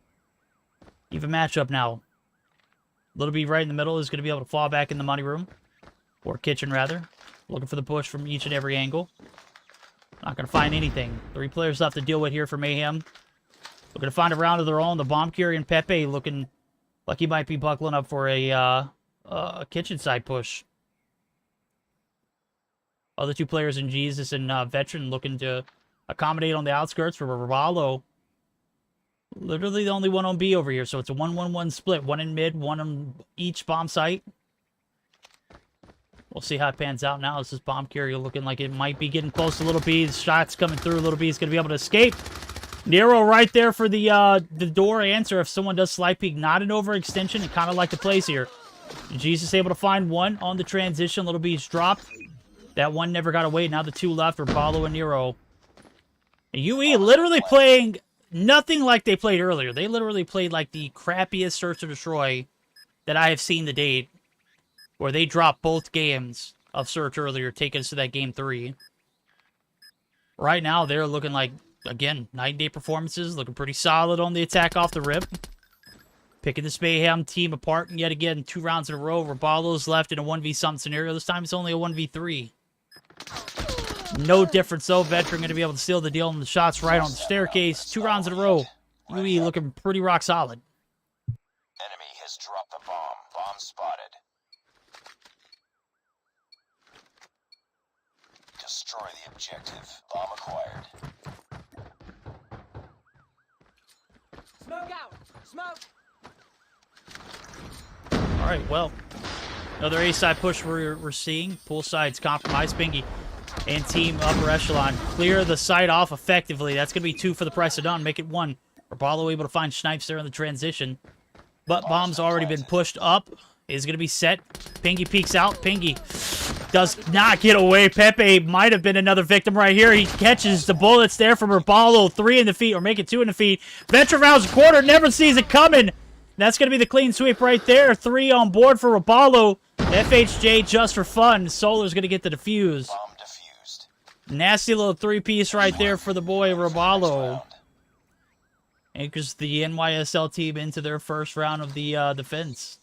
Even matchup now. Little B right in the middle is going to be able to fall back in the money room. Or kitchen, rather. Looking for the push from each and every angle. Not going to find anything. 3 players left to deal with here for Mayhem. Looking to find a round of their own. The bomb carrier and Pepe looking like he might be buckling up for a kitchen side push. Other 2 players in Jesus and Veteran looking to accommodate on the outskirts for Raballo. Literally the only one on B over here, so it's a 1-1-1 split. 1 in mid, 1 on each bomb site. We'll see how it pans out now. This is bomb carrier looking like it might be getting close to Little B. The shots coming through. Little B is going to be able to escape. Nero right there for the door answer if someone does slide peek. Not an overextension and kind of like the plays here. Jesus able to find one on the transition. Little B's dropped. That one never got away. Now the two left are Balo and Nero. And UE literally playing nothing like they played earlier. They literally played like the crappiest Search and Destroy that I have seen to date. Where they dropped both games of Search earlier, taking us to that game 3. Right now, they're looking like, again, 9-day performances, looking pretty solid on the attack off the rip. Picking this Mayhem team apart, and yet again, 2 rounds in a row, where Balo's left in a 1v-something scenario. This time it's only a 1v3. No difference, though. Veteran going to be able to seal the deal, and the shots right on the staircase. 2 rounds in a row. UE looking pretty rock solid. Enemy has dropped the bomb. Bomb spotted. Destroy the objective. Bomb acquired. Smoke out! Smoke! Alright, well. Another A-side push we're seeing. Poolside's compromised. Bingy and team upper echelon clear the site off effectively. That's going to be 2 for the price of none. Make it 1. Balo able to find Snipes there in the transition. But bomb's already been pushed up. Is going to be set. Pingy peeks out. Pingy does not get away. Pepe might have been another victim right here. He catches the bullets there from Rabalo. 3 in the feet, or make it 2 in the feet. Venture rounds a quarter, never sees it coming. That's going to be the clean sweep right there. 3 on board for Rabalo. FHJ just for fun. Solar's going to get the defuse. Bomb defused. Nasty little 3-piece right there for the boy Rabalo. Anchors the NYSL team into their first round of the defense.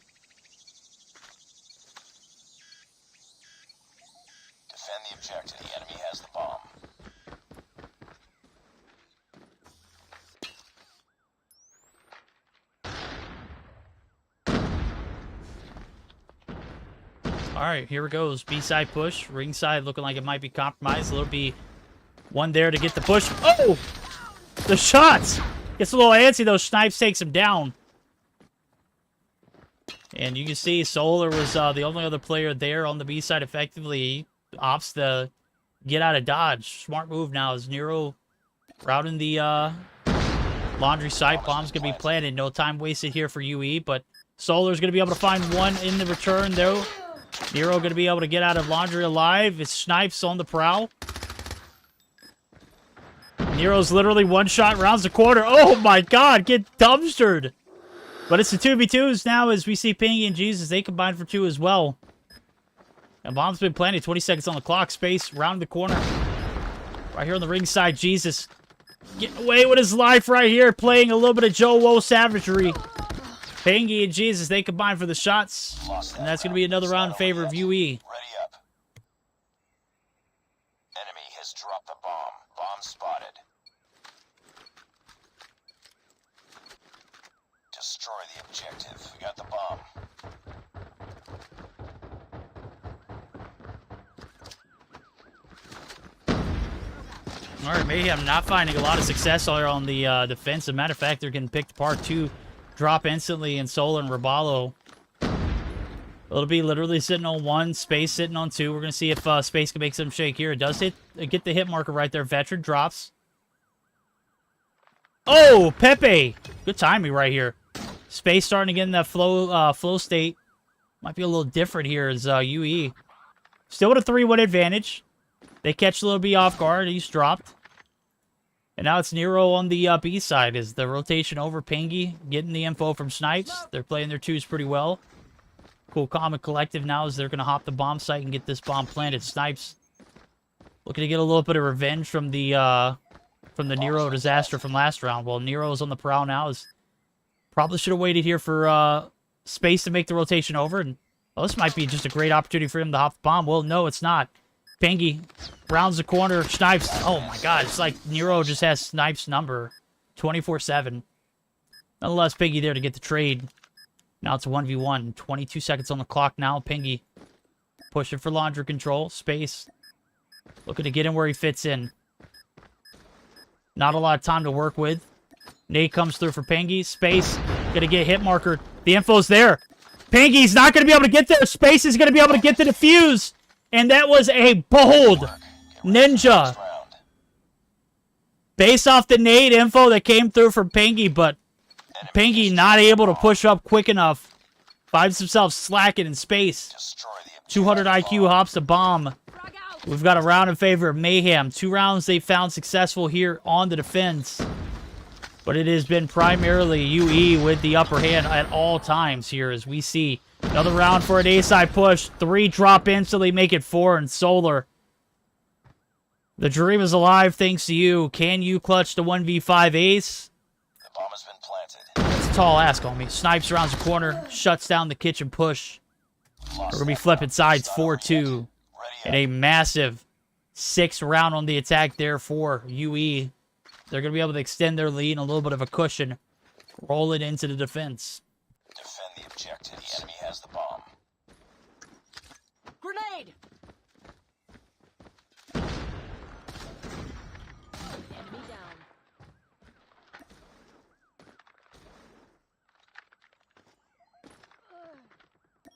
Defend the objective. The enemy has the bomb. Alright, here it goes. B-side push. Ringside looking like it might be compromised. A little B. One there to get the push. Oh! The shots! Gets a little antsy, though. Snipes takes him down. And you can see Solar was the only other player there on the B-side effectively. Opts to get out of dodge. Smart move now as Nero routing the laundry site. Bomb's going to be planted. No time wasted here for UE, but Solar's going to be able to find one in the return, though. Nero going to be able to get out of laundry alive. It's Snipes on the prowl. Nero's literally one shot, rounds the corner. Oh my god, get dumpstered. But it's the 2v2s now as we see Pingy and Jesus. They combine for 2 as well. And bomb's been planted. 20 seconds on the clock. Space, round the corner. Right here on the ringside, Jesus getting away with his life right here. Playing a little bit of Joe Woe savagery. Pingy and Jesus, they combine for the shots. And that's going to be another round in favor of UE. Ready up. Enemy has dropped the bomb. Bomb spotted. Destroy the objective. We got the bomb. All right, Mayhem not finding a lot of success there on the defense. As a matter of fact, they're getting picked apart. 2 drop instantly in Solar and Rabalo. It'll be literally sitting on 1, Space sitting on 2. We're going to see if Space can make some shake here. It does get the hit marker right there. Veteran drops. Oh, Pepe! Good timing right here. Space starting to get in that flow state. Might be a little different here as UE. Still with a 3-1 advantage. They catch Little B off guard. He's dropped. And now it's Nero on the B side. Is the rotation over Pingy getting the info from Snipes? They're playing their 2s pretty well. Cool, calm, and collective now as they're going to hop the bomb site and get this bomb planted. Snipes looking to get a little bit of revenge from the Nero disaster from last round. Well, Nero's on the prowl now. Probably should have waited here for Space to make the rotation over. And well, this might be just a great opportunity for him to hop the bomb. Well, no, it's not. Pingy rounds the corner. Snipes. Oh, my God. It's like Nero just has Snipes' number 24/7. Nonetheless, Pingy there to get the trade. Now it's a 1v1. 22 seconds on the clock now. Pingy pushing for laundry control. Space looking to get him where he fits in. Not a lot of time to work with. Nate comes through for Pingy. Space gonna get hit marker. The info's there. Pingy's not gonna be able to get there. Space is gonna be able to get the defuse. And that was a bold ninja. Based off the nade info that came through from Pingy, but Pingy not able to push up quick enough. Finds himself slacking in space. 200 IQ hops the bomb. We've got a round in favor of Mayhem. 2 rounds they found successful here on the defense. But it has been primarily UE with the upper hand at all times here as we see another round for an A-side push. 3 drop instantly, make it 4 and Solar. The dream is alive thanks to you. Can you clutch the 1v5 ace? The bomb has been planted. That's a tall ask on me. Snipes around the corner, shuts down the kitchen push. We're going to be flipping sides 4-2. And a massive 6 round on the attack there for UE. They're going to be able to extend their lead and a little bit of a cushion. Roll it into the defense. Defend the objective. The enemy has the bomb. Grenade! Enemy down.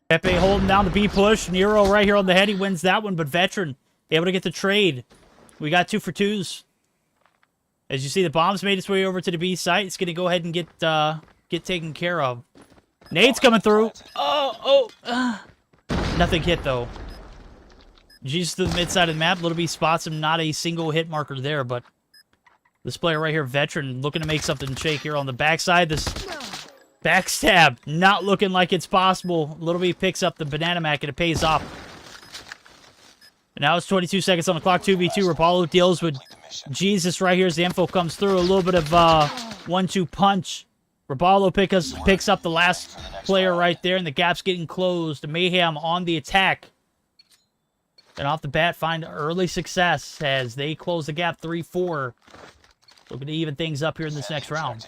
Pepe holding down the B push. Nero right here on the head. He wins that one, but Veteran able to get the trade. We got 2 for 2s. As you see, the bomb's made its way over to the B site. It's going to go ahead and get taken care of. Nade's coming through. Nothing hit, though. Jesus to the mid side of the map. Little B spots him. Not a single hit marker there, but this player right here, Veteran, looking to make something shake here on the backside. This backstab not looking like it's possible. Little B picks up the banana mac, and it pays off. And now it's 22 seconds on the clock. 2v2. Rapallo deals with Jesus right here as the info comes through. A little bit of 1-2 punch. Rapallo picks up the last player right there, and the gap's getting closed. Mayhem on the attack. And off the bat, find early success as they close the gap 3-4. Looking to even things up here in this next round.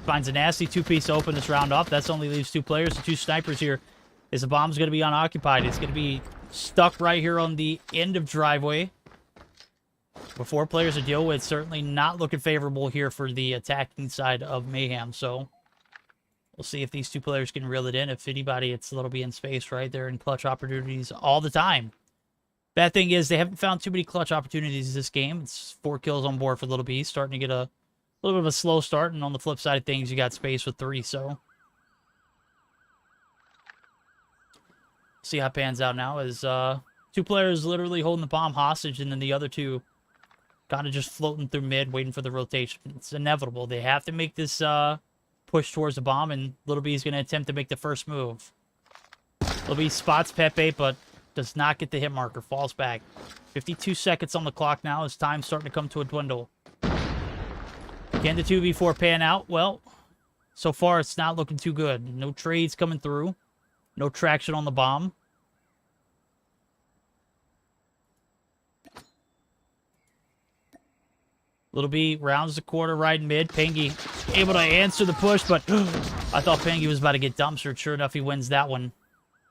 Finds a nasty 2-piece to open this round off. That's only leaves 2 players and 2 snipers here. As the bomb's going to be unoccupied. It's going to be stuck right here on the end of driveway. With 4 players to deal with. Certainly not looking favorable here for the attacking side of Mayhem. So we'll see if these 2 players can reel it in. If anybody, it's a little bit in space right there in clutch opportunities all the time. Bad thing is they haven't found too many clutch opportunities this game. It's 4 kills on board for Little B. Starting to get a little bit of a slow start, and on the flip side of things, you got space with 3, so. See how it pans out now as 2 players literally holding the bomb hostage, and then the other 2 kind of just floating through mid, waiting for the rotation. It's inevitable. They have to make this push towards the bomb, and Little B is going to attempt to make the first move. Little B spots Pepe, but does not get the hit marker. Falls back. 52 seconds on the clock now as time's starting to come to a dwindle. Can the 2v4 pan out? Well, so far it's not looking too good. No trades coming through. No traction on the bomb. Little B rounds the corner right in mid. Pengy able to answer the push, but I thought Pengy was about to get dumpstered. Sure enough, he wins that one.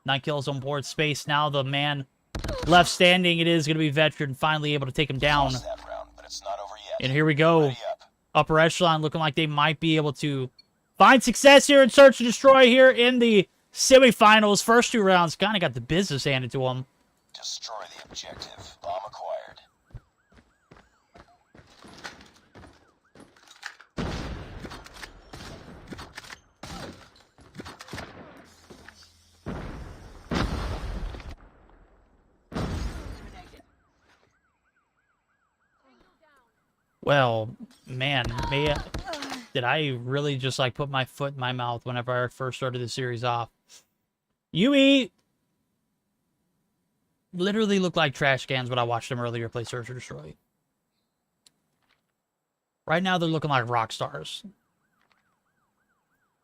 9 kills on board. Space. Now the man left standing. It is going to be Veteran. Finally able to take him down. And here we go. Upper echelon looking like they might be able to find success here in Search and Destroy here in the semifinals. First 2 rounds kind of got the business handed to them. Destroy the objective. Bomb acquired. Well, man, did I really just like put my foot in my mouth whenever I first started the series off? UE literally looked like trash cans when I watched them earlier play Search or Destroy. Right now, they're looking like rock stars.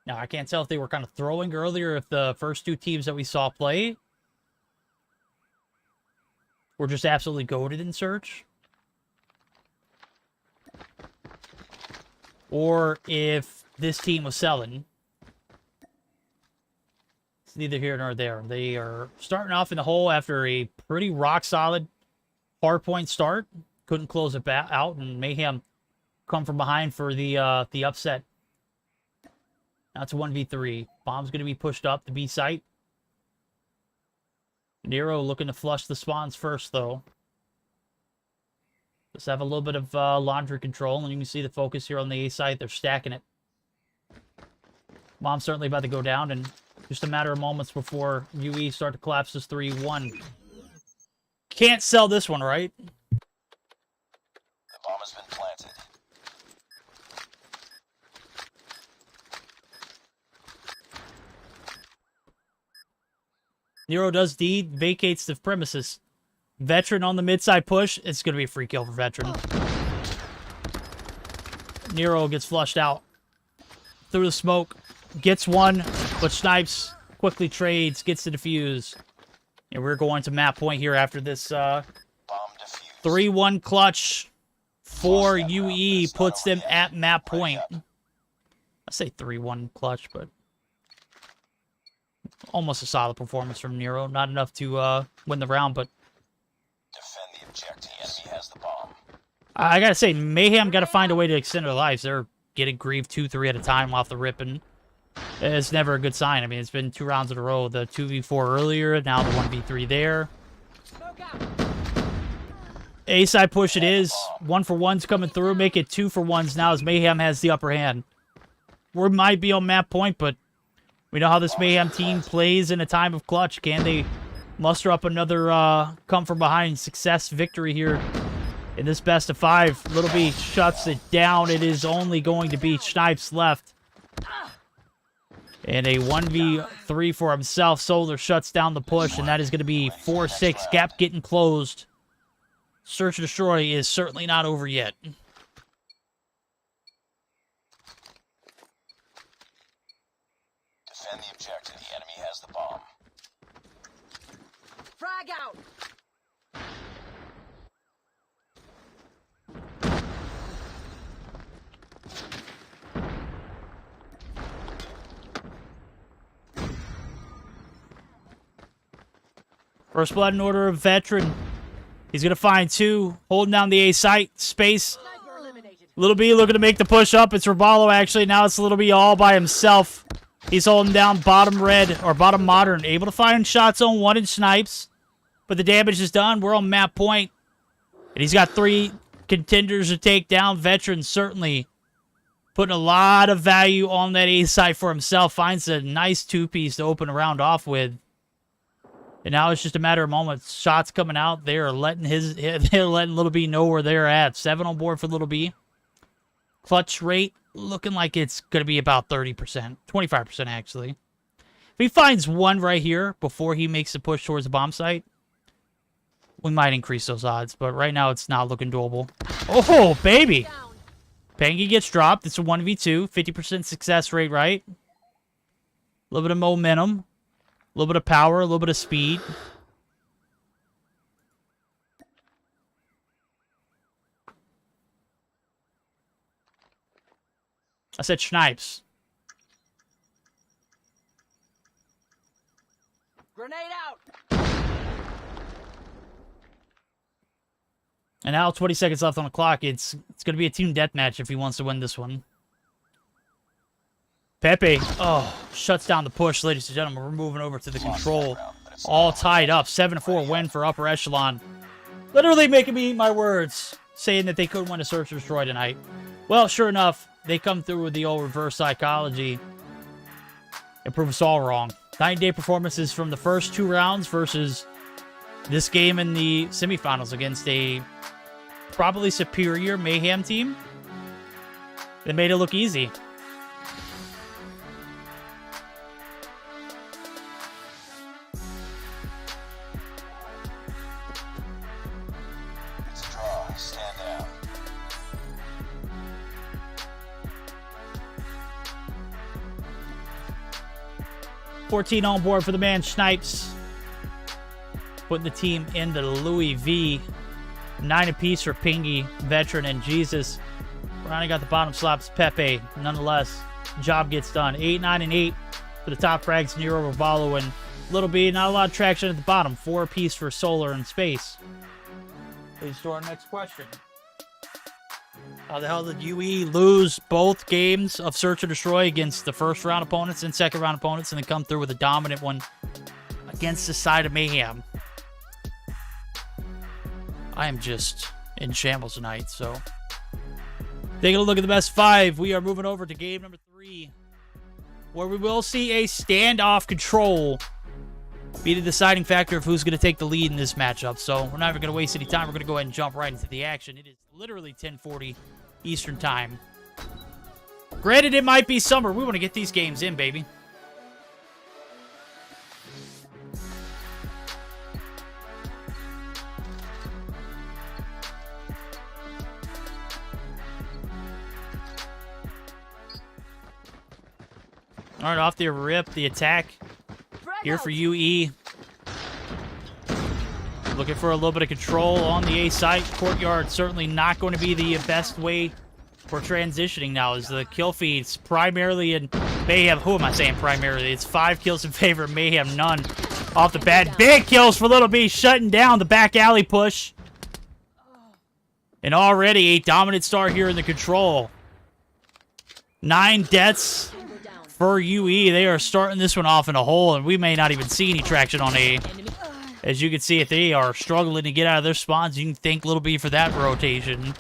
Now, I can't tell if they were kind of throwing earlier, if the first 2 teams that we saw play were just absolutely goated in Search. Or if this team was selling. It's neither here nor there. They are starting off in the hole after a pretty rock-solid hardpoint start. couldn't close it out, and Mayhem come from behind for the upset. Now it's a 1v3. Bomb's going to be pushed up the B site. Nero looking to flush the spawns first, though. Just have a little bit of laundry control, and you can see the focus here on the A site. They're stacking it. Bomb's certainly about to go down, and just a matter of moments before UE start to collapse this 3-1. Can't sell this one, right? The bomb has been planted. Nero does deed, vacates the premises. Veteran on the mid-side push. It's going to be a free kill for Veteran. Nero gets flushed out. Through the smoke. Gets one, but Snipes quickly trades, gets the defuse. And we're going to map point here after this 3-1 clutch for UE puts them at map point. I say 3-1 clutch, but almost a solid performance from Nero. Not enough to win the round, but Defend the objective. The enemy has the bomb. I gotta say, Mayhem gotta find a way to extend their lives. They're getting grieved 2-3 at a time off the rip, and it's never a good sign. I mean, it's been 2 rounds in a row. The 2v4 earlier, now the 1v3 there. A-side push it is. 1-for-1's coming through. Make it 2-for-1s now as Mayhem has the upper hand. We might be on map point, but we know how this Mayhem team plays in a time of clutch. Can they muster up another come from behind success victory here in this best of 5? Little B shuts it down. It is only going to be Snipes left. And a 1v3 for himself. Solar shuts down the push, and that is going to be 4-6. Gap getting closed. Search and destroy is certainly not over yet. Defend the objective. The enemy has the bomb. Frag out. First blood in order of Veteran. He's going to find 2. Holding down the A site. Space. Little B looking to make the push up. It's Raballo, actually. Now it's Little B all by himself. He's holding down bottom red, or bottom modern. Able to find shot zone 1 in Snipes. But the damage is done. We're on map point. And he's got 3 contenders to take down. Veteran certainly putting a lot of value on that A site for himself. Finds a nice 2-piece to open a round off with. And now it's just a matter of moments. Shots coming out. They're letting Little B know where they're at. 7 on board for Little B. Clutch rate looking like it's going to be about 30%. 25% actually. If he finds 1 right here before he makes the push towards the bomb site, we might increase those odds. But right now it's not looking doable. Oh, baby. Pengy gets dropped. It's a 1v2. 50% success rate, right? A little bit of momentum. A little bit of power, a little bit of speed. I said Snipes. Grenade out. And now 20 seconds left on the clock. It's going to be a team deathmatch if he wants to win this one. Pepe, shuts down the push, ladies and gentlemen. We're moving over to the control. All tied up. 7-4 win for upper echelon. Literally making me eat my words, saying that they could win a search and destroy tonight. Well, sure enough, they come through with the old reverse psychology and prove us all wrong. 9-day performances from the first 2 rounds versus this game in the semifinals against a probably superior Mayhem team. They made it look easy. Stand down. 14 on board for the man Snipes. Putting the team into Louis V. 9 apiece for Pingy, Veteran, and Jesus. Ronnie got the bottom slops, Pepe. Nonetheless, job gets done. 8, 9, and 8 for the top frags, Nero, Raballo, and Little B. Not a lot of traction at the bottom. 4 apiece for Solar and Space. Leads to our next question. How the hell did UE lose both games of Search and Destroy against the first round opponents and second round opponents and then come through with a dominant one against the side of Mayhem? I am just in shambles tonight, so... Taking a look at the best 5, we are moving over to game number 3, where we will see a standoff control be the deciding factor of who's going to take the lead in this matchup. So we're not even going to waste any time. We're going to go ahead and jump right into the action. It is literally 10:40 Eastern Time. Granted, it might be summer. We want to get these games in, baby. All right, off the rip, the attack here for UE. Looking for a little bit of control on the A site. Courtyard certainly not going to be the best way for transitioning now, as the kill feeds primarily in Mayhem. Who am I saying primarily? It's 5 kills in favor of Mayhem, none off the bat. Big kills for Little B, shutting down the back alley push. And already a dominant start here in the control. 9 deaths for UE. They are starting this one off in a hole, and we may not even see any traction on A. As you can see, if they are struggling to get out of their spawns, you can thank Little B for that rotation.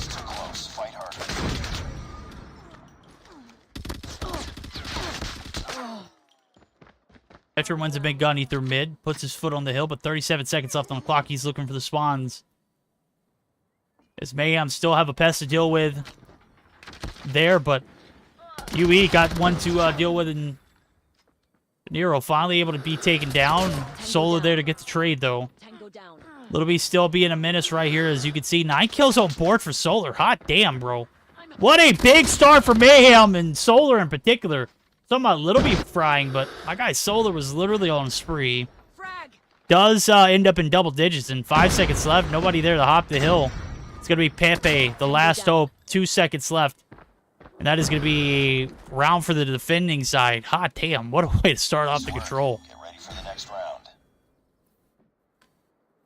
Close. Fight harder. Veteran wins a big gun. He threw mid, puts his foot on the hill, but 37 seconds left on the clock. He's looking for the spawns. As Mayhem still have a pest to deal with there, but UE got one to deal with, and Nero finally able to be taken down. Solo there to get the trade, though. Little B still being a menace right here, as you can see. 9 kills on board for Solar. Hot damn, bro. What a big start for Mayhem, and Solar in particular. Something about Little B frying, but my guy Solar was literally on a spree. Does end up in double digits, and 5 seconds left. Nobody there to hop the hill. It's going to be Pepe, the last hope. 2 seconds left. And that is going to be a round for the defending side. Hot damn, what a way to start off the control. Get ready for the next round.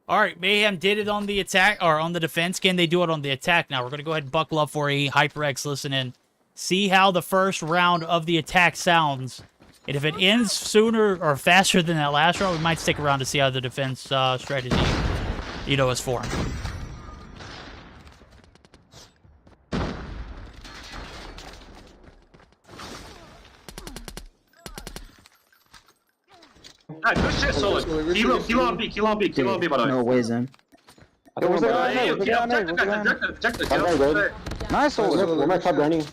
All right, Mayhem did it on the attack, or on the defense. Can they do it on the attack now? We're going to go ahead and buckle up for a HyperX listen in. See how the first round of the attack sounds. And if it ends sooner or faster than that last round, we might stick around to see how the defense strategy, is formed. Good shit, Solid. Kilo on B, by the way. No way, Zen. Nice, Solid. One more top granny.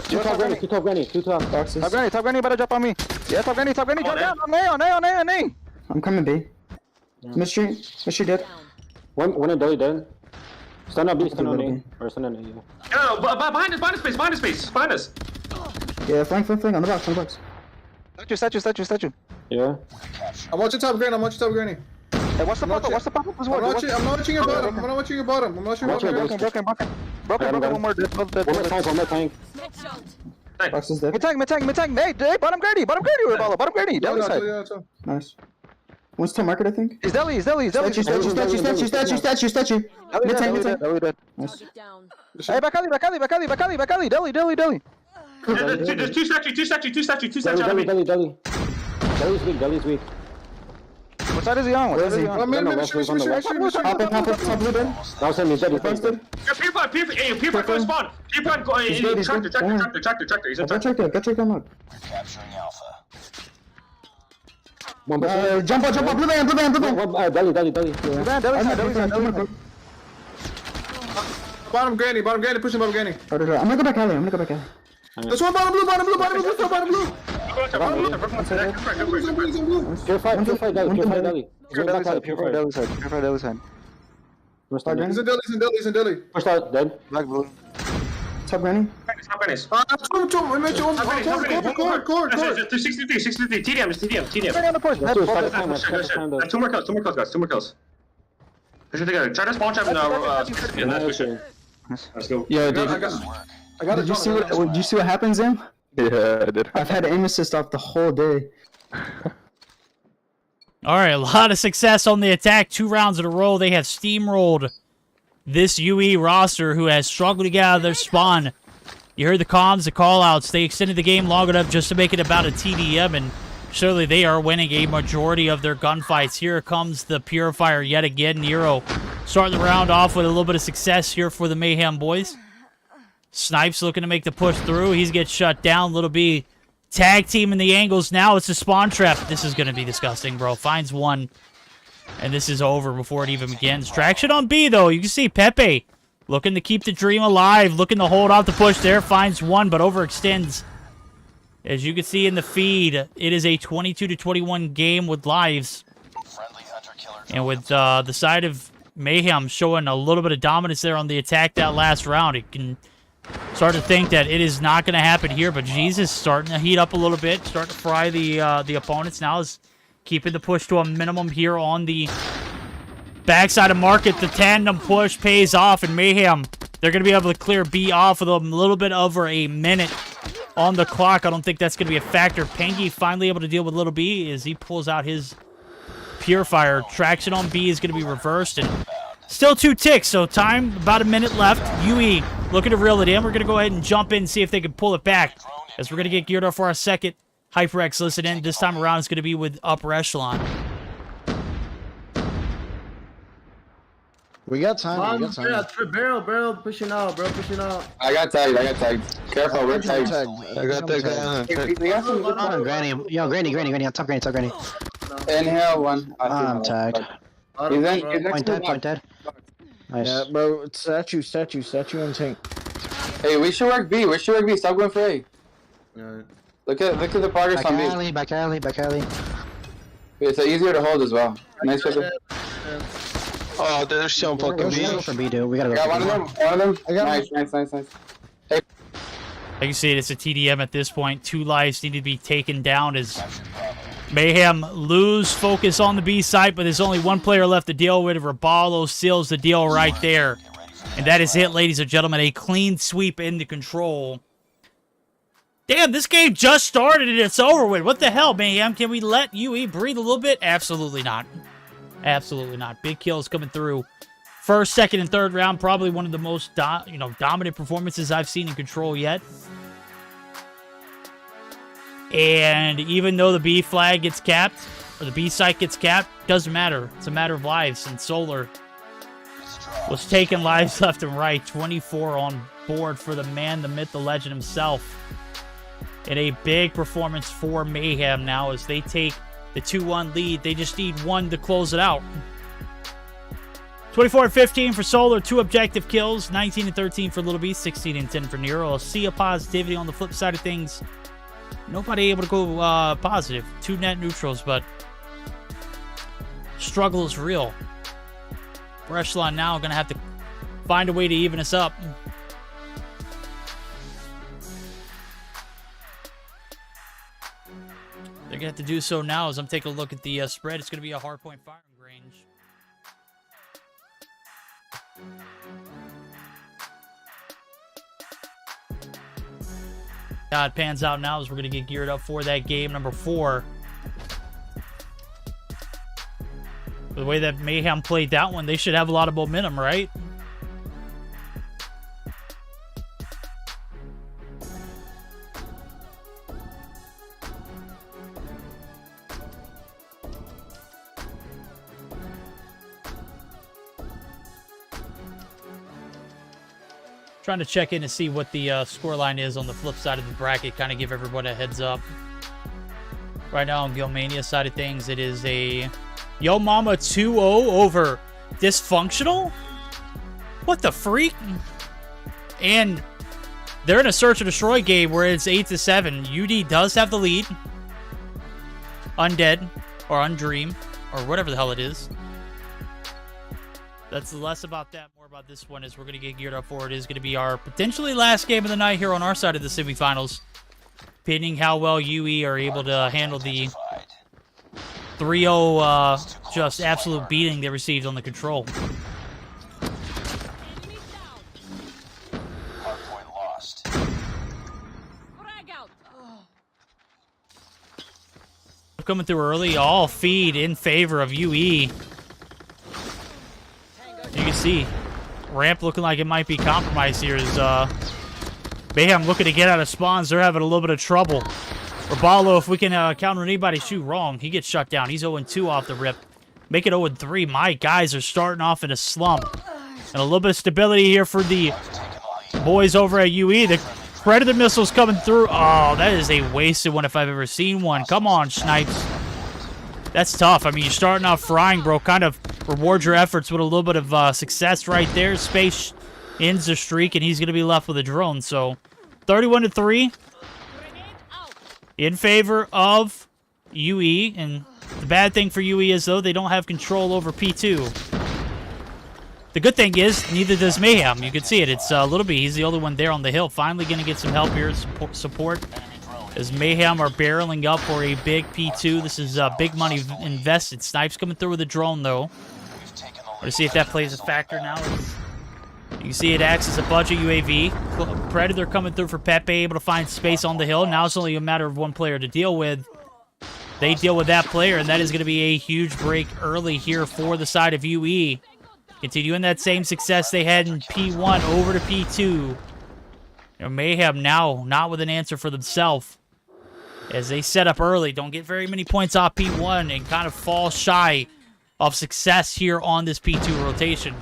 Two top granny. Two top boxes. Top granny, better jump on me. Yeah, top granny, jump down. On A. I'm coming, B. Mystery dead. One in Dolly dead. Stun on B, stun on A. Or stun on A, yeah. No, behind us, behind us. Yeah, flank. On the box. Statue. Yeah. I'm watching top granny. Hey, what's the pop-up? I'm watching your bottom. Broken, one more dead. One more tank. Box is dead. Mid-tank. Hey, bottom granny, bottom granny. Deli side. Nice. One's to market, I think. He's deli. Statue. Mid-tank. Deli dead. Nice. Hey, back alley. Deli. There's two statue on B. Deli. Deli's weak. What side is he on? Pop up, top blue dead. That was him, he's dead, he's dead. Peer point going spawn. Peer point going in tractor. He's in tractor. Get check him out. We're capturing Alpha. Jump up, blue man. Deli. Deli. Bottom granny, pushing bottom granny. I'm gonna go back alley. There's one bottom blue. Purify Deli. Purify Deli side. He's in Deli. Push out, dead. Black blue. Top granny. Top grannies. Core. 63. TDM. On the push. Two more kills, guys. Push it together. Try to spawn trap now. Let's go. Yo, dude. Did you see what happens, Zim? Yeah, I did. I've had aim assist off the whole day. All right, a lot of success on the attack. 2 rounds in a row. They have steamrolled this UE roster who has struggled to get out of their spawn. You heard the comms, the call-outs. They extended the game long enough just to make it about a TDM, and surely they are winning a majority of their gunfights. Here comes the Purifier yet again. Nero starting the round off with a little bit of success here for the Mayhem boys. Snipes looking to make the push through. He's gets shut down. Little B tag team in the angles. Now it's a spawn trap. This is going to be disgusting, bro. Finds one, and this is over before it even begins. Traction on B, though. You can see Pepe looking to keep the dream alive. Looking to hold off the push there. Finds one, but overextends. As you can see in the feed, it is a 22-21 game with lives. And with the side of Mayhem showing a little bit of dominance there on the attack that last round, it can start to think that it is not going to happen here. But Jesus starting to heat up a little bit, starting to fry the opponents. Now is keeping the push to a minimum here on the backside of market. The tandem push pays off, and Mayhem, they're going to be able to clear B off with a little bit over a minute on the clock. I don't think that's going to be a factor. Pengy finally able to deal with Little B as he pulls out his Purifier. Traction on B is going to be reversed, and still 2 ticks, so time about a minute left. UE looking to reel it in. We're going to go ahead and jump in and see if they can pull it back, as we're going to get geared up for our second HyperX listen in. This time around it's going to be with Upper Echelon. We got time. We got time. Barrel, pushing out, bro, pushing out. I got tagged. Careful, we're tagged. I got that guy. We got some good ones. Granny. Yo, Granny. On top Granny. Inhale one. I'm tagged. He's in. Point dead. Nice. Yeah, bro. Statue on tank. Hey, we should work B. Stop going for A. Look at the progress on B. Back alley. It's easier to hold as well. Nice job. Oh, they're so fucking B. For B, dude. We gotta go. Got one of them. Nice. Hey. I can see it. It's a TDM at this point. 2 lives need to be taken down as Mayhem lose focus on the B site, but there's only 1 player left to deal with. Raballo seals the deal right there. And that is it, ladies and gentlemen. A clean sweep into control. Damn, this game just started and it's over with. What the hell, Mayhem? Can we let UE breathe a little bit? Absolutely not. Absolutely not. Big kills coming through. First, second, and third round, probably one of the most dominant performances I've seen in Control yet. And even though the B flag gets capped, or the B site gets capped, doesn't matter. It's a matter of lives. And Solar was taking lives left and right. 24 on board for the man, the myth, the legend himself. And a big performance for Mayhem now as they take the 2-1 lead. They just need 1 to close it out. 24-15 for Solar, 2 objective kills, 19-13 for Little B, 16-10 for Nero. A sea of positivity on the flip side of things. Nobody able to go positive. 2 net neutrals, but struggle is real. For Echelon now, going to have to find a way to even us up. They're going to have to do so now as I'm taking a look at the spread. It's going to be a hardpoint firing range. How it pans out now as we're going to get geared up for that game number 4. The way that Mayhem played that one, they should have a lot of momentum, right? Trying to check in to see what the scoreline is on the flip side of the bracket, kind of give everyone a heads up. Right now on Gilmania side of things, it is a Yo Mama 2-0 over Dysfunctional? What the freak? And they're in a Search and Destroy game where it's 8-7. UD does have the lead. Undead, or Undream, or whatever the hell it is. That's less about that, more about this one as we're going to get geared up for it. Is going to be our potentially last game of the night here on our side of the semifinals. Depending how well UE are able to handle the 3-0 just absolute beating they received on the Control. Hardpoint lost. ramp coming through early. All feed in favor of UE. You can see ramp looking like it might be compromised here. Is Mayhem looking to get out of spawns. They're having a little bit of trouble. Rabalo, if we can counter anybody shoot wrong, he gets shut down. He's 0-2 off the rip. Make it 0-3. My guys are starting off in a slump. And a little bit of stability here for the boys over at UE. The Predator missiles coming through. Oh, that is a wasted one if I've ever seen one. Come on, Snipes. That's tough. I mean, you're starting off frying, bro. Kind of reward your efforts with a little bit of success right there. Space ends the streak, and he's going to be left with a drone. So, 31-3 in favor of UE. And the bad thing for UE is, though, they don't have control over P2. The good thing is, neither does Mayhem. You can see it. It's a little bit. He's the only one there on the hill. Finally going to get some help here. Support as Mayhem are barreling up for a big P2. This is big money invested. Snipes coming through with a drone, though. Let's see if that plays a factor now. You can see it acts as a budget UAV. Predator coming through for Pepe, able to find space on the hill. Now it's only a matter of one player to deal with. They deal with that player, and that is going to be a huge break early here for the side of UE. Continuing that same success they had in P1 over to P2. You know, Mayhem now not with an answer for themselves. As they set up early, don't get very many points off P1 and kind of fall shy of success here on this P2 rotation.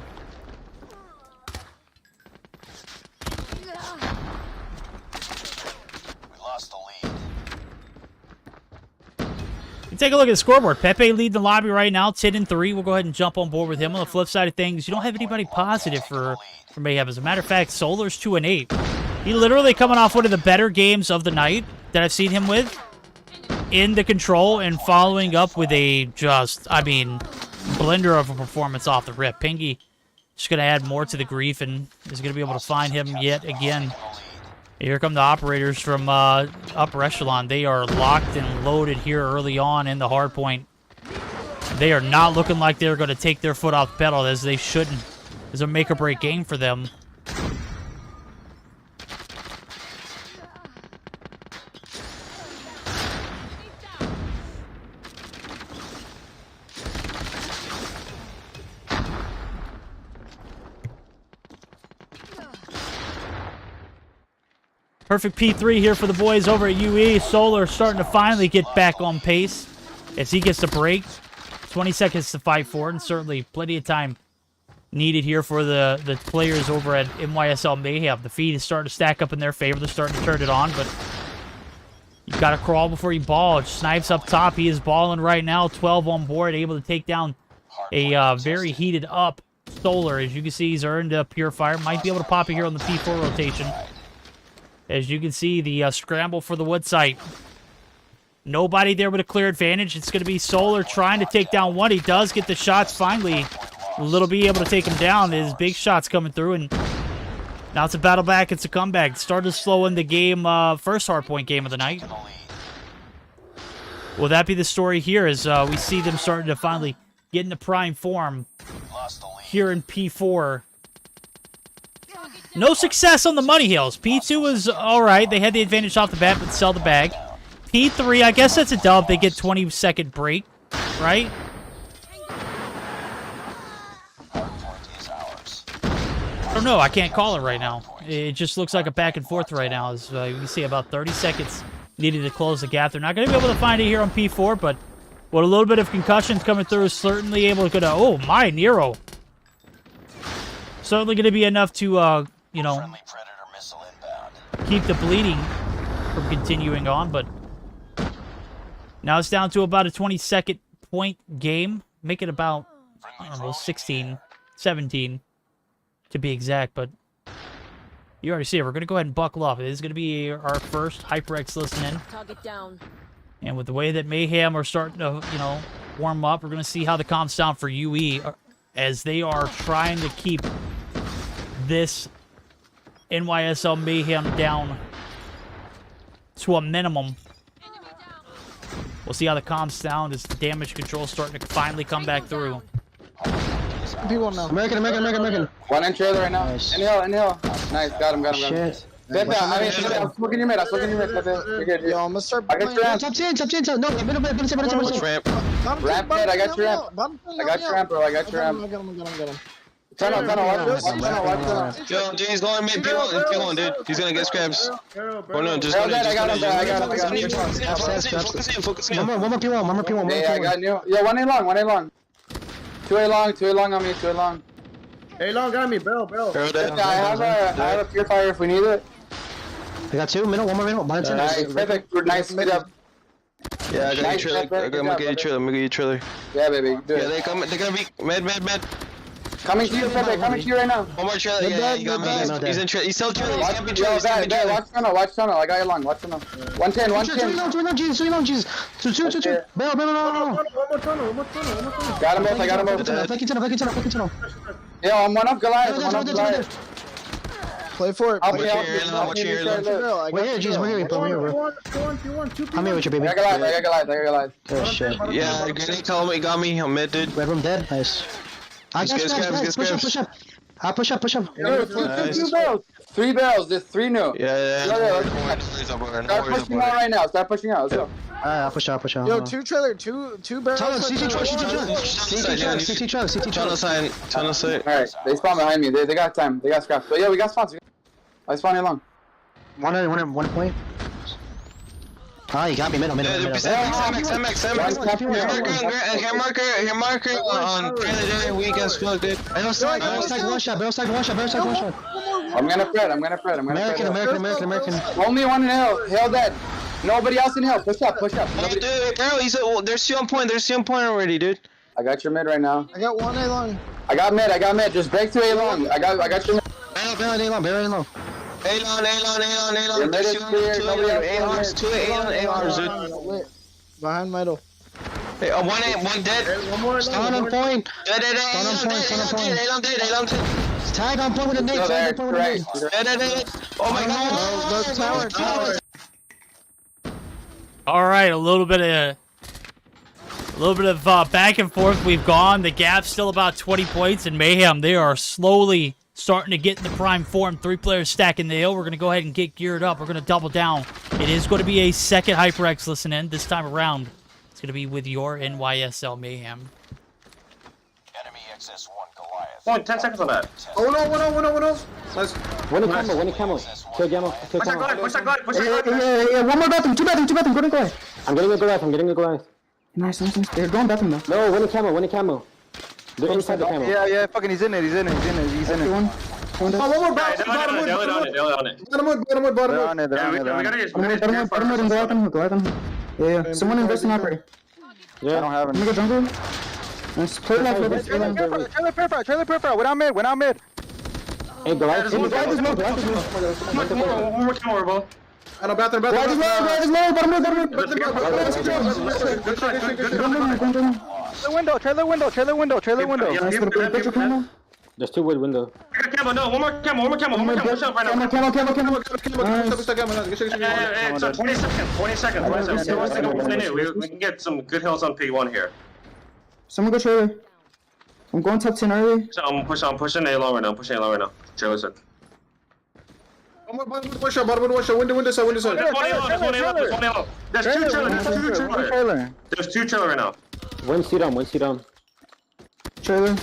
Take a look at the scoreboard. Pepe lead the lobby right now, 10-3. We'll go ahead and jump on board with him. On the flip side of things, you don't have anybody positive for Mayhem. As a matter of fact, Solar's 2-8. He literally coming off one of the better games of the night that I've seen him with in the control, and following up with a blender of a performance off the rip. Pingy just going to add more to the grief and is going to be able to find him yet again. Here come the operators from upper echelon. They are locked and loaded here early on in the hard point. They are not looking like they're going to take their foot off the pedal, as they shouldn't. It's a make-or-break game for them. Perfect P3 here for the boys over at UE. Solar starting to finally get back on pace as he gets the break. 20 seconds to fight for it, and certainly plenty of time needed here for the players over at NYSL Mayhem. The feed is starting to stack up in their favor. They're starting to turn it on, but you got to crawl before you ball. Snipes up top. He is balling right now. 12 on board, able to take down a very heated up Solar. As you can see, he's earned a Purifier. Might be able to pop it here on the P4 rotation. As you can see, the scramble for the wood site. Nobody there with a clear advantage. It's going to be Solar trying to take down one. He does get the shots finally. Little be able to take him down. His big shots coming through, and now it's a battle back. It's a comeback. Started to slow in the game, first hardpoint game of the night. Will that be the story here as we see them starting to finally get into prime form here in P4. No success on the money hills. P2 was alright. They had the advantage off the bat, but sell the bag. P3, I guess that's a dub. They get 20-second break, right? I don't know. I can't call it right now. It just looks like a back and forth right now. As you can see, about 30 seconds needed to close the gap. They're not going to be able to find it here on P4, but with a little bit of concussions coming through, certainly able to go to... Oh, my, Nero. Certainly going to be enough to, you know, keep the bleeding from continuing on, but now it's down to about a 20-second point game. Make it about, I don't know, 16, 17 to be exact, but you already see it. We're going to go ahead and buckle up. It is going to be our first HyperX listen-in. Target down. And with the way that Mayhem are starting to, you know, warm up, we're going to see how the comms sound for UE as they are trying to keep this NYSL Mayhem down to a minimum. We'll see how the comms sound as the damage control starting to finally come back through. P1 now. American. One in trailer right now. Nice. Inhale. Nice, got him. Shit. Pepe, I'm smoking your mid. I'm smoking your mid, Pepe. You're good. Yo, I'm gonna start I got your ramp. Top 10. No, middle. Ramp. Ramp mid, I got your ramp. I got your ramp, bro. I got your ramp. Get him. Tunnel, watch. Yo, Jay's going mid. P1, dude. He's gonna get scraps. Oh no, just I go to got him. Focus him. One more P1. Yeah, I got new. Yeah, 1A long. 2A long on me, 2A long. Hey, long got me, bro. Yeah, I have a purifier if we need it. I got 2 middle, 1 more middle. Nice, perfect. Nice mid up. Yeah, I got you trailer. I'm gonna get you trailer. Yeah, baby. Do Yeah, it. they're gonna be mid. Coming to you, Pepe. Coming to you right now. One more trailer. Yeah, you got me. He's in trailer. He's still trailer. He's gonna be trailer. Watch tunnel. I got you long. Watch tunnel. 110. 3 long, Jesus. 2. Bell. One more tunnel. Got him both. Flanking tunnel. Yeah, I'm one up Goliath. Play for it. Watch here. We're here, G's. We're here, bro. I'm here with you, baby. I got Goliath. Oh, shit. Yeah, grenade call me. Got me. I'm mid, dude. Red room dead. Nice. I got scraps. Push up. Push up. Two barrels. 3 barrels. There's 3 new. Yeah. Start pushing out right now. Let's go. I'll push out. Yo, 2 trailer, 2 barrels. CT Tunnel side. Alright, they spawn behind me. They got time. They got scraps. But yeah, we got spawns. I spawned along. One point. Ah, you got me middle. MX. Hair marker on trailer. We can smoke, dude. Barrel side, one shot. I'm gonna fret. American. Only one in hell. Hell dead. Nobody else in hell. Push up. Oh, dude, bro, there's 2 on point. Already, dude. I got your mid right now. I got 1A long. I got mid. Just break to A long. I got your mid. Barrel long. A-Lon. Your mid is clear. Nobody else. Two A-Lons, dude. Behind middle. Hey, one dead. One more. Stun on point. Dead. A-Lon dead. Tag on point with a nade. Dead. Oh my god. Tower. All right, a little bit of back and forth we've gone. The gap's still about 20 points, and Mayhem, they are slowly starting to get in the prime form. 3 players stacking the hill. We're going to go ahead and get geared up. We're going to double down. It is going to be a second HyperX listen in. This time around, it's going to be with your NYSL Mayhem. Enemy XS1 Goliath. Oh, 10 seconds on that. Oh no, 1-0. Nice. One in camo. Kill Gamma. Push that glide. Yeah. One more bathroom. Two bathroom. Go ahead. I'm getting a Goliath. Nice. They're going bathroom now. No, one in camo. They're inside the camo. Yeah, fucking he's in it. One more bottom wood. They're on it. We gotta get Bottom wood. Yeah. Someone invest in operator. Yeah. I don't have Let me any. go jungle. Nice. Play left. Trailer purple. Went out mid. Hey, Goliath. one more camera, bro. I know bathroom. Bottom Trailer window. There's 2 wood window. I got camo. No, one more camo. Push up right now. So 20 seconds. We can get some good hills on P1 here. Someone go trailer. I'm going top 10 early. So I'm pushing A long right now. Trailer side. Bottom wood, window side. There's one A. There's 2 trailer right now. One seat on. Trailer,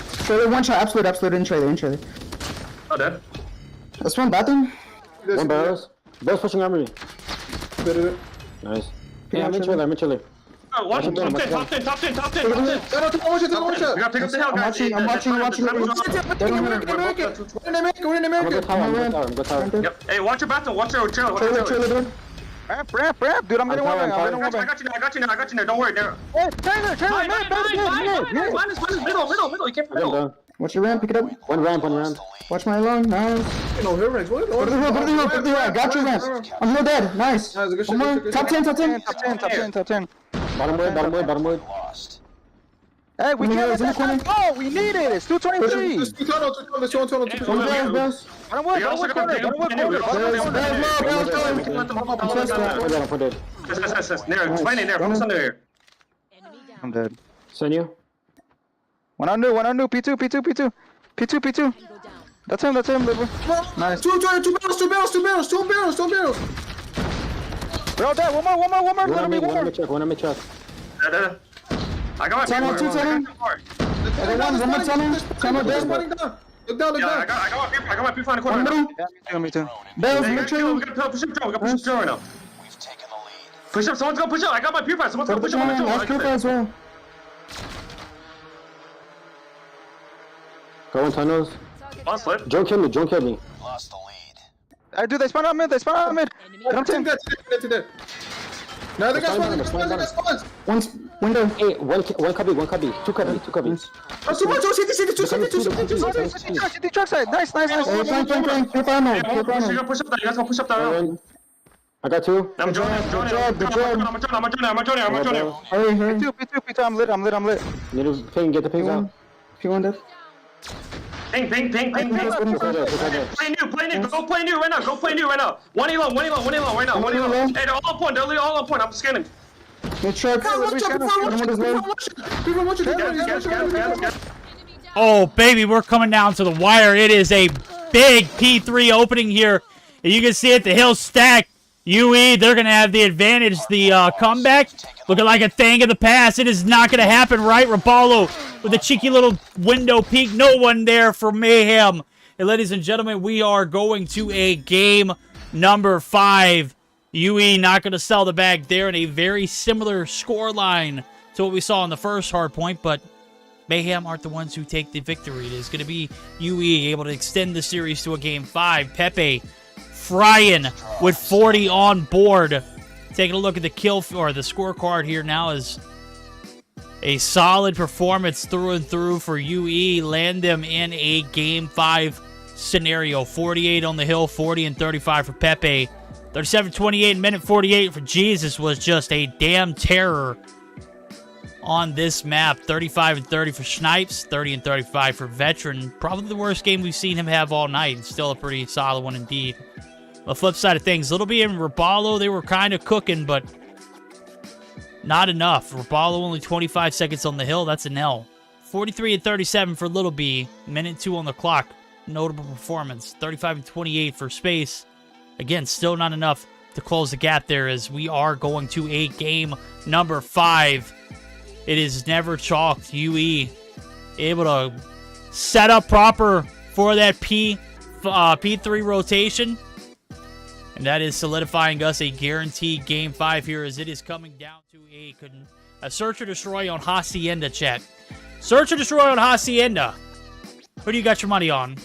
one shot, absolute in trailer. Oh, dead. That's one bathroom. One barrels. Both pushing armory. Nice. Yeah, I'm in trailer. Oh, watch him. Top 10. We gotta pick up the hill, guys. I'm watching. I'm going tower. Yep. Hey, watch your bathroom. Watch your trailer. Trailer. Ramp, dude, I'm getting one. I got you now. Don't worry. There. Hey, trailer, Mine is middle. You can't middle. Watch your ramp, pick it up. One ramp. Watch my long, nice. Go to the hill. I got your ramp. I'm still dead, nice. One more, top 10. Bottom wood. Lost. Hey, we can't let that go. We need it. It's 223. There's two tunnels. Bottom wood corner. I'm dead. Send you. One on new. P2. That's him, baby. Nice. Two barrels. They're all dead. One more. One on me truck. I got my Tunnel, two tunnel. One more tunnel. Tunnel dead. Look down. I got my P5 in the corner. Yeah, me too. Barrels, We gotta push up Joe. Right now. We've taken the lead. Push up. Someone's gonna push up. I got my P5. Someone's gonna push up on the Joe. Nice Purifier as well. Go in tunnels. On slip. Joe killed me. Lost the lead. Dude, they spawned out mid. Get him, team. No, they got spawns. One window. Hey, one cubby. Two cubbies. Oh, too much. City truck side. Nice. Push up that. You guys gonna push up that. I got two. I'm joining. I'm joining. Hurry. P2. I'm lit. Need to ping. Get the pings out. P1 dead. Ping. Play new. Go play new right now. 1 alone right now. Hey, they're all on point. I'm scanning. Good truck. Oh, baby, we're coming down to the wire. It is a big P3 opening here. And you can see it, the hill stack. UE, they're going to have the advantage. The comeback, looking like a thing of the past. It is not going to happen, right? Raballo with a cheeky little window peek. No one there for Mayhem. And ladies and gentlemen, we are going to a game number 5. UE not going to sell the bag there in a very similar score line to what we saw in the first hard point, but Mayhem aren't the ones who take the victory. It is going to be UE able to extend the series to a game 5. Pepe frying with 40 on board. Taking a look at the kill or the scorecard here now is a solid performance through and through for UE. Land them in a game 5 scenario. 48 on the hill, 40 and 35 for Pepe. 37-28 and minute 48 for Jesus was just a damn terror on this map. 35 and 30 for Snipes, 30 and 35 for Veteran. Probably the worst game we've seen him have all night, and still a pretty solid one indeed. The flip side of things, Little B and Raballo, they were kind of cooking, but not enough. Raballo only 25 seconds on the hill, that's an L. 43 and 37 for Little B, minute 2 on the clock. Notable performance. 35 and 28 for Space. Again, still not enough to close the gap there, as we are going to a game number 5. It is never chalked. UE able to set up proper for that P3 rotation. And that is solidifying us a guaranteed game 5 here, as it is coming down to a search or destroy on Hacienda, chat. Search or destroy on Hacienda. Who do you got your money on?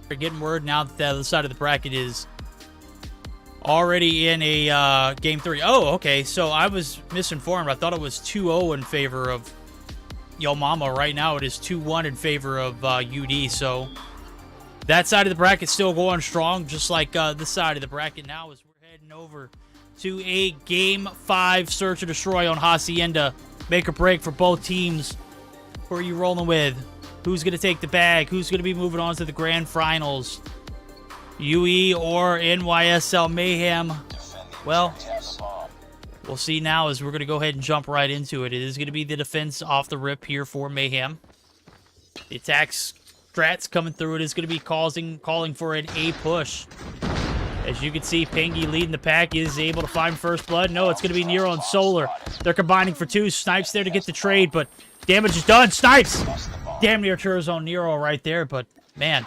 We're getting word now that the other side of the bracket is already in a game 3. Oh, okay. So I was misinformed. I thought it was 2-0 in favor of Yo Mama. Right now it is 2-1 in favor of UD. So that side of the bracket still going strong, just like this side of the bracket now, as we're heading over to a game 5 search or destroy on Hacienda. Make or break for both teams. Who are you rolling with? Who's going to take the bag? Who's going to be moving on to the grand finals? UE or NYSL Mayhem? Well, we'll see now, as we're going to go ahead and jump right into it. It is going to be the defense off the rip here for Mayhem. The attack strats coming through. It is going to be calling for an A push. As you can see, Pengy leading the pack is able to find first blood. No, it's going to be Nero and Solar. They're combining for 2. Snipes there to get the trade, but damage is done. Snipes! Damn near churros on Nero right there, but man,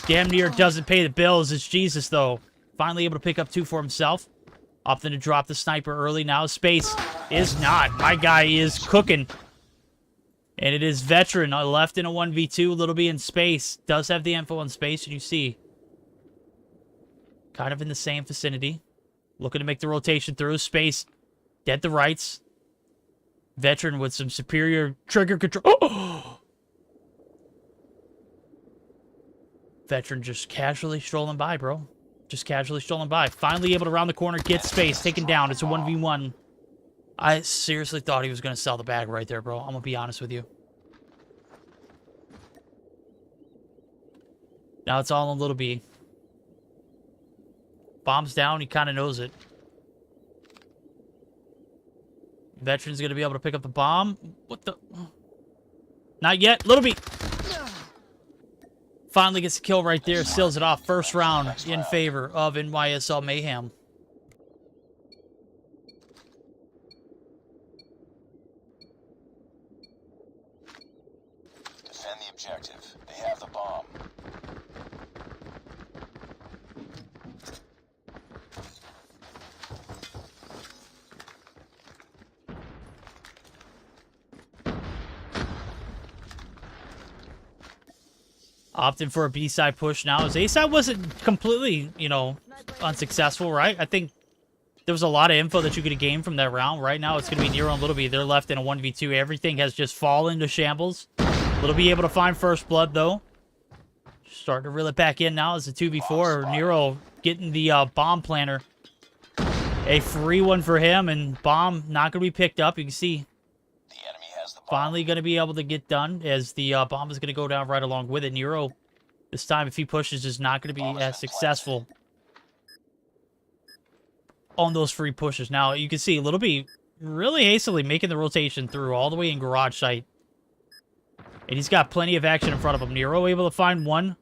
damn near doesn't pay the bills. It's Jesus, though. Finally able to pick up 2 for himself. Opting to drop the sniper early now. Space is not. My guy is cooking. And it is Veteran left in a 1v2. Little B in space. Does have the info on space, and you see. Kind of in the same vicinity. Looking to make the rotation through. Space dead to rights. Veteran with some superior trigger control. Oh! Veteran just casually strolling by, bro. Just casually strolling by. Finally able to round the corner, get space, taken down. It's a 1v1. I seriously thought he was going to sell the bag right there, bro. I'm going to be honest with you. Now it's all on Little B. Bomb's down. He kind of knows it. Veteran's going to be able to pick up the bomb. What the? Not yet. Little B. Finally gets a kill right there. Seals it off. First round in favor of NYSL Mayhem. Defend the objective. They have the bomb. Opting for a B-side push now. His A-side wasn't completely, you know, unsuccessful, right? I think there was a lot of info that you could have gained from that round. Right now, it's going to be Nero and Little B. They're left in a 1v2. Everything has just fallen to shambles. Little B able to find first blood, though. Starting to reel it back in now as a 2v4. Nero getting the bomb planter. A free one for him, and bomb not going to be picked up. You can see finally going to be able to get done as the bomb is going to go down right along with it. Nero, this time, if he pushes, is not going to be as successful on those free pushes. Now, you can see Little B really hastily making the rotation through all the way in garage site. And he's got plenty of action in front of him. Nero able to find one.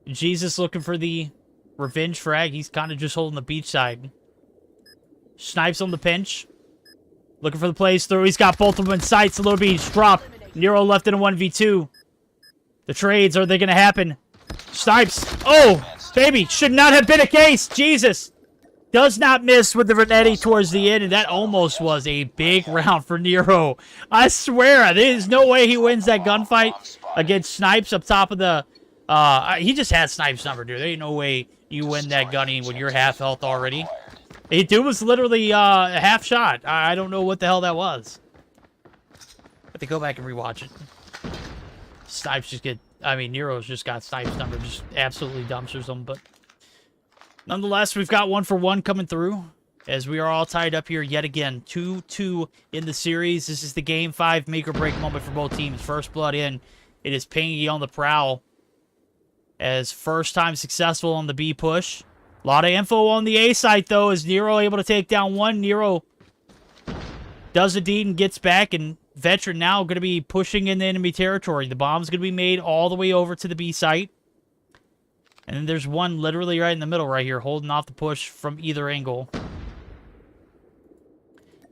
Jesus looking for the revenge frag. He's kind of just holding the beach side. Snipes on the pinch. Looking for the plays through. He's got both of them in sights. A Little B's drop. Nero left in a 1v2. The trades, are they going to happen? Snipes. Oh, baby. Should not have been a case. Jesus. Does not miss with the Renetti towards the end, and that almost was a big round for Nero. I swear, there's no way he wins that gunfight against Snipes up top of the... he just had Snipes' number, dude. There ain't no way you win that gunny when you're half health already. Hey, dude was literally a half shot. I don't know what the hell that was. But they go back and rewatch it. Snipes just get... I mean, Nero's just got Snipes' number. Just absolutely dumpsters them, but... Nonetheless, we've got 1-for-1 coming through as we are all tied up here yet again. 2-2 in the series. This is the Game 5 make-or-break moment for both teams. First blood in. It is Pingy on the prowl as first time successful on the B push. A lot of info on the A site, though. Is Nero able to take down one? Nero does the deed and gets back, and Veteran now going to be pushing in the enemy territory. The bomb's going to be made all the way over to the B site. And then there's one literally right in the middle right here, holding off the push from either angle.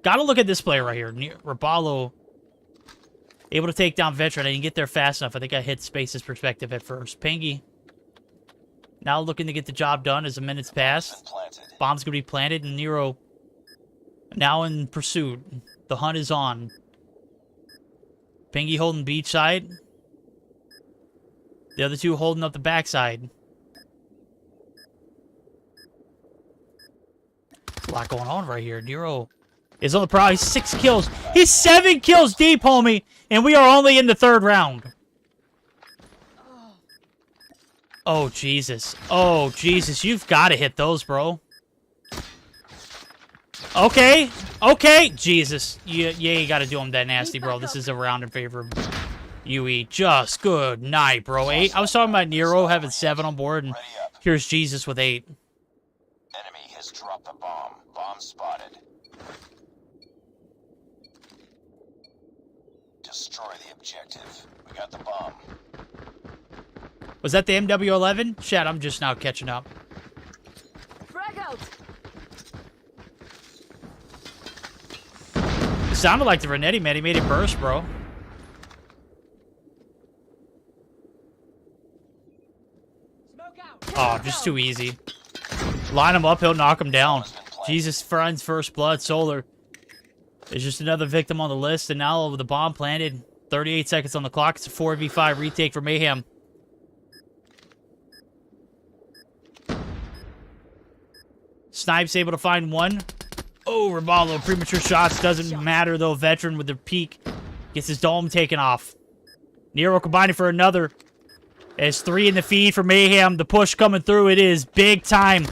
Gotta look at this play right here. Rabalo able to take down Veteran. I didn't get there fast enough. I think I hit Space's perspective at first. Pingy now looking to get the job done as the minutes pass. Bomb's gonna be planted, and Nero now in pursuit. The hunt is on. Pingy holding beach side. The other two holding up the backside. A lot going on right here. Nero is on the prowl. He's 6 kills. He's 7 kills deep, homie. And we are only in the 3rd round. Oh, Jesus. Oh, Jesus. You've got to hit those, bro. Okay. Okay. Jesus. You got to do him that nasty, bro. This is a round in favor of UE. Just good night, bro. 8. I was talking about Nero having 7 on board, and here's Jesus with 8. Enemy has dropped the bomb. Bomb spotted. Destroy the objective. We got the bomb. Was that the MW11? Shit, I'm just now catching up. Frag out. It sounded like the Renetti, man. He made it burst, bro. Oh, just too easy. Line him up, he'll knock him down. Jesus finds first blood. Solar is just another victim on the list, and now with the bomb planted, 38 seconds on the clock. It's a 4v5 retake for Mayhem. Snipes able to find one. Oh, Ribaldo, premature shots. Doesn't matter, though. Veteran with the peak. Gets his dome taken off. Nero combining for another. There's 3 in the feed for Mayhem. The push coming through. It is big time.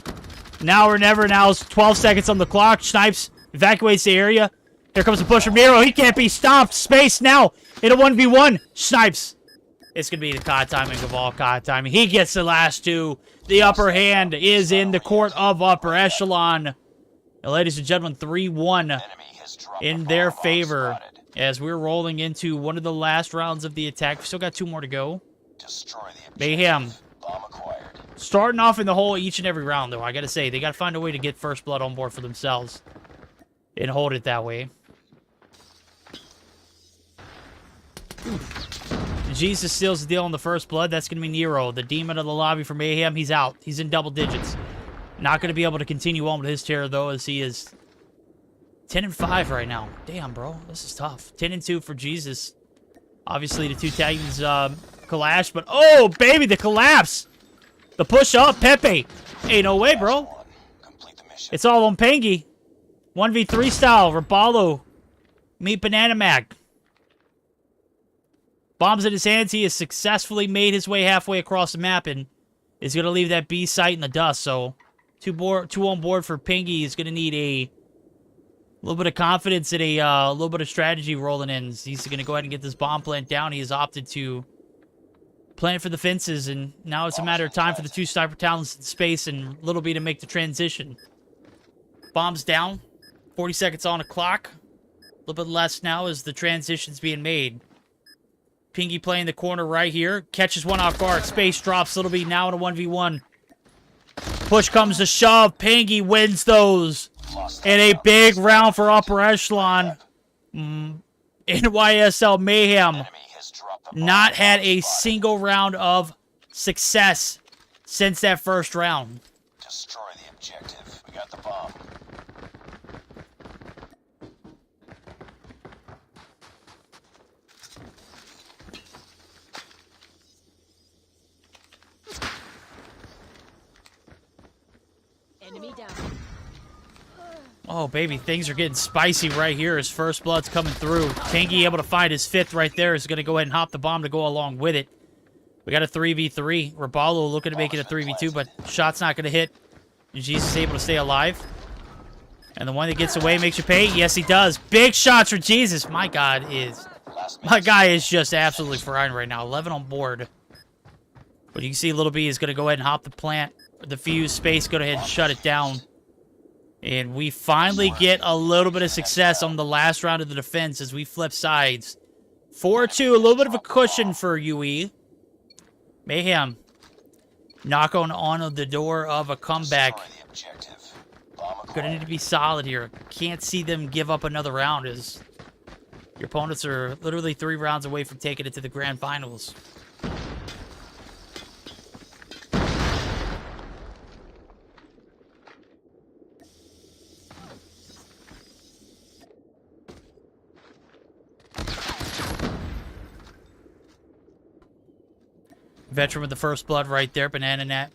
Now or never. Now it's 12 seconds on the clock. Snipes evacuates the area. Here comes the push from Nero. He can't be stopped. Space now in a 1v1. Snipes. It's going to be the COD timing of all COD timing. He gets the last 2. The upper hand is in the court of upper echelon. And ladies and gentlemen, 3-1 in their favor as we're rolling into one of the last rounds of the attack. We've still got 2 more to go. Mayhem starting off in the hole each and every round, though. I got to say, they got to find a way to get first blood on board for themselves and hold it that way. Jesus seals the deal on the first blood. That's going to be Nero, the demon of the lobby for Mayhem. He's out. He's in double digits. Not going to be able to continue on with his terror, though, as he is 10-5 right now. Damn, bro. This is tough. 10-2 for Jesus. Obviously, the 2 Titans collapsed, but oh, baby, the collapse. The push up, Pepe. Ain't no way, bro. It's all on Pengy. 1v3 style. Ribaldo. Meet Banana Mac. Bombs in his hands. He has successfully made his way halfway across the map and is going to leave that B site in the dust. So, 2 on board for Pengy. He's going to need a little bit of confidence and a little bit of strategy rolling in. He's going to go ahead and get this bomb plant down. He has opted to plant for the fences, and now it's a matter of time for the 2 sniper talents in space and Little B to make the transition. Bombs down. 40 seconds on the clock. A little bit less now as the transition's being made. Pingy playing the corner right here. Catches one off guard. Space drops. Little B now in a 1v1. Push comes to shove. Pingy wins those. And a big round for upper echelon. NYSL Mayhem. Not had a single round of success since that first round. Destroy the objective. We got the bomb. Enemy down. Oh, baby, things are getting spicy right here as first blood's coming through. Tangy able to find his 5th right there. Is going to go ahead and hop the bomb to go along with it. We got a 3v3. Ribaldo looking to make it a 3v2, but shot's not going to hit. Jesus able to stay alive. And the one that gets away makes you pay. Yes, he does. Big shots for Jesus. My guy is just absolutely frying right now. 11 on board. But you can see Little B is going to go ahead and hop the plant. The fuse space, go ahead and shut it down. And we finally get a little bit of success on the last round of the defense as we flip sides. 4-2, a little bit of a cushion for UE. Mayhem knock on the door of a comeback. Gonna need to be solid here. Can't see them give up another round as your opponents are literally 3 rounds away from taking it to the grand finals. Veteran with the first blood right there. Banana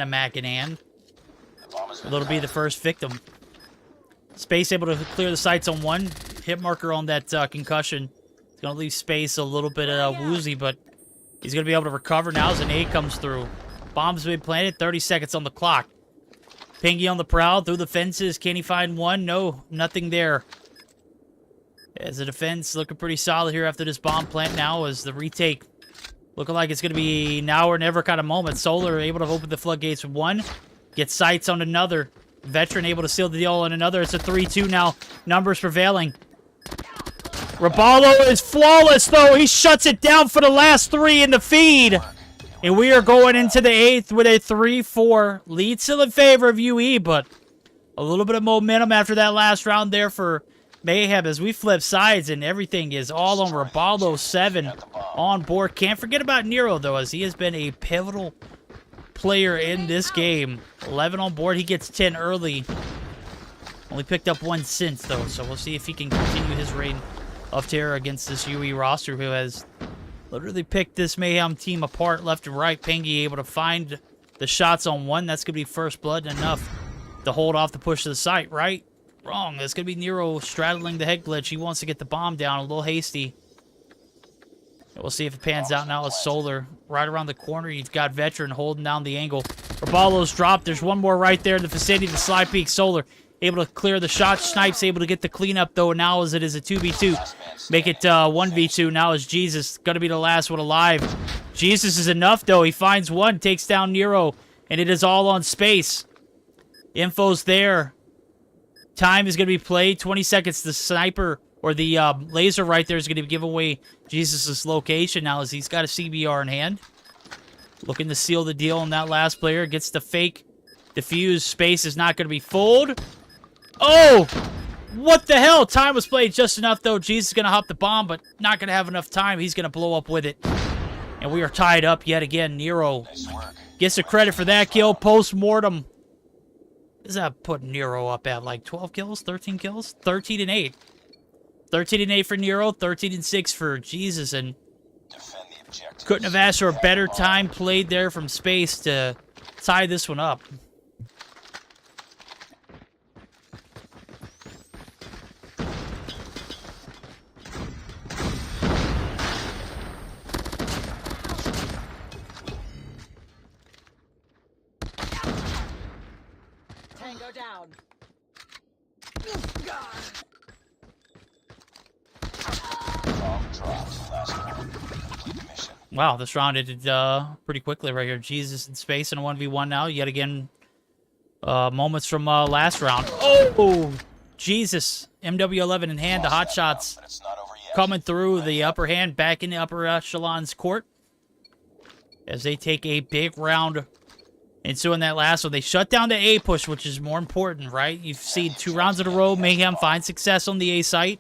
Mac in hand. Little B the first victim. Space able to clear the sights on one. Hit marker on that concussion. It's going to leave Space a little bit woozy, but he's going to be able to recover now as an 8 comes through. Bomb's been planted. 30 seconds on the clock. Pingy on the prowl. Through the fences. Can he find one? No, nothing there. As the defense looking pretty solid here after this bomb plant now as the retake looking like it's going to be now or never kind of moment. Solar able to open the floodgates with 1. Get sights on another. Veteran able to seal the deal on another. It's a 3-2 now. Numbers prevailing. Ribaldo is flawless, though. He shuts it down for the last 3 in the feed. And we are going into the 8th with a 3-4. Lead still in favor of UE, but a little bit of momentum after that last round there for Mayhem as we flip sides, and everything is all on Ribaldo. 7 on board. Can't forget about Nero, though, as he has been a pivotal player in this game. 11 on board. He gets 10 early. Only picked up 1 since, though, so we'll see if he can continue his reign of terror against this UE roster who has literally picked this Mayhem team apart left and right. Pengy able to find the shots on one. That's going to be first blood enough to hold off the push to the site, right? Wrong. It's going to be Nero straddling the head glitch. He wants to get the bomb down, a little hasty. We'll see if it pans out now as Solar. Right around the corner, you've got Veteran holding down the angle. Rabalo's dropped. There's one more right there in the vicinity of the slide peak. Solar able to clear the shot. Snipes able to get the cleanup, though, now as it is a 2v2. Make it 1v2. Now is Jesus going to be the last one alive. Jesus is enough, though. He finds one, takes down Nero, and it is all on space. Info's there. Time is going to be played. 20 seconds. The sniper or the laser right there is going to give away Jesus' location now as he's got a CBR in hand. Looking to seal the deal on that last player. Gets the fake defuse. Space is not going to be fooled. Oh! What the hell? Time was played just enough, though. Jesus is going to hop the bomb, but not going to have enough time. He's going to blow up with it. And we are tied up yet again. Nero gets the credit for that kill. Post-mortem. Does that put Nero up at like 12 kills? 13 kills? 13 and 8. 13 and 8 for Nero. 13 and 6 for Jesus. And couldn't have asked for a better time played there from space to tie this one up. Tango down. Wow, this round ended pretty quickly right here. Jesus in space in a 1v1 now. Yet again, moments from last round. Oh! Jesus. MW11 in hand. The hot shots coming through the upper hand. Back in the upper echelon's court. As they take a big round. And so in that last one, they shut down the A push, which is more important, right? You've seen 2 rounds in a row. Mayhem find success on the A site.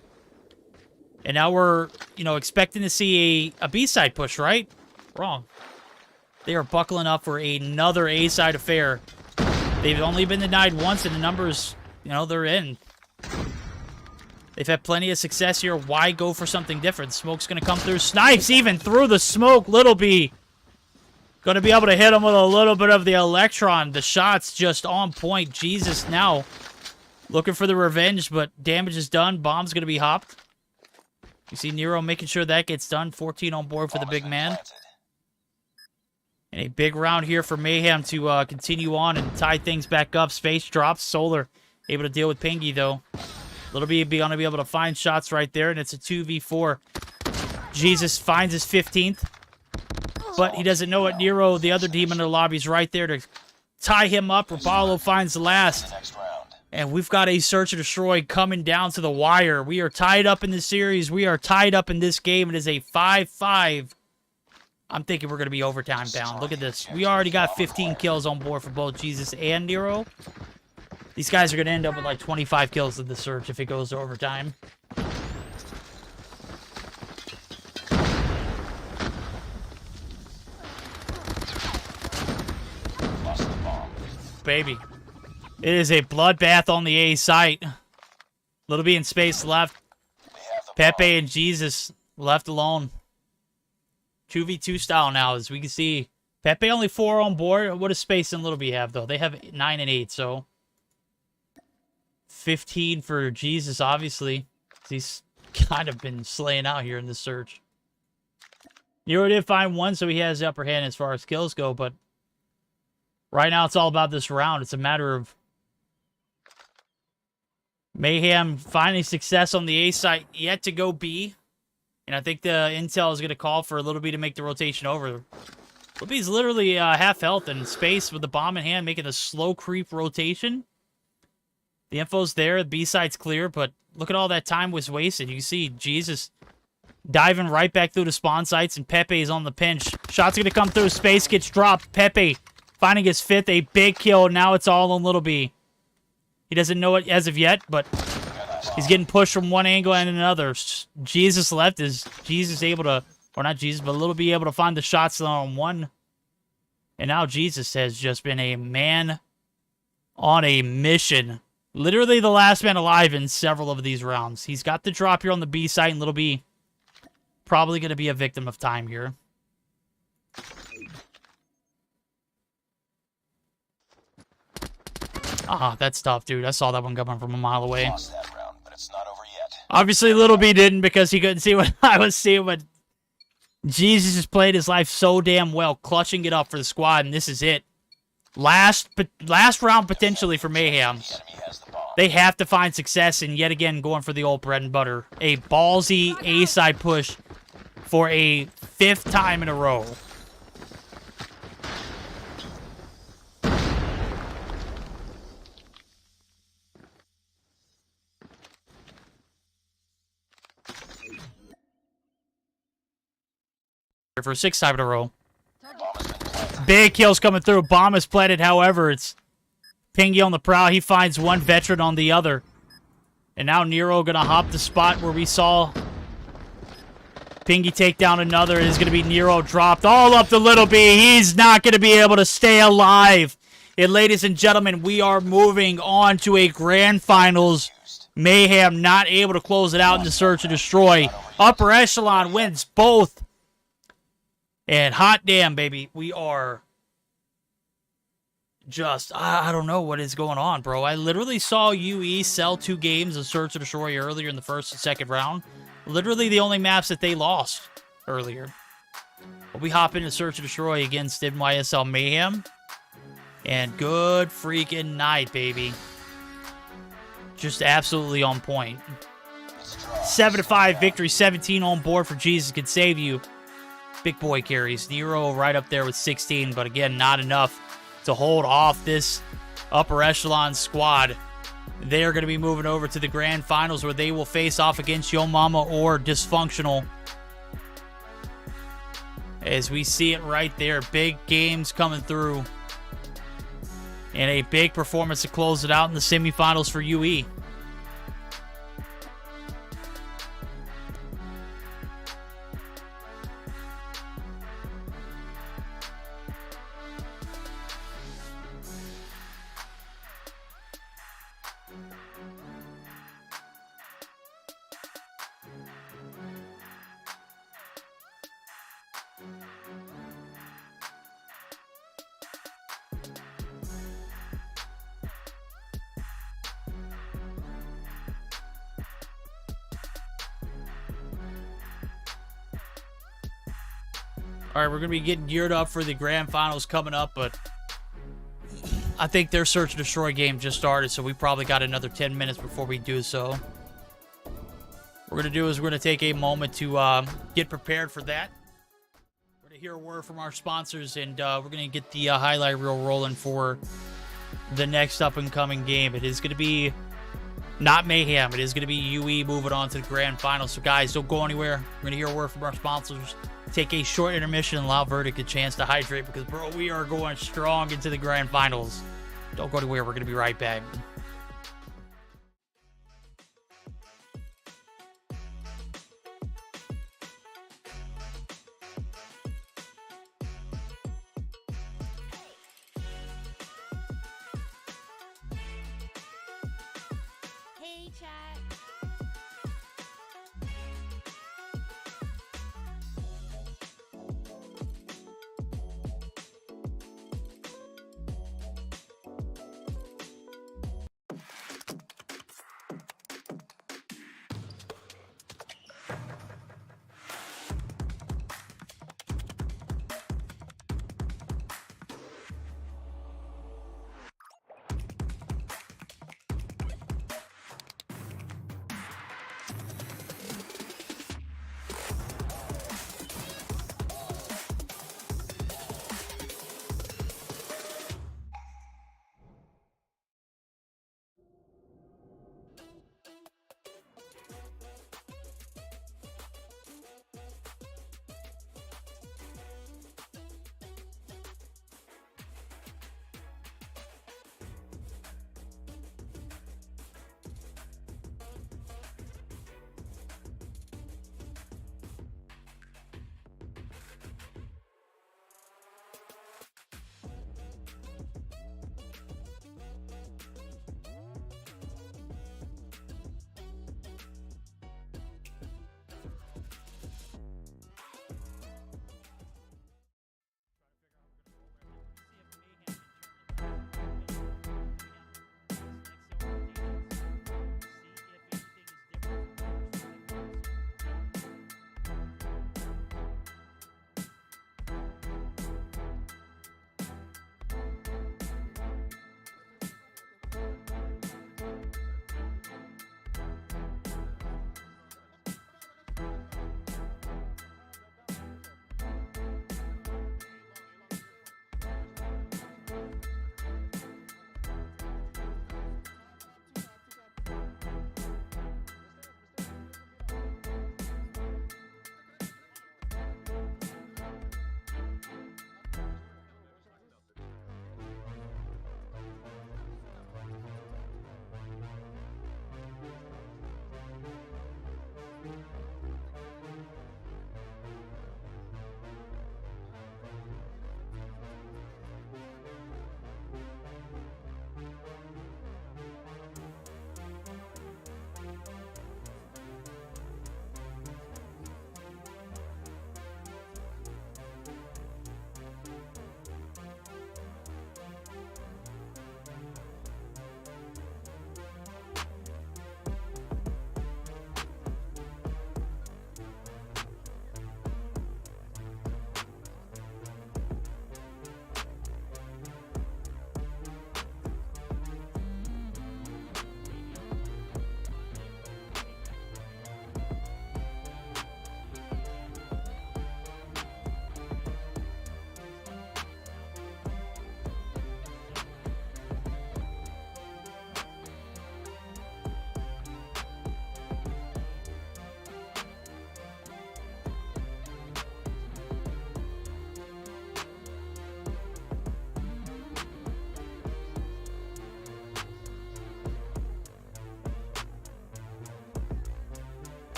And now we're, expecting to see a B-side push, right? Wrong. They are buckling up for another A-side affair. They've only been denied once, and the numbers, they're in. They've had plenty of success here. Why go for something different? Smoke's going to come through. Snipes even through the smoke. Little B. Going to be able to hit him with a little bit of the Electron. The shot's just on point. Jesus now looking for the revenge, but damage is done. Bomb's going to be hopped. You see Nero making sure that gets done. 14 on board for the big man. And a big round here for Mayhem to continue on and tie things back up. Space drops. Solar able to deal with Pingy, though. Little B going to be able to find shots right there, and it's a 2v4. Jesus finds his 15th. But he doesn't know it. Nero, the other demon in the lobby, is right there to tie him up. Rapallo finds the last. And we've got a Search and Destroy coming down to the wire. We are tied up in this series. We are tied up in this game. It is a 5-5. I'm thinking we're going to be overtime bound. Look at this. We already got 15 kills on board for both Jesus and Nero. These guys are going to end up with like 25 kills in the Search if it goes to overtime. Baby. It is a bloodbath on the A site. Little B in space left. Pepe and Jesus left alone. 2v2 style now, as we can see. Pepe only 4 on board. What does Space and Little B have, though? They have 9 and 8, so 15 for Jesus, obviously. He's kind of been slaying out here in this Search. Nero did find one, so he has the upper hand as far as kills go, but right now it's all about this round. It's a matter of Mayhem finding success on the A site, yet to go B. And I think the intel is going to call for Little B to make the rotation over. Little B's literally half health in space with the bomb in hand, making a slow creep rotation. The info's there. The B site's clear, but look at all that time was wasted. You can see Jesus diving right back through the spawn sites, and Pepe is on the pinch. Shot's going to come through. Space gets dropped. Pepe finding his 5th, a big kill. Now it's all on Little B. He doesn't know it as of yet, but he's getting pushed from one angle and another. Jesus left. Is Jesus able to, or not Jesus, but Little B able to find the shots on one. And now Jesus has just been a man on a mission. Literally the last man alive in several of these rounds. He's got the drop here on the B side, and Little B probably going to be a victim of time here. Ah, that's tough, dude. I saw that one coming from a mile away. Lost that round, but it's not over yet. Obviously, Little B didn't because he couldn't see what I was seeing, but Jesus has played his life so damn well, clutching it up for the squad, and this is it. Last round potentially for Mayhem. They have to find success, and yet again going for the old bread and butter. A ballsy A-side push for a 5th time in a row. For a 6th time in a row. Big kills coming through. Bomb is planted, however, it's Pingy on the prowl. He finds one veteran on the other. And now Nero gonna hop the spot where we saw Pingy take down another. It is gonna be Nero dropped all up to Little B. He's not gonna be able to stay alive. And ladies and gentlemen, we are moving on to a grand finals. Mayhem not able to close it out in the search and destroy. Upper Echelon wins both. And hot damn, baby, we are just, I don't know what is going on, bro. I literally saw UE sell 2 games of Search and Destroy earlier in the 1st and 2nd round. Literally the only maps that they lost earlier. But we hop into Search and Destroy against NYSL Mayhem. And good freaking night, baby. Just absolutely on point. 7-5 victory, 17 on board for Jesus Can Save You. Big boy carries. Nero right up there with 16, but again, not enough to hold off this upper echelon squad. They're going to be moving over to the grand finals where they will face off against Yo Mama or Dysfunctional. As we see it right there, big games coming through. And a big performance to close it out in the semifinals for UE. All right, we're going to be getting geared up for the grand finals coming up, but I think their Search and Destroy game just started, so we probably got another 10 minutes before we do so. What we're going to do is we're going to take a moment to get prepared for that. We're going to hear a word from our sponsors, and we're going to get the highlight reel rolling for the next up-and-coming game. It is going to be not Mayhem. It is going to be UE moving on to the grand finals. So, guys, don't go anywhere. We're going to hear a word from our sponsors. Take a short intermission and allow Verdict a chance to hydrate because, bro, we are going strong into the grand finals. Don't go anywhere. We're going to be right back. Hey, chat.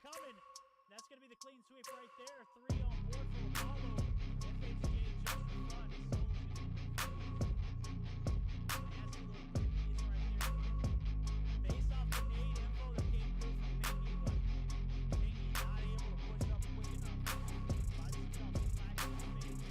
coming. That's going to be the clean sweep right there. 3 on board for Apollo. FHJ just for fun. Nasty little piece right there. Based off the nade info that came through from Pinky, but Pinky not able to push up quick enough. By the jump, smack in the face.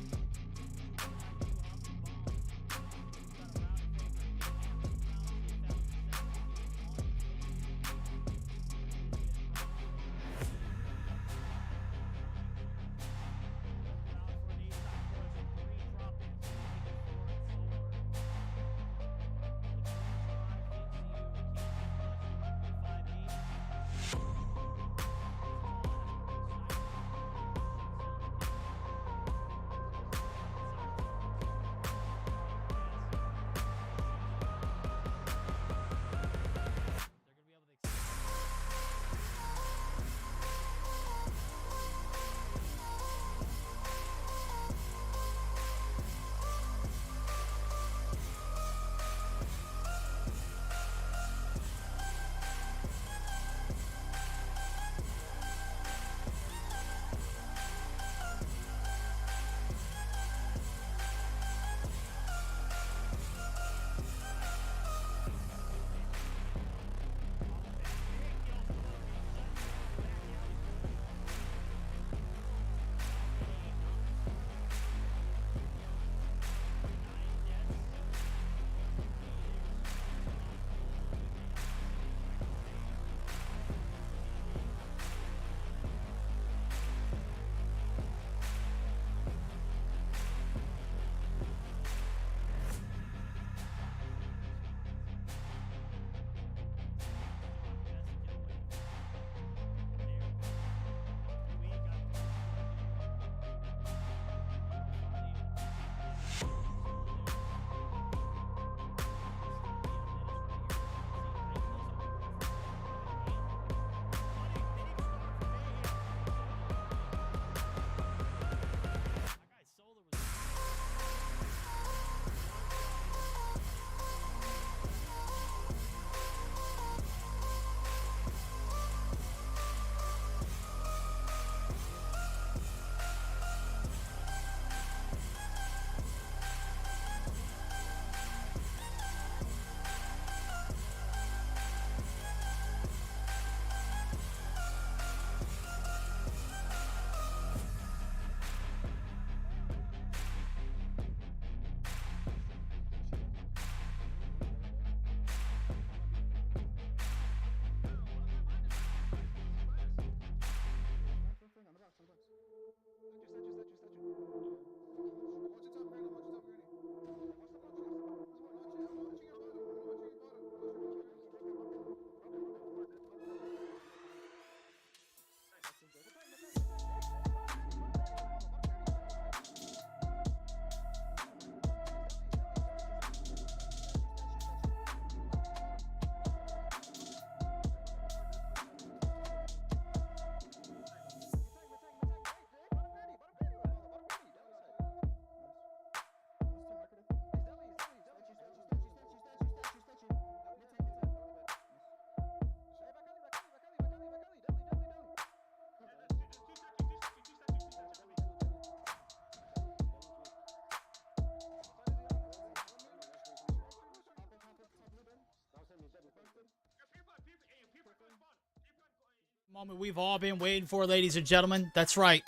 Moment we've all been waiting for, ladies and gentlemen. That's right.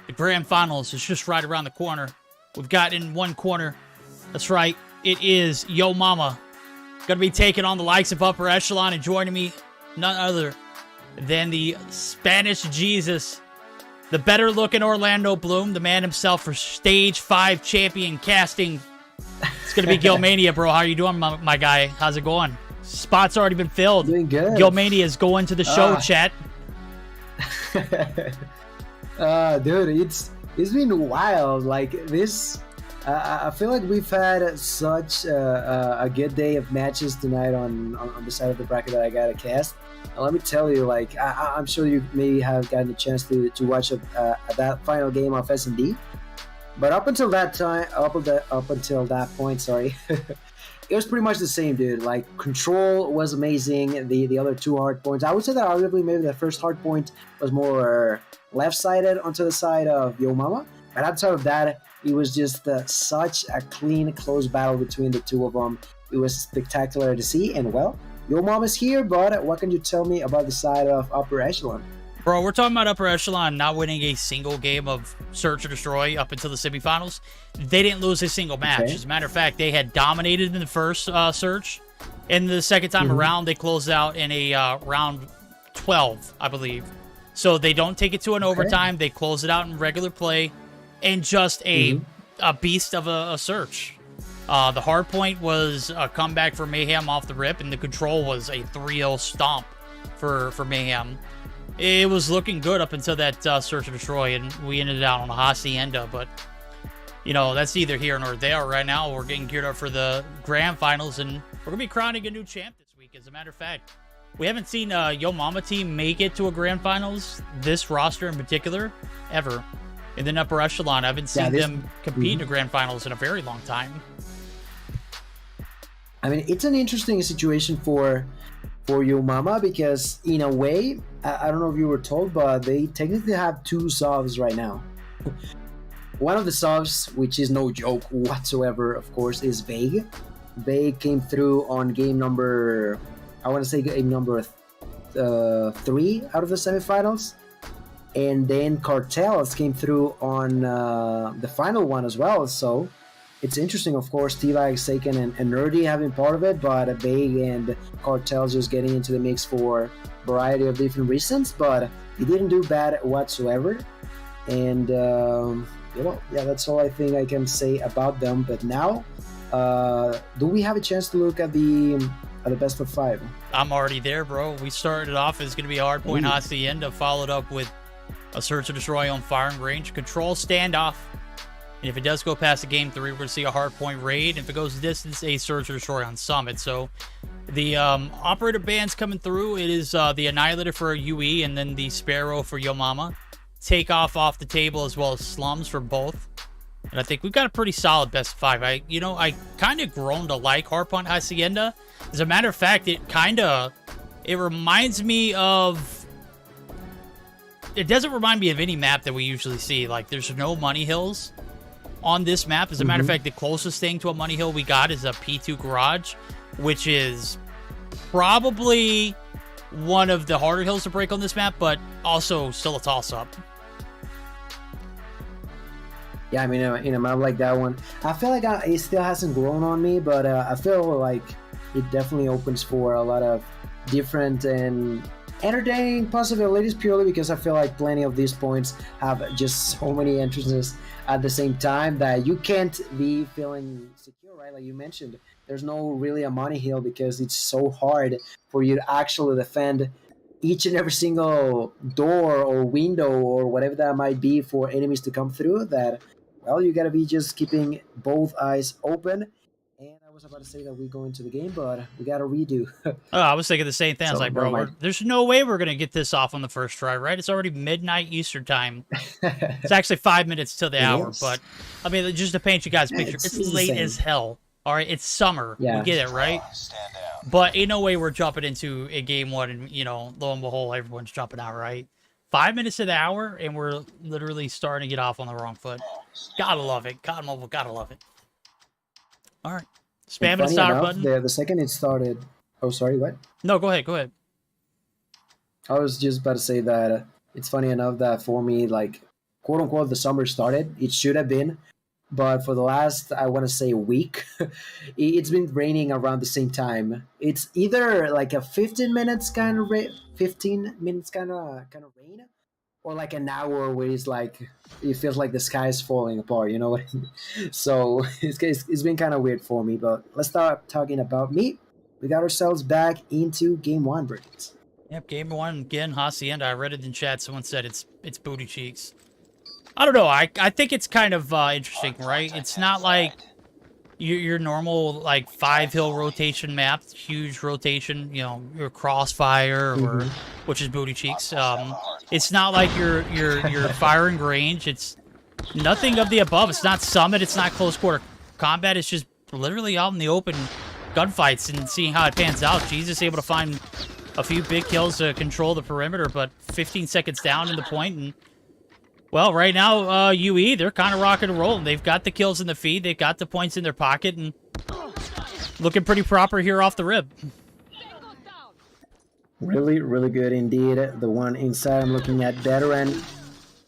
The grand finals is just right around the corner. We've got in one corner. That's right. It is Yo Mama. Going to be taking on the likes of Upper Echelon, and joining me, none other than the Spanish Jesus, the better looking Orlando Bloom, the man himself for Stage 5 champion casting. It's going to be Gilmania, bro. How are you doing, my guy? How's it going? Spot's already been filled. Doing good. Gilmania is going to the show, chat. Dude, it's been wild. Like this, I feel like we've had such a good day of matches tonight on the side of the bracket that I got to cast. And let me tell you, like I'm sure you may have gotten a chance to watch that final game of S&D. But up until that time, up until that point, sorry, it was pretty much the same, dude. Like, control was amazing. The other two hard points, I would say that arguably maybe the first hard point was more left-sided onto the side of Yo Mama. But outside of that, it was just such a clean, close battle between the two of them. It was spectacular to see. And, well, Yo Mama's here, but what can you tell me about the side of Upper Echelon? Bro, we're talking about Upper Echelon not winning a single game of Search or Destroy up until the semifinals. They didn't lose a single match. Okay. As a matter of fact, they had dominated in the first Search. And the second time around, they closed out in a round 12, I believe. So they don't take it to an overtime. They close it out in regular play. And just a beast of a Search. The hard point was a comeback for Mayhem off the rip. And the control was a 3-0 stomp for Mayhem. It was looking good up until that Search and Destroy, and we ended out on a hacienda, but, you know, that's neither here nor there. Right now, we're getting geared up for the grand finals, and we're going to be crowning a new champ this week. As a matter of fact, we haven't seen Yo Mama team make it to a grand finals, this roster in particular, ever. And then Upper Echelon, I haven't seen them compete in the grand finals in a very long time. I mean, it's an interesting situation for Yo Mama, because in a way, I don't know if you were told, but they technically have two subs right now. One of the subs, which is no joke whatsoever, of course, is Vague. Vague came through on game number, I want to say game number 3 out of the semifinals. And then Cartels came through on the final one as well. So it's interesting, of course, T-Bag, Seiken, and Nerdy having part of it, but Vague and Cartels just getting into the mix for a variety of different reasons, but he didn't do bad whatsoever. And, yeah, that's all I think I can say about them. But now, do we have a chance to look at the best of 5? I'm already there, bro. We started off as going to be a hard point hacienda, followed up with a Search or Destroy on firing range, control standoff. And if it does go past the game 3, we're going to see a hard point raid. And if it goes distance, a Search or Destroy on Summit. So the operator band's coming through. It is the Annihilator for UE and then the Sparrow for Yo Mama. Takeoff off the table as well as Slums for both. And I think we've got a pretty solid best of 5. I kind of grown to like Hardpoint Hacienda. As a matter of fact, it reminds me of... It doesn't remind me of any map that we usually see. Like, there's no money hills on this map. As a matter of fact, the closest thing to a money hill we got is a P2 Garage, which is probably one of the harder hills to break on this map, but also still a toss-up. Yeah, I mean, in a map like that one, I feel like it still hasn't grown on me, but I feel like it definitely opens for a lot of different and entertaining possibilities, purely because I feel like plenty of these points have just so many entrances at the same time that you can't be feeling secure, right? Like you mentioned, there's no really a money hill because it's so hard for you to actually defend each and every single door or window or whatever that might be for enemies to come through, that, well, you gotta be just keeping both eyes open. And I was about to say that we go into the game, but we gotta redo. I was thinking the same thing. I was like, bro, there's no way we're going to get this off on the first try, right? It's already midnight Eastern time. It's actually 5 minutes till the hour, but I mean, just to paint you guys a picture, it's late as hell. All right, it's summer. Yeah. We get it, right? But ain't no way we're jumping into a game 1 and, you know, lo and behold, everyone's jumping out, right? 5 minutes to the hour, and we're literally starting to get off on the wrong foot. Gotta love it. COD Mobile, gotta love it. All right. Spam the start button. The second it started... Oh, sorry, what? No, go ahead, go ahead. I was just about to say that it's funny enough that for me, like, quote-unquote, the summer started. It should have been. But for the last, I want to say, week, it's been raining around the same time. It's either like a 15 minutes kind of rain, or like an hour where it's like, it feels like the sky is falling apart, you know what I mean? So it's been kind of weird for me, but let's start talking about me. We got ourselves back into game 1, Bridget. Yep, game 1 again, Hacienda. I read it in chat. Someone said it's booty cheeks. I don't know. I think it's kind of interesting, right? It's not like your normal like 5-hill rotation map, huge rotation, you know, your Crossfire or which is booty cheeks. It's not like your firing range. It's nothing of the above. It's not Summit. It's not close quarter combat. It's just literally out in the open, gunfights and seeing how it pans out. Jesus able to find a few big kills to control the perimeter, but 15 seconds down in the point, and well, right now, UE, they're kind of rocking and rolling. They've got the kills in the feed, they've got the points in their pocket, and looking pretty proper here off the rib. Really, really good indeed. The one inside I'm looking at, Veteran,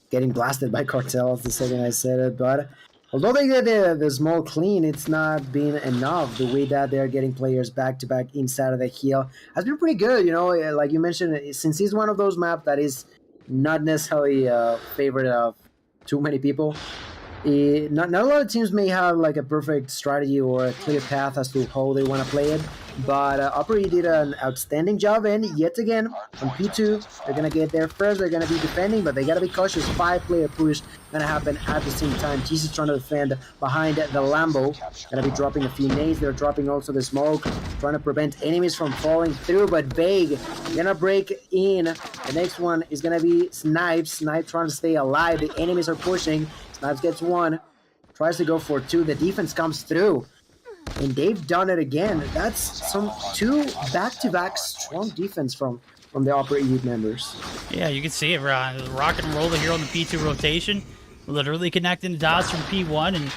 getting blasted by Cartels the second I said it, but although they get the small clean, it's not been enough. The way that they're getting players back-to-back inside of the hill has been pretty good, you know, like you mentioned, since it's one of those maps that is not necessarily a favorite of too many people. Not a lot of teams may have like a perfect strategy or a clear path as to how they want to play it, but Upper E did an outstanding job, and yet again on P2 they're gonna get there first. They're gonna be defending, but they gotta be cautious. 5-player push gonna happen at the same time. Jesus trying to defend behind the Lambo, gonna be dropping a few nades. They're dropping also the smoke, trying to prevent enemies from falling through, but Vague gonna break in. The next one is gonna be Snipes. Snipes trying to stay alive. The enemies are pushing. Snipes gets one, tries to go for two. The defense comes through, and they've done it again. That's some 2 back-to-back strong defense from the Upper Elite members. Yeah, you can see it. Rock and roll here on the P2 rotation. Literally connecting the dots from P1, and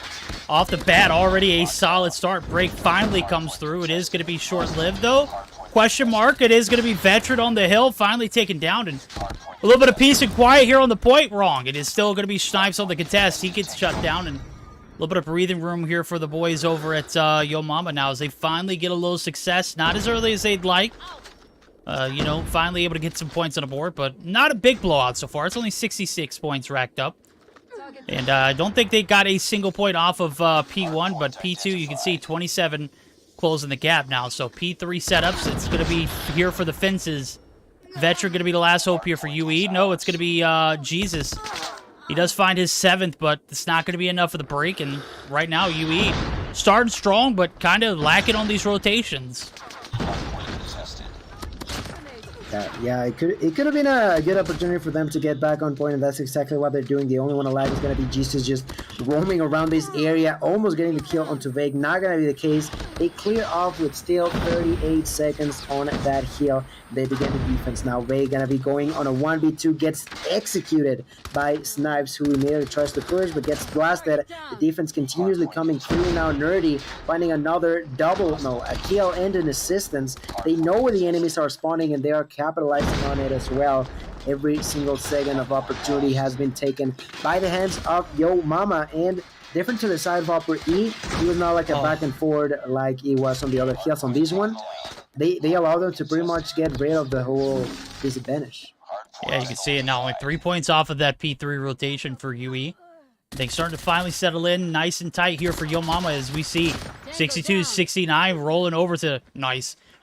off the bat, already a solid start. Break finally comes through. It is going to be short-lived, though. Question mark. It is going to be Veteran on the hill, finally taken down, and a little bit of peace and quiet here on the point. Wrong. It is still going to be Snipes on the contest. He gets shut down, and a little bit of breathing room here for the boys over at Yo Mama now as they finally get a little success. Not as early as they'd like. You know, finally able to get some points on the board, but not a big blowout so far. It's only 66 points racked up. And I don't think they got a single point off of P1, but P2, you can see 27 closing the gap now. So P3 setups, it's going to be here for the fences. Veteran going to be the last hope here for UE. No, it's going to be Jesus. He does find his 7th, but it's not going to be enough for the break. And right now, UE starting strong, but kind of lacking on these rotations. Yeah, it could have been a good opportunity for them to get back on point, and that's exactly what they're doing. The only one alive is going to be Jesus, just roaming around this area, almost getting the kill onto Vague. Not going to be the case. They clear off with still 38 seconds on that hill. They begin the defense now. Vague going to be going on a 1v2, gets executed by Snipes, who immediately tries to push but gets blasted. The defense continuously coming through now. Nerdy finding another a kill and an assistance. They know where the enemies are spawning, and they are capitalizing on it as well. Every single second of opportunity has been taken by the hands of Yo Mama, and different to the side of Upper E, it was not like a back and forward like it was on the other hills. On this one, they allow them to pretty much get rid of the whole disadvantage. Yeah, you can see it now. Only 3 points off of that P3 rotation for UE. Things starting to finally settle in nice and tight here for Yo Mama as we see 62-69 rolling over to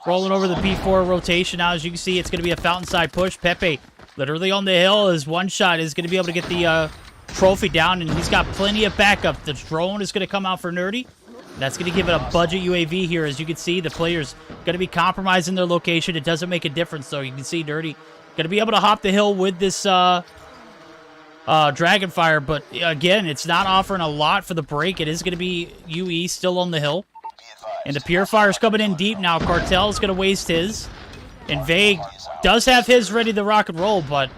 rolling over the P4 rotation now. As you can see, it's going to be a fountainside push. Pepe literally on the hill. His one shot is going to be able to get the trophy down, and he's got plenty of backup. The drone is going to come out for Nerdy. That's going to give it a budget UAV here. As you can see, the player's going to be compromising their location. It doesn't make a difference, though. You can see Nerdy going to be able to hop the hill with this Dragonfire, but again, it's not offering a lot for the break. It is going to be UE still on the hill. And the Purifire's coming in deep now. Cartel's going to waste his. And Vague does have his ready to rock and roll, but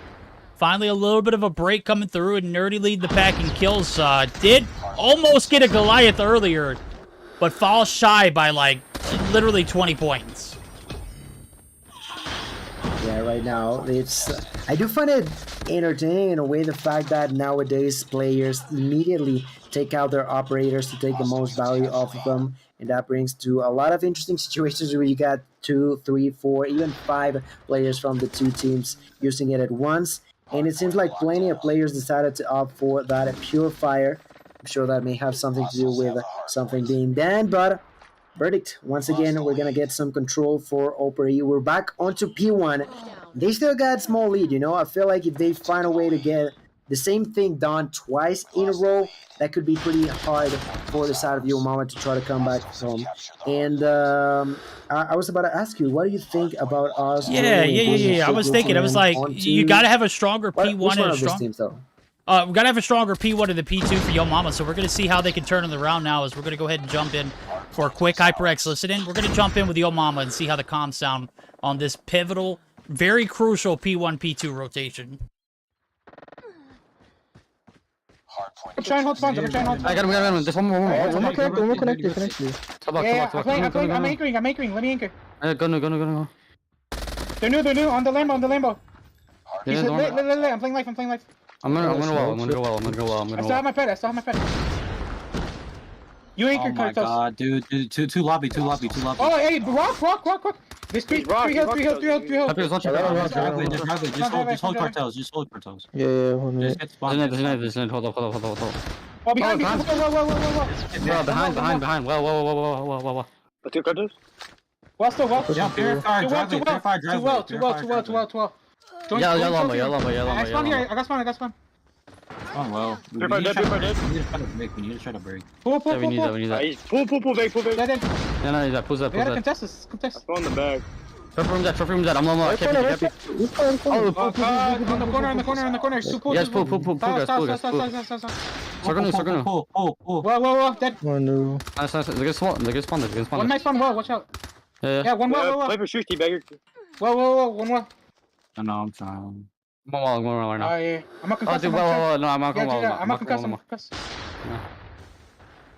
finally a little bit of a break coming through, and Nerdy lead the pack in kills. Did almost get a Goliath earlier, but falls shy by like literally 20 points. Yeah, right now, it's... I do find it entertaining in a way, the fact that nowadays players immediately take out their operators to take the most value off of them, and that brings to a lot of interesting situations where you got 2, 3, 4, even 5 players from the two teams using it at once. And it seems like plenty of players decided to opt for that Purifier. I'm sure that may have something to do with something being banned, but verdict, once again, we're going to get some control for Upper E. We're back onto P1. They still got small lead, you know. I feel like if they find a way to get the same thing done twice in a row, that could be pretty hard for the side of Yo Mama to try to come back home. And I was about to ask you, what do you think about us? Yeah. I was thinking, I was like, you got to have a stronger P1 and a strong... teams, though? We got to have a stronger P1 and the P2 for Yo Mama, so we're going to see how they can turn it around now as we're going to go ahead and jump in for a quick HyperX listen-in. We're going to jump in with Yo Mama and see how the comms sound on this pivotal, very crucial P1, P2 rotation. I'm trying to hold spawns. I got him. There's one more connected. Yeah, I'm anchoring. Let me anchor. Go. They're new. On the Lambo. Yeah, I'm playing life. I'm gonna go well. I still have my pet. You anchor, Oh my god, dude. Two lobby. Oh, hey, rock. There's three hills. Just hold cartels. Yeah. Just get spawned. Hold up. Oh, behind. Whoa. Behind. Whoa. Two cartels? Well, still well. Yeah, purified driveway. Too well. Yellow. I got spawn. Oh well. We need to try to break. Pull. Yeah, we need that. Pull back. Yeah, pull that. We gotta contest this. Go on the bag. Trophy room dead. I'm low. I can't be. On the corner. Pull. Yes, pull, guys. Stop. Circle. Whoa, dead. Oh no. Nice. They're gonna spawn. One nice one, watch out. Yeah, one well. Play for 60, bagger. Whoa, one well. No, I'm trying. I'm going right now. Oh, yeah. I'm not concussed. No, I'm not going well. I'm not concussed.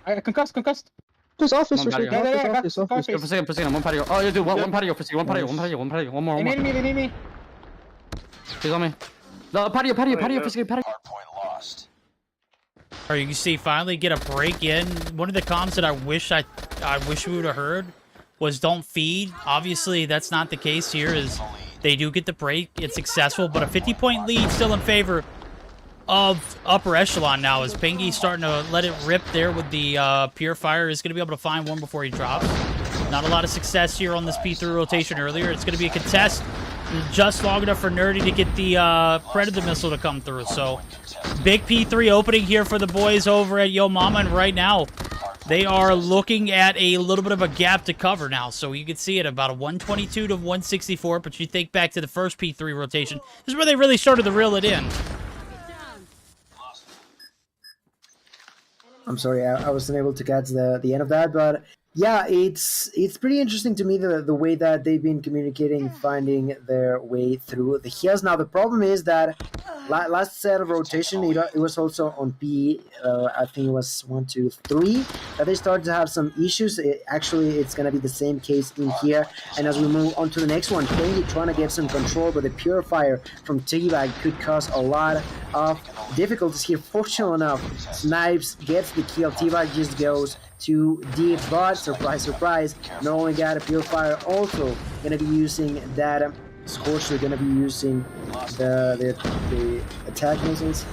I concussed. Just office for Yeah, office. Proceed. One patio. Oh, yeah, dude. One patio. Proceed. One patio. One more. They need me. He's on me. No, patio. Proceed. Patio. Hardpoint lost. All right, you can see finally get a break in. One of the comms that I wish we would have heard was don't feed. Obviously, that's not the case here. Is they do get the break. It's successful, but a 50-point lead still in favor of upper echelon now as Pingy's starting to let it rip there with the Purifier. Is going to be able to find one before he drops. Not a lot of success here on this P3 rotation earlier. It's going to be a contest just long enough for Nerdy to get the Predator missile to come through. So big P3 opening here for the boys over at Yo Mama, and right now they are looking at a little bit of a gap to cover now. So you can see it about a 122 to 164, but you think back to the first P3 rotation. This is where they really started to reel it in. I'm sorry, I wasn't able to catch the end of that, but yeah, it's pretty interesting to me the way that they've been communicating, finding their way through the hills. Now the problem is that last set of rotation, it was also on P. I think it was 1, 2, 3 that they started to have some issues. It's gonna be the same case in here. And as we move on to the next one, Pingy trying to get some control, but the Purifier from T-Bag could cause a lot of difficulties here. Fortunately enough, Snipes gets the kill. T-Bag just goes too deep, but surprise, not only got a Purifier, also gonna be using that Scorcher, gonna be using the attack missiles.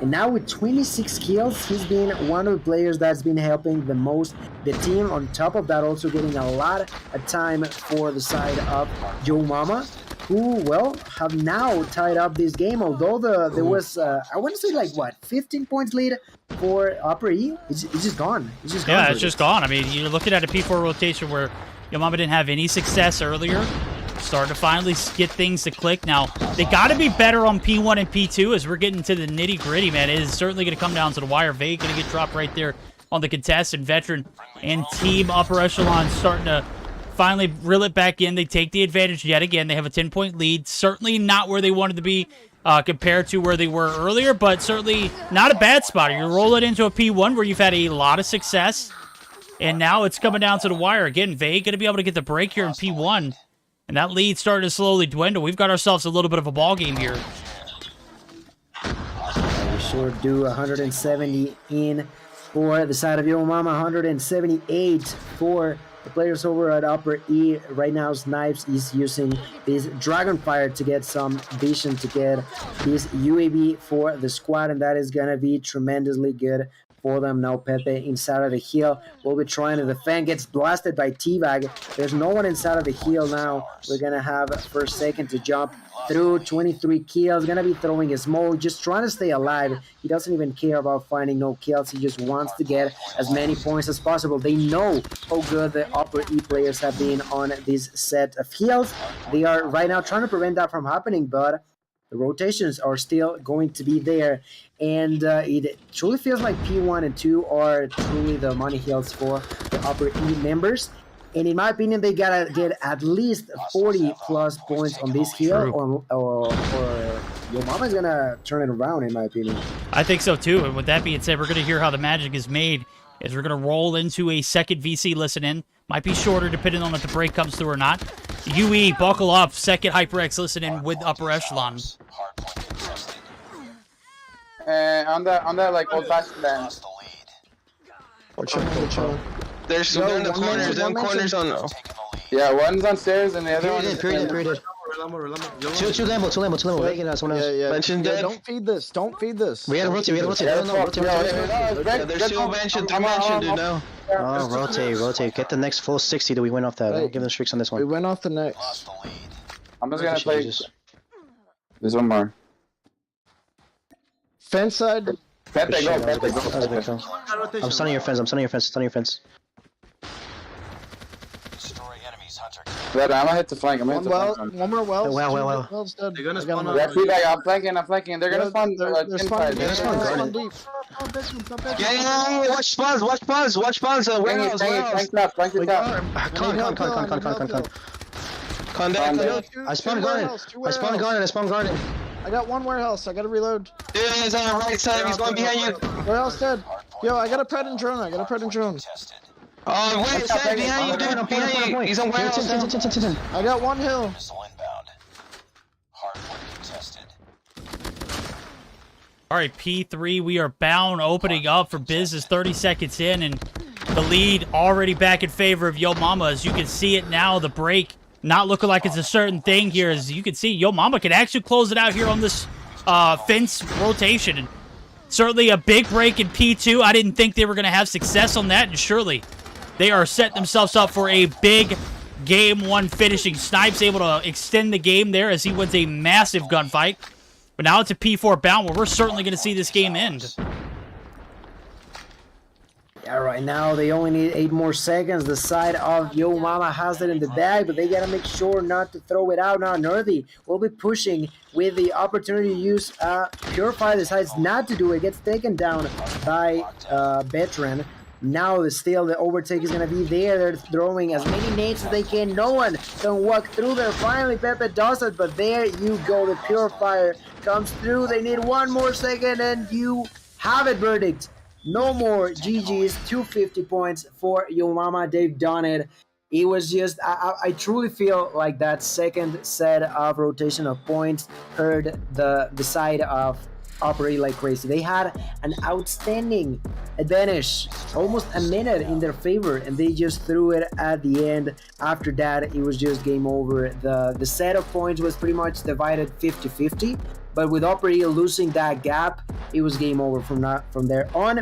And now with 26 kills, he's been one of the players that's been helping the most the team. On top of that, also getting a lot of time for the side of Yo Mama, who, well, have now tied up this game. Although there was, I want to say, like, what, 15 points lead for Upper E? It's just gone. It's just gone. I mean, you're looking at a P4 rotation where Yo Mama didn't have any success earlier. Starting to finally get things to click. Now, they got to be better on P1 and P2 as we're getting to the nitty-gritty, man. It is certainly going to come down to the wire. Vade going to get dropped right there on the contest, and Veteran and Team Upper Echelon starting to finally reel it back in. They take the advantage yet again. They have a 10-point lead. Certainly not where they wanted to be compared to where they were earlier, but certainly not a bad spot. You roll it into a P1 where you've had a lot of success, and now it's coming down to the wire. Again, Vade going to be able to get the break here in P1. And that lead starting to slowly dwindle. We've got ourselves a little bit of a ball game here. We sure do. 170 in for the side of Yo Mama. 178 for the players over at Upper E. Right now, Snipes is using this Dragonfire to get some vision, to get this UAV for the squad. And that is going to be tremendously good for them. Now Pepe inside of the hill will be trying to defend, gets blasted by T-Bag. There's no one inside of the hill now. We're gonna have first second to jump through. 23 kills, gonna be throwing a smoke, just trying to stay alive. He doesn't even care about finding no kills. He just wants to get as many points as possible. They know how good the Upper E players have been on this set of hills. They are right now trying to prevent that from happening, but The rotations are still going to be there, and it truly feels like P1 and 2 are truly the money hills for the upper E members. And in my opinion, they gotta get at least 40 plus points on this hill, or Yo Mama's gonna turn it around, in my opinion. I think so too. And with that being said, we're gonna hear how the magic is made as we're gonna roll into a second VC listen in. Might be shorter depending on if the break comes through or not. UE, buckle up. Second HyperX listen in with upper echelon. On that like old fashioned band. There's they're in the corners. Them corners on. Yeah, one's on stairs and the other one is Period. Two level. Mention dead. Don't feed this. Don't feed this. We gotta rotate. There's two mentioned. Two mentioned, dude. No. Oh, rotate. Get the next full 60 that we went off that. Don't give them streaks on this one. We went off the next. I'm just gonna play. There's one more. Fence side. Fence go. I'm stunning your fence. I'm gonna hit the flank. One more well. Well. They're gonna spawn. I'm flanking. They're gonna spawn. They're spawning. Yeah. Watch spawns. Warehouse. Con down. I spawned garden. I got one warehouse. I gotta reload. Dude, he's on the right side. He's going behind you. Warehouse dead. Yo, I got a pred and drone. Oh, wait, Sam, behind you, dude. Behind you. He's on warehouse now. I got one hill. All right, P3, we are bound opening up for business 30 seconds in, and the lead already back in favor of Yo Mama. As you can see it now, the break not looking like it's a certain thing here. As you can see, Yo Mama can actually close it out here on this fence rotation. And certainly a big break in P2. I didn't think they were going to have success on that, and surely they are setting themselves up for a big game one finishing. Snipes able to extend the game there as he wins a massive gunfight. But now it's a P4 bound where we're certainly going to see this game end. Yeah, right now they only need 8 more seconds. The side of Yo Mama has it in the bag, but they gotta make sure not to throw it out. Now Nerdy will be pushing with the opportunity to use Purify. Decides not to do it. Gets taken down by Veteran. Now still the overtake is gonna be there. They're throwing as many nades as they can. No one can walk through there. Finally Pepe does it, but there you go. The Purifier comes through. They need 1 more second and you have it. Verdict. No more GG's, 250 points for Yo Mama. They've done it. It was just, I truly feel like that second set of rotation of points hurt the side of operate like crazy. They had an outstanding advantage, almost a minute in their favor, and they just threw it at the end. After that, it was just game over. The set of points was pretty much divided 50-50. But with Opry losing that gap, it was game over from there on.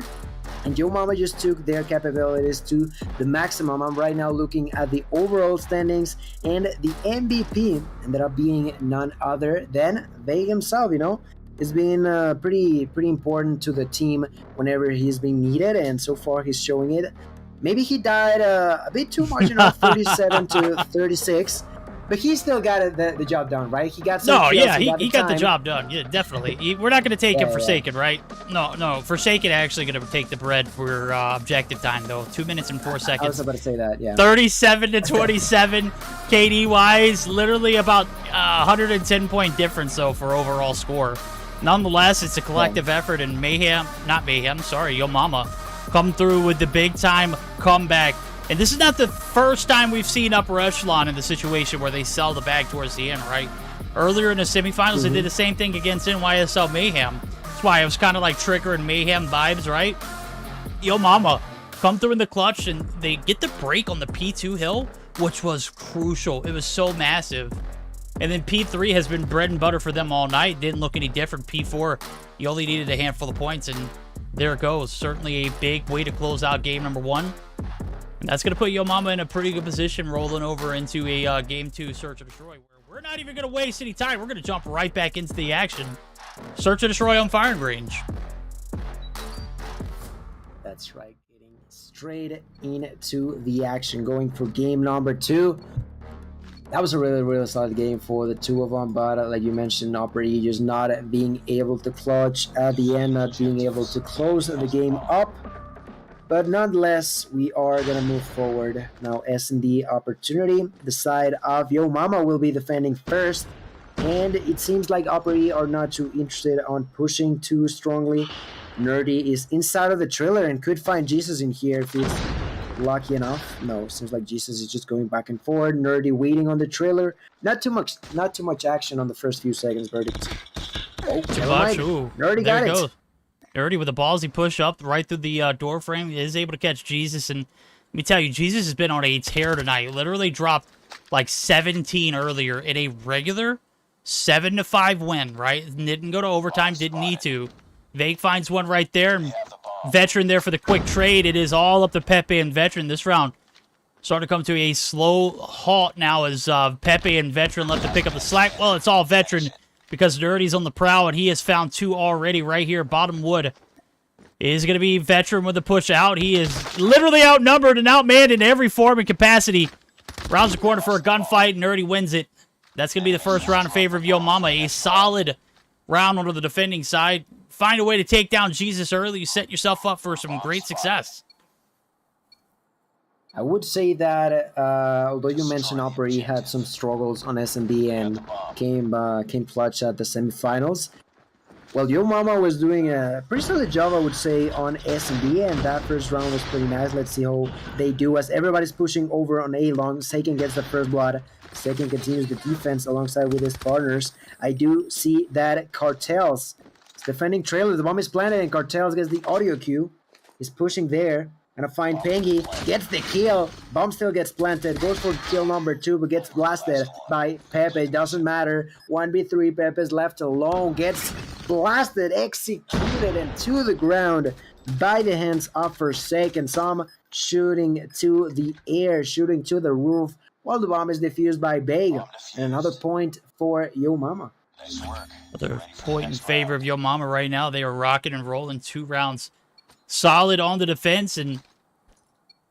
And Yo Mama just took their capabilities to the maximum. I'm right now looking at the overall standings, and the MVP ended up being none other than Vega himself. You know, it's been pretty important to the team whenever he's been needed, and so far he's showing it. Maybe he died a bit too much, you know, 37 to 36. But he still got the job done, right? He got some kills, he got the job done. Yeah, definitely. We're not going to take him Forsaken, right? No. Forsaken actually going to take the bread for objective time, though. 2 minutes and 4 seconds. I was about to say that, yeah. 37 to 27. KD-wise, literally about 110-point difference, though, for overall score. Nonetheless, it's a collective effort, and Yo Mama come through with the big-time comeback. And this is not the first time we've seen upper echelon in the situation where they sell the bag towards the end, right? Earlier in the semifinals, they did the same thing against NYSL Mayhem. That's why it was kind of like Trigger and Mayhem vibes, right? Yo Mama come through in the clutch, and they get the break on the P2 hill, which was crucial. It was so massive. And then P3 has been bread and butter for them all night. Didn't look any different. P4, you only needed a handful of points, and there it goes. Certainly a big way to close out game number 1. And that's going to put Yo Mama in a pretty good position rolling over into a Game 2 Search and Destroy, where we're not even going to waste any time. We're going to jump right back into the action. Search and Destroy on firing range. That's right. Getting straight into the action. Going for game number 2. that was a really solid game for the two of them, but like you mentioned, Opera E just not being able to clutch at the end, not being able to close the game up. But nonetheless, we are gonna move forward now. S&D Opportunity, the side of Yo Mama will be defending first, and it seems like Opera E are not too interested on pushing too strongly. Nerdy is inside of the trailer and could find Jesus in here if he's lucky enough. No, seems like Jesus is just going back and forth. Nerdy waiting on the trailer. Not too much action on the first few seconds, Verdict. Oh, too much. Ooh, Nerdy got it. Nerdy with a ballsy push up right through the door frame. He is able to catch Jesus, and let me tell you, Jesus has been on a tear tonight. Literally dropped like 17 earlier in a regular 7-5 win, right? Didn't go to overtime, didn't need to. Vague finds one right there. Veteran there for the quick trade. It is all up to Pepe and Veteran this round. Starting to come to a slow halt now as Pepe and Veteran left to pick up the slack. Well, it's all Veteran because Nerdy's on the prowl, and he has found two already right here. Bottom wood is going to be Veteran with the push out. He is literally outnumbered and outmanned in every form and capacity. Rounds the corner for a gunfight. Nerdy wins it. That's going to be the first round in favor of Yo Mama. A solid round on the defending side. Find a way to take down Jesus early. You set yourself up for some great success. I would say that although you mentioned Opera E had some struggles on S&D and came clutch at the semifinals, well, Yo Mama was doing a pretty solid job, I would say, on S&D, and that first round was pretty nice. Let's see how they do as everybody's pushing over on A long. Saken gets the first blood. Saken continues the defense alongside with his partners. I do see that Cartels defending trailer. The bomb is planted and Cartels gets the audio cue. He's pushing there. Gonna find Pengy. Gets the kill. Bomb still gets planted. Goes for kill number 2 but gets blasted by Pepe. Doesn't matter. 1v3. Pepe's left alone. Gets blasted. Executed and to the ground by the hands of Forsaken. Some shooting to the air. Shooting to the roof. While the bomb is defused by Beg. And another point for Yo Mama. Another point in favor of Yo Mama right now. They are rocking and rolling 2 rounds. Solid on the defense, and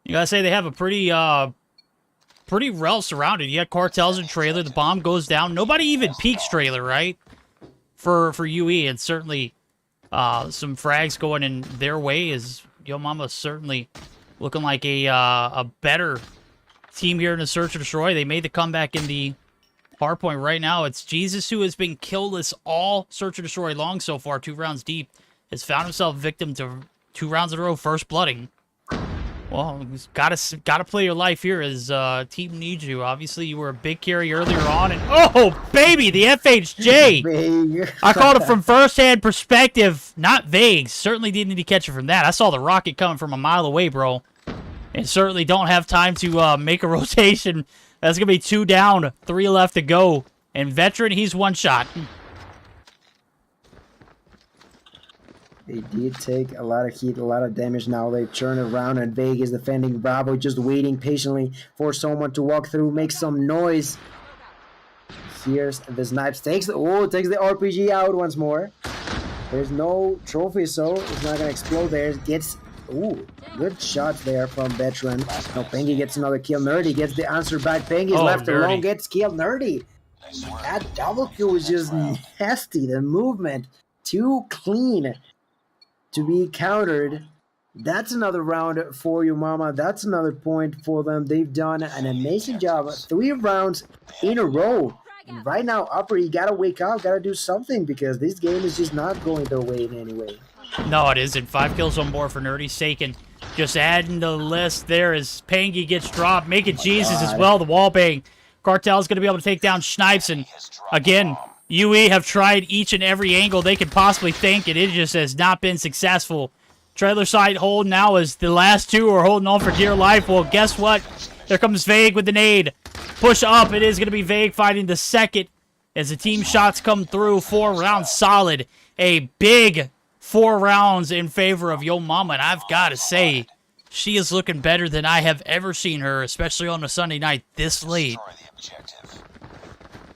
you gotta say they have a pretty well surrounded. You got Cartels and trailer. The bomb goes down. Nobody even peeks trailer, right? For UE, and certainly some frags going in their way. Is Yo Mama certainly looking like a better team here in the Search and Destroy. They made the comeback in the hardpoint. Right now, it's Jesus who has been killless all Search and Destroy long so far. 2 rounds deep, has found himself victim to 2 rounds in a row, first blooding. Well, he's gotta play your life here as team needs you. Obviously, you were a big carry earlier on, and oh baby, the FHJ! I called it from first-hand perspective, not vague. Certainly didn't need to catch it from that. I saw the rocket coming from a mile away, bro, and certainly don't have time to make a rotation. That's gonna be 2 down, 3 left to go, and Veteran, he's 1 shot. They did take a lot of heat, a lot of damage. Now they turn around and Vegas defending Bravo, just waiting patiently for someone to walk through, make some noise. Here's the Snipes, takes the RPG out once more. There's no trophy, so it's not gonna explode there. Gets good shots there from Veteran. Now Pengy gets another kill. Nerdy gets the answer back. Pengy's left alone, gets killed. Nerdy. That double kill was just nasty. The movement too clean to be countered. That's another round for Yo Mama. That's another point for them. They've done an amazing job. 3 rounds in a row. And right now, Upper, you gotta wake up, gotta do something, because this game is just not going their way in any way. No, it isn't. 5 kills on board for Nerdy. Saken just adding to the list there as Pengy gets dropped. Make it Jesus as well. The wall bang. Cartel's going to be able to take down Snipes. And again, UE have tried each and every angle they could possibly think, and it just has not been successful. Trailer side hold now as the last 2 are holding on for dear life. Well, guess what? There comes Vague with the nade. Push up. It is going to be Vague fighting the second as the team shots come through. 4 rounds solid. A big 4 rounds in favor of Yo Mama, and I've got to say, she is looking better than I have ever seen her, especially on a Sunday night this late.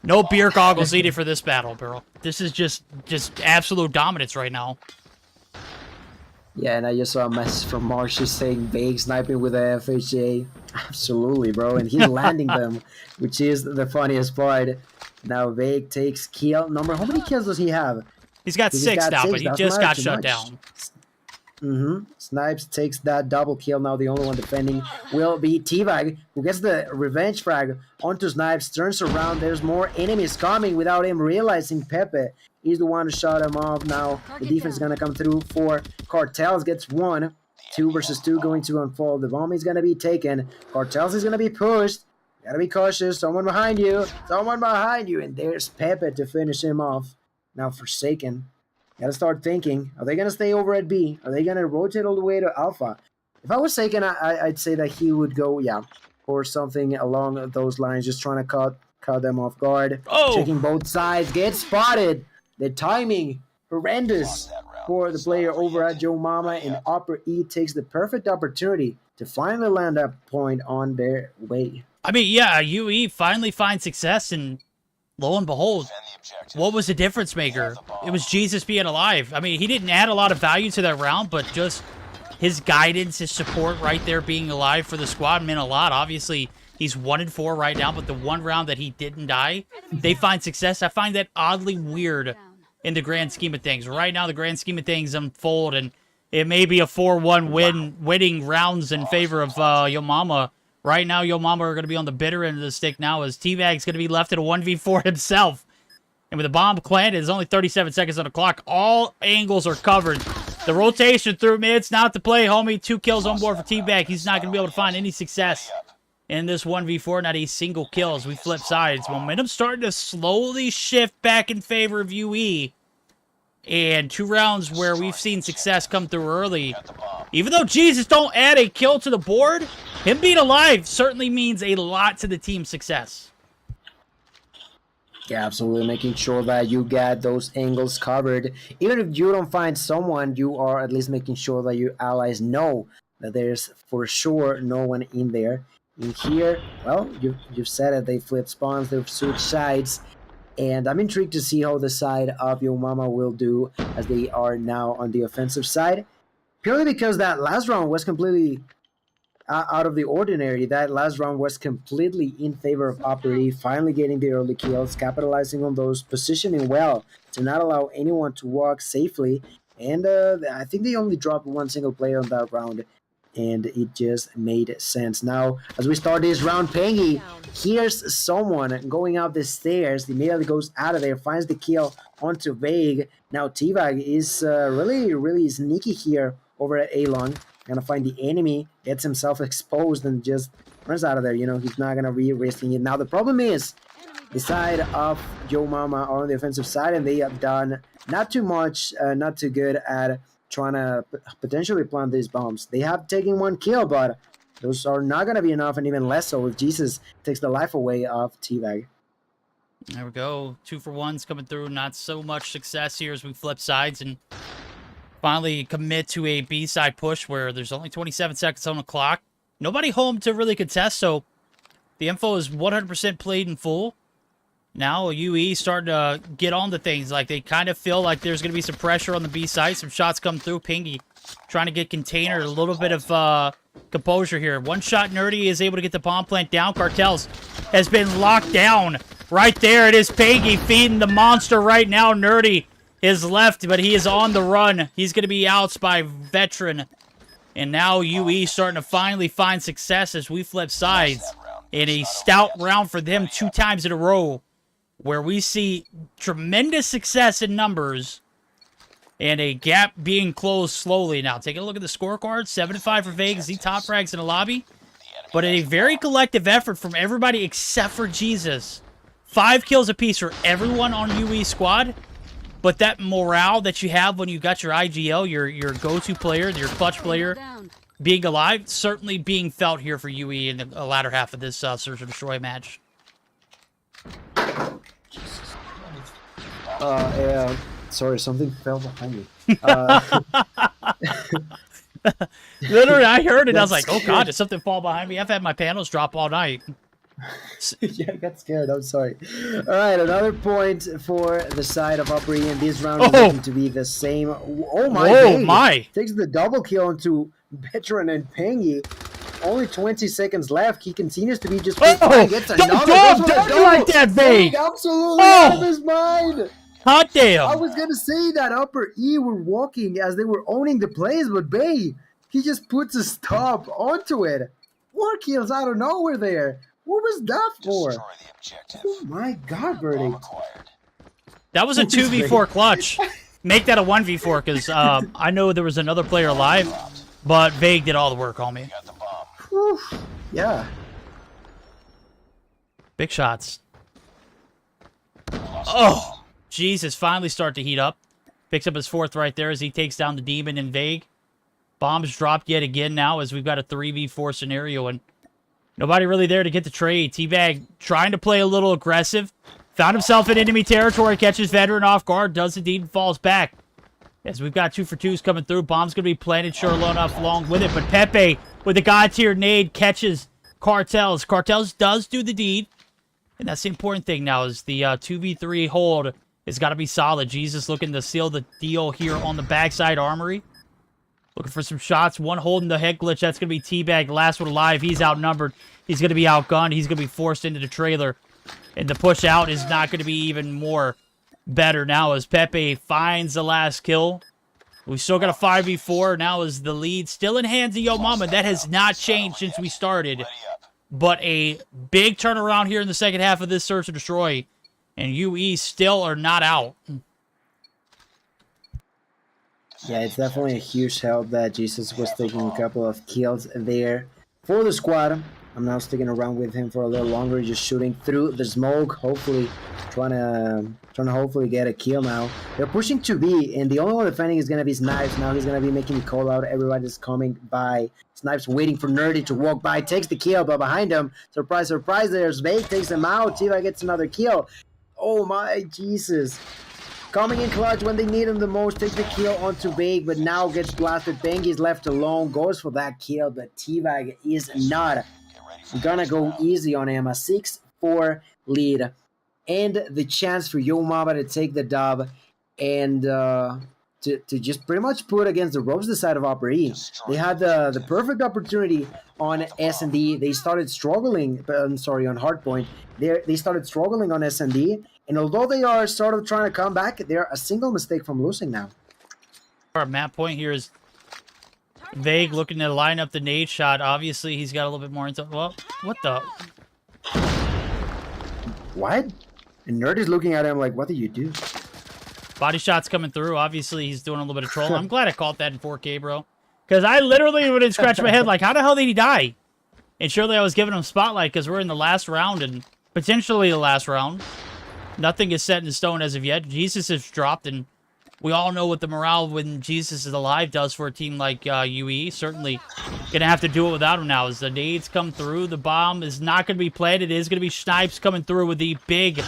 No beer goggles needed for this battle, bro. This is just absolute dominance right now. Yeah, and I just saw a message from Marshy saying Vague sniping with a FHA. Absolutely, bro. And he's landing them, which is the funniest part. Now Vague takes kill number. How many kills does he have? He's got 6 now, but he just got shut down. Snipes takes that double kill. Now the only one defending will be T-Bag, who gets the revenge frag onto Snipes, turns around. There's more enemies coming without him realizing Pepe is the one who shot him off. Now the defense is going to come through for Cartels. Gets 1. 2 versus 2 going to unfold. The bomb is going to be taken. Cartels is going to be pushed. Gotta be cautious. Someone behind you. Someone behind you. And there's Pepe to finish him off. Now Forsaken. Gotta start thinking. Are they gonna stay over at B? Are they gonna rotate all the way to Alpha? If I was Forsaken, I'd say that he would go, or something along those lines, just trying to cut them off guard. Checking both sides. Get spotted. The timing horrendous for the player over at Joe Mama, and Upper E takes the perfect opportunity to finally land a point on their way. I mean, yeah, UE finally finds success, and lo and behold, what was the difference maker? It was Jesus being alive. I mean, he didn't add a lot of value to that round, but just his guidance, his support right there being alive for the squad meant a lot. Obviously, he's 1-4 right now, but the one round that he didn't die, they find success. I find that oddly weird in the grand scheme of things. Right now, the grand scheme of things unfold, and it may be a 4-1 winning rounds in favor of Yo Mama. Right now, Yo Mama are going to be on the bitter end of the stick now, as T-Bag's going to be left at a 1v4 himself. And with the bomb planted, there's only 37 seconds on the clock. All angles are covered. The rotation through mid's not to play, homie. 2 kills on board for T-Bag. He's not going to be able to find any success in this 1v4. Not a single kill as we flip sides. Momentum starting to slowly shift back in favor of UE. And 2 rounds where we've seen success come through early. Even though Jesus don't add a kill to the board, him being alive certainly means a lot to the team's success. Yeah, absolutely. Making sure that you get those angles covered. Even if you don't find someone, you are at least making sure that your allies know that there's for sure no one in there. In here, well, you've said it. They flip spawns, they've switched sides. And I'm intrigued to see how the side of Yo Mama will do, as they are now on the offensive side. Purely because that last round was completely out of the ordinary. That last round was completely in favor of Upper E, finally getting the early kills, capitalizing on those, positioning well to not allow anyone to walk safely. And I think they only dropped 1 single player on that round, and it just made sense. Now, as we start this round, Pengy hears someone going up the stairs, immediately goes out of there, finds the kill onto Vague. Now T-Bag is really sneaky here over at A-Long. Gonna find the enemy, gets himself exposed, and just runs out of there. You know, he's not gonna be risking it. Now the problem is the side of Yo Mama are on the offensive side, and they have done not too much, not too good at trying to potentially plant these bombs. They have taken 1 kill, but those are not gonna be enough, and even less so if Jesus takes the life away of T-Bag. There we go. 2 for 1s coming through. Not so much success here as we flip sides and finally commit to a B-side push where there's only 27 seconds on the clock. Nobody home to really contest, so the info is 100% played in full. Now UE starting to get on to things. Like, they kind of feel like there's going to be some pressure on the B-side. Some shots come through. Pingy trying to get container. A little bit of composure here. 1 shot Nerdy is able to get the bomb plant down. Cartels has been locked down. Right there it is. Pingy feeding the monster right now. Nerdy is left, but he is on the run. He's going to be outs by Veteran. And now UE starting to finally find success as we flip sides. In a stout round for them 2 times in a row, where we see tremendous success in numbers and a gap being closed slowly. Now, taking a look at the scorecard, 7-5 for Vegas, the top frags in the lobby. But a very collective effort from everybody except for Jesus. 5 kills apiece for everyone on UE squad. But that morale that you have when you got your IGL, your go-to player, your clutch player, being alive, certainly being felt here for UE in the latter half of this Search and Destroy match. Yeah. Sorry, something fell behind me. Literally, I heard it. I was like, oh, God, did something fall behind me? I've had my panels drop all night. Yeah, I got scared. I'm sorry. All right, another point for the side of Upper E, and this round is looking to be the same. Oh my! Oh my! Takes the double kill onto Veteran and Pangy. Only 20 seconds left. He continues to be just. Oh! Gets Don't another. like that, Vague! Absolutely out of his mind. Hot damn! I was gonna say that Upper E were walking as they were owning the plays, but Bay, he just puts a stop onto it. 4 kills out of nowhere there. What was that for? Oh my God, Verdict. That was a 2v4 clutch. Make that a 1v4 because I know there was another player alive, but Vague did all the work on me. Whew. Yeah. Big shots. Oh, Jesus, finally start to heat up. Picks up his 4th right there as he takes down the Demon and Vague. Bombs dropped yet again now as we've got a 3v4 scenario and nobody really there to get the trade. Teabag trying to play a little aggressive. Found himself in enemy territory, catches Veteran off guard, does indeed, and falls back. As we've got 2-for-2s coming through. Bomb's going to be planted sure enough along with it. But Pepe, with the God-tier nade, catches Cartels. Cartels does do the deed. And that's the important thing now is the 2v3 hold has got to be solid. Jesus looking to seal the deal here on the backside armory. Looking for some shots. One holding the head glitch. That's going to be Teabag. Last one alive. He's outnumbered. He's going to be outgunned. He's going to be forced into the trailer. And the push out is not going to be even more better now as Pepe finds the last kill. We still got a 5v4. Now is the lead still in hands of Yo Mama. That has not changed since we started. But a big turnaround here in the second half of this Search and Destroy. And UE still are not out. Yeah, it's definitely a huge help that Jesus was taking a couple of kills there for the squad. I'm now sticking around with him for a little longer, just shooting through the smoke, hopefully trying to hopefully get a kill now. They're pushing to B, and the only one defending is going to be Snipes. Now he's going to be making the call out. Everybody's coming by. Snipes waiting for Nerdy to walk by, takes the kill, but behind him, surprise, surprise, there's Vague, takes him out. Tiva gets another kill. Oh my Jesus. Coming in clutch when they need him the most, takes the kill onto Vague, but now gets blasted. Bengi's left alone, goes for that kill, but T-Bag is not gonna go easy on him. A 6-4 lead, and the chance for Yo Mama to take the dub and to just pretty much put against the ropes the side of Upper E. They had the perfect opportunity on S&D. They started struggling, I'm sorry, on Hardpoint. They started struggling on S&D. And although they are sort of trying to come back, they're a single mistake from losing now. Our map point here is Vague looking to line up the nade shot. Obviously, he's got a little bit more into... Well, what the... What? And Nerd is looking at him like, what did you do? Body shots coming through. Obviously, he's doing a little bit of trolling. I'm glad I caught that in 4K, bro. Because I literally would have scratched my head like, how the hell did he die? And surely I was giving him spotlight because we're in the last round and potentially the last round. Nothing is set in stone as of yet. Jesus has dropped, and we all know what the morale when Jesus is alive does for a team like UE. Certainly going to have to do it without him now. As the nades come through, the bomb is not going to be planted. It is going to be Snipes coming through with the big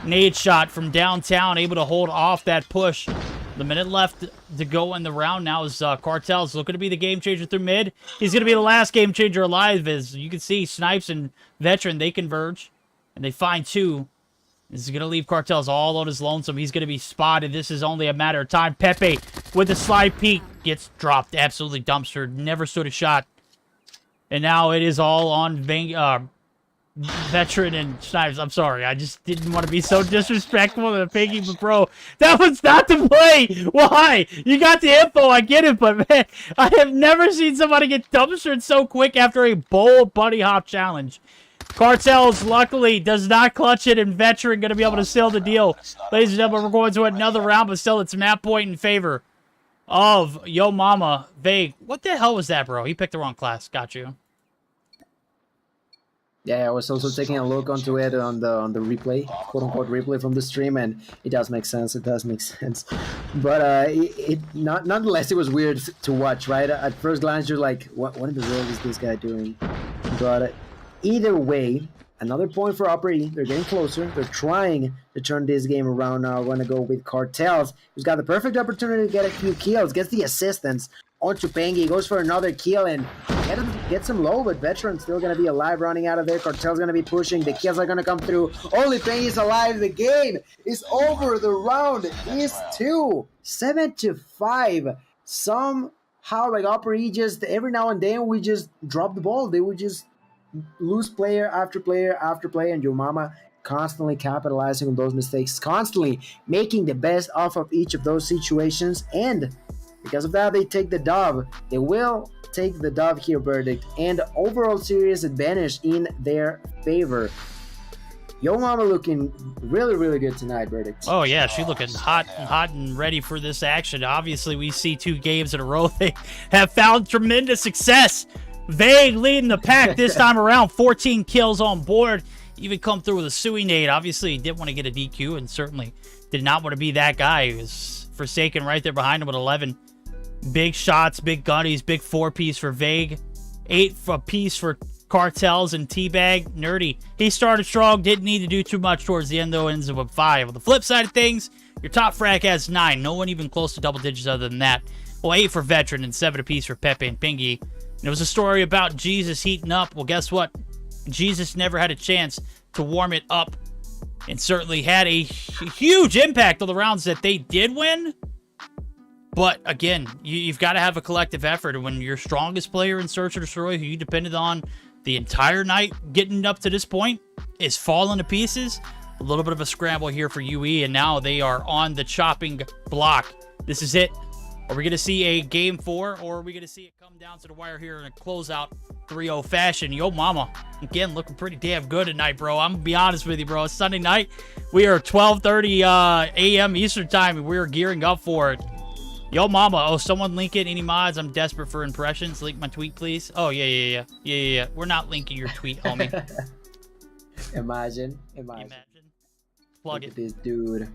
nade shot from downtown, able to hold off that push. The minute left to go in the round now is Cartel's looking to be the game changer through mid. He's going to be the last game changer alive. As you can see, Snipes and Veteran, they converge, and they find 2. This is going to leave Cartels all on his lonesome. He's going to be spotted. This is only a matter of time. Pepe, with the slide peek, gets dropped. Absolutely dumpstered. Never stood a shot. And now it is all on Veteran and Snipes. I'm sorry. I just didn't want to be so disrespectful to the Pinky, but bro, that was not the play. Why? You got the info. I get it, but man, I have never seen somebody get dumpstered so quick after a bold buddy hop challenge. Cartels, luckily, does not clutch it, and Veteran going to be able to seal the deal. Ladies and gentlemen, we're going to another round, but still, it's map point in favor of Yo Mama. Vague. What the hell was that, bro? He picked the wrong class. Got you. Yeah, I was also taking a look onto it on the replay, quote-unquote replay from the stream, and it does make sense. It does make sense. But nonetheless, it was weird to watch, right? At first glance, you're like, what in the world is this guy doing? But either way, another point for Upper E. They're getting closer. They're trying to turn this game around now. We're going to go with Cartels, who's got the perfect opportunity to get a few kills, gets the assistance onto Pengi, goes for another kill, and Gets him low, but Veteran's still gonna be alive, running out of there. Cartel's gonna be pushing. The kills are gonna come through. Only Penny is alive. The game is over. The round is 2. 7-5. Somehow, like Upper E, just every now and then we just drop the ball. They would just lose player after player after player, and Yo Mama constantly capitalizing on those mistakes, constantly making the best off of each of those situations, and because of that, they take the dub. They will take the dub here, Verdict, and overall series advantage in their favor. Yo Mama looking really, really good tonight, Verdict. Oh, yeah, she's looking hot and ready for this action. Obviously, we see 2 games in a row. They have found tremendous success. Vague leading the pack this time around. 14 kills on board. Even come through with a Sui nade. Obviously, he didn't want to get a DQ and certainly did not want to be that guy. He was Forsaken right there behind him with 11. Big shots, big gunnies, big 4-piece for Vague. 8 apiece for Cartels and Teabag. Nerdy. He started strong, didn't need to do too much towards the end, though. Ends up with 5. On the flip side of things, your top frag has 9. No one even close to double digits other than that. Well, 8 for Veteran and 7 apiece for Pepe and Pingy. And it was a story about Jesus heating up. Well, guess what? Jesus never had a chance to warm it up and certainly had a huge impact on the rounds that they did win. But again, you've got to have a collective effort. And when your strongest player in Search or Destroy, who you depended on the entire night getting up to this point, is falling to pieces, a little bit of a scramble here for UE, and now they are on the chopping block. This is it. Are we going to see a game 4, or are we going to see it come down to the wire here in a closeout 3-0 fashion? Yo Mama, again, looking pretty damn good tonight, bro. I'm going to be honest with you, bro. It's Sunday night. We are 12:30 a.m. Eastern time, and we're gearing up for it. Yo Mama. Oh, someone link it. Any mods? I'm desperate for impressions. Link my tweet, please. Oh, yeah. We're not linking your tweet, homie. Imagine. Plug Look it. at this dude.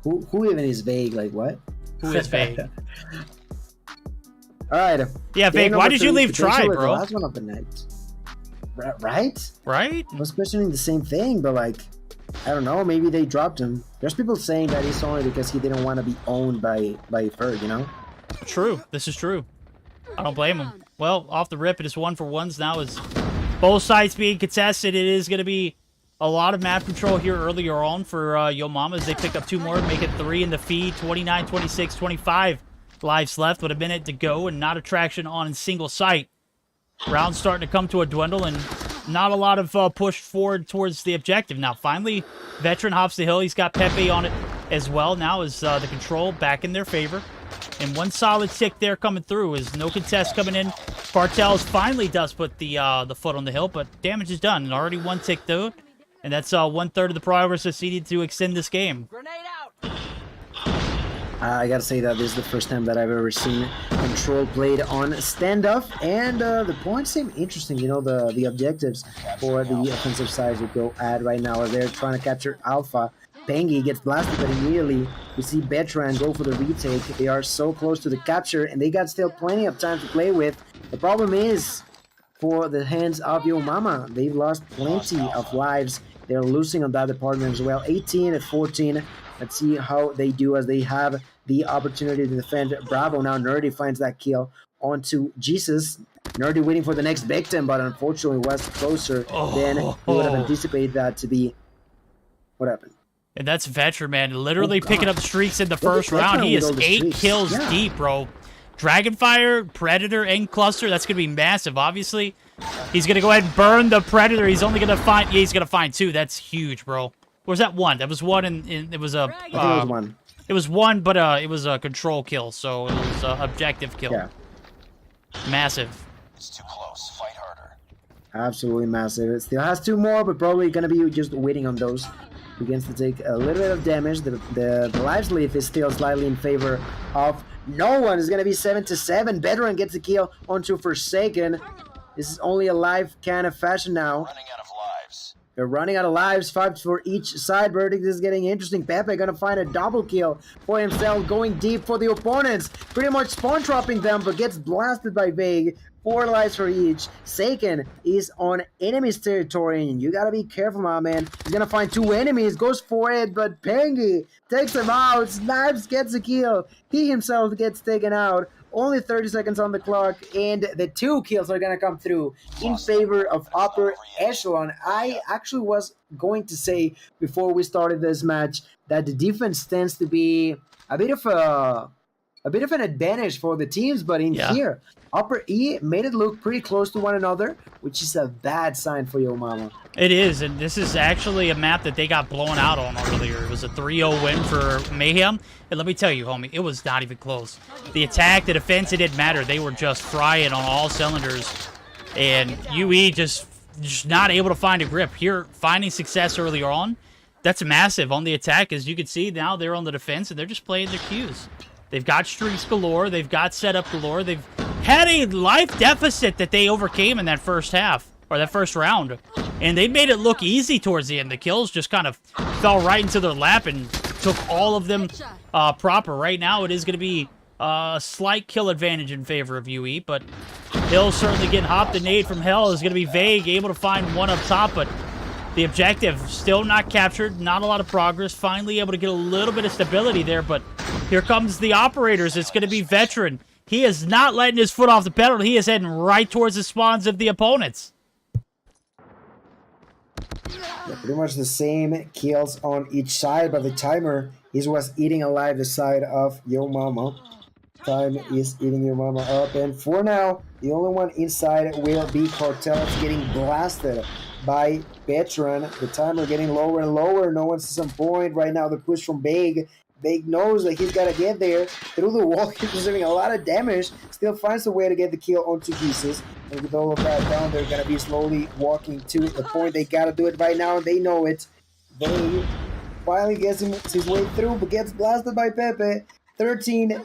Who even is Vague? Like, what? Who is Vague? All right. Yeah, Vague, why did you leave Try, bro? The last one of the night. Right? Right? I was questioning the same thing, but like, I don't know. Maybe they dropped him. There's people saying that it's only because he didn't want to be owned by Ferg, you know? True. This is true. I don't blame him. Well, off the rip, it is 1-for-1s now. Is both sides being contested. It is going to be a lot of map control here earlier on for Yo Mama as they pick up 2 more, make it 3 in the feed. 29, 26, 25 lives left with a minute to go and not a traction on a single site. Rounds starting to come to a dwindle and not a lot of push forward towards the objective. Now, finally, Veteran hops the hill. He's got Pepe on it as well. Now is the control back in their favor. And one solid tick there coming through is no contest coming in. Cartels finally does put the foot on the hill, but damage is done. And already 1 tick through. And that's 1/3 of the progress that's needed to extend this game. I gotta say that this is the first time that I've ever seen control played on standoff, and the points seem interesting. You know, the objectives for the offensive side would go at right now as they're trying to capture Alpha. Pengy gets blasted, but immediately we see Betran go for the retake. They are so close to the capture, and they got still plenty of time to play with. The problem is, for the hands of Yo Mama, they've lost plenty of lives. They're losing on that department as well. 18-14. Let's see how they do as they have the opportunity to defend Bravo. Now Nerdy finds that kill onto Jesus. Nerdy waiting for the next victim, but unfortunately was closer than he would have anticipated that to be. What happened? And that's Veteran, man. Literally picking up streaks in the first round. He is 8 kills deep, bro. Dragonfire, Predator, and Cluster. That's going to be massive, obviously. He's going to go ahead and burn the Predator. He's only going to find... Yeah, he's going to find 2. That's huge, bro. Or was that 1? That was 1, and it was a... I think it was 1. It was 1, but it was a control kill, so it was an objective kill. Yeah. Massive. It's too close. Fight harder. Absolutely massive. It still has 2 more, but probably going to be just waiting on those. Begins to take a little bit of damage. The lives lead is still slightly in favor of no one. It's going to be 7-7. Veteran gets the kill onto Forsaken. This is only a live kind of fashion now. Running out of lives. They're running out of lives. 5 for each side. Verdict is getting interesting. Pepe going to find a double kill for himself, going deep for the opponents. Pretty much spawn trapping them, but gets blasted by Vague. 4 lives for each. Saken is on enemy's territory, and you gotta be careful, my man. He's gonna find 2 enemies, goes for it, but Pengy takes him out. Snipes gets a kill. He himself gets taken out Only 30 seconds on the clock, and the 2 kills are gonna come through in favor of upper echelon. I actually was going to say before we started this match that the defense tends to be a bit of an advantage for the teams, but in here, Upper E made it look pretty close to one another, which is a bad sign for Yo Mama. It is, and this is actually a map that they got blown out on earlier. It was a 3-0 win for Mayhem, and let me tell you, homie, it was not even close. The attack, the defense, it didn't matter. They were just frying on all cylinders, and UE just not able to find a grip. Here, finding success earlier on, that's massive on the attack. As you can see, now they're on the defense, and they're just playing their cues. They've got streaks galore. They've got setup galore. They've had a life deficit that they overcame in that first half, or that first round. And they made it look easy towards the end. The kills just kind of fell right into their lap and took all of them proper. Right now, it is going to be a slight kill advantage in favor of UE, but Hill certainly getting hopped. The nade from Hell is going to be vague, able to find one up top, but the objective still not captured. Not a lot of progress. Finally able to get a little bit of stability there, but here comes the operators. It's going to be Veteran. He is not letting his foot off the pedal. He is heading right towards the spawns of the opponents. Yeah, pretty much the same kills on each side, but the timer was eating alive the side of Yo Mama. Time is eating Yo Mama up, and for now, the only one inside will be Cartel. It's getting blasted by Veteran. The timer getting lower and lower. No one sees some point right now. The push from Big. Big knows that he's got to get there through the wall. He's receiving a lot of damage. Still finds a way to get the kill on 2 pieces. And with all of that down, they're going to be slowly walking to the point. They got to do it right now. They know it. They finally gets his way through, but gets blasted by Pepe. 13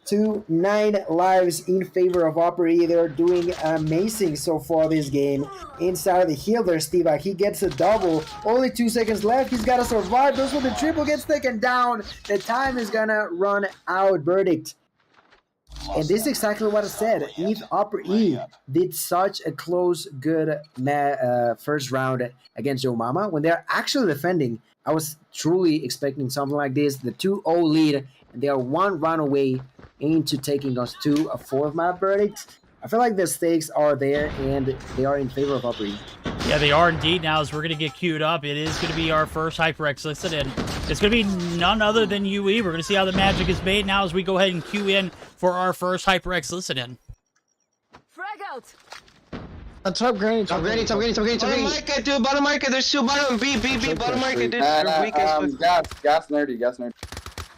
to 9 lives in favor of Upper E. They're doing amazing so far this game. Inside of the hill there, Steve-Ak. He gets a double. Only 2 seconds left. He's got to survive. Those with the triple gets taken down. The time is going to run out. Verdict. And this is exactly what I said. If Upper E did such a close, good first round against Yo Mama, when they're actually defending, I was truly expecting something like this. The 2-0 lead, and they are 1 run away into taking us to a 4th map. Verdict. I feel like the stakes are there, and they are in favor of Upper E. Yeah, they are indeed. Now, as we're going to get queued up, it is going to be our first HyperX listed, and it's going to be none other than UE. We're going to see how the magic is made now as we go ahead and queue in for our first HyperX listed in. Frag out. On top granny, top granny. Bottom market, dude. Bottom market. There's 2 bottom. B. Bottom market, dude. They're weak as fuck. Gas nerdy.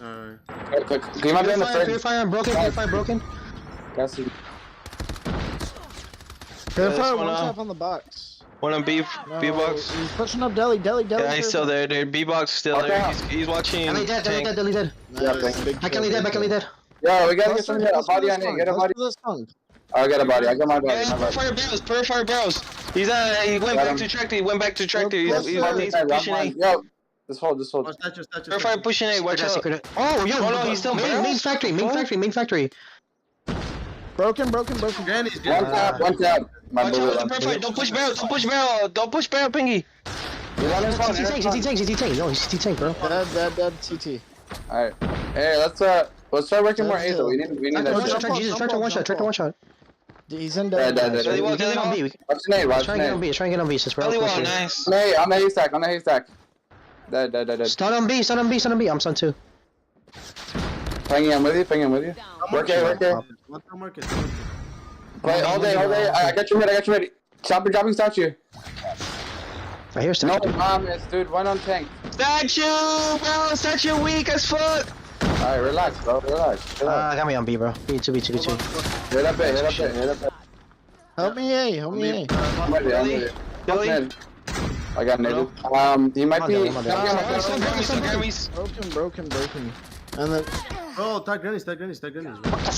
Alright. Quick. You might be in the third. Purifier broken. Gas is... Purifier, one tap on the box. One on B box. He's pushing up deli. Yeah, he's still there, dude. B box still there. He's watching. Deli dead. Yeah, Back alley dead. Yo, we gotta get some body on it. Get a body. I got a body. I got my body. Purifier barrels. He went back to tractor. He's pushing A. Yo, just hold. Purifier pushing A. Watch out. Oh, yo. Oh no, he's still main factory. Broken. Granny's good. One tap. Watch out, don't push barrel, Pingy. He's tank. No, he's tank, bro. Dead TT. Alright. Hey, let's start working more A though. We need that. Tractor one shot. He's in dead. Dead. Watch the nade. Try and get on B, sis, bro. Nice. Hey, on the haystack. Dead. Stun on B. I'm stun too. Pinging him with you. Work A. Play all day. I got you ready. Dropping statue. I hear statue. No promise, dude. One on tank. Statue weak as fuck. Alright, relax, bro. Relax. Got me on B, bro. B2. Hit up A. Help me A. I'm ready. I got naded. He might be... Broken. And then... Oh, tag grannies. What the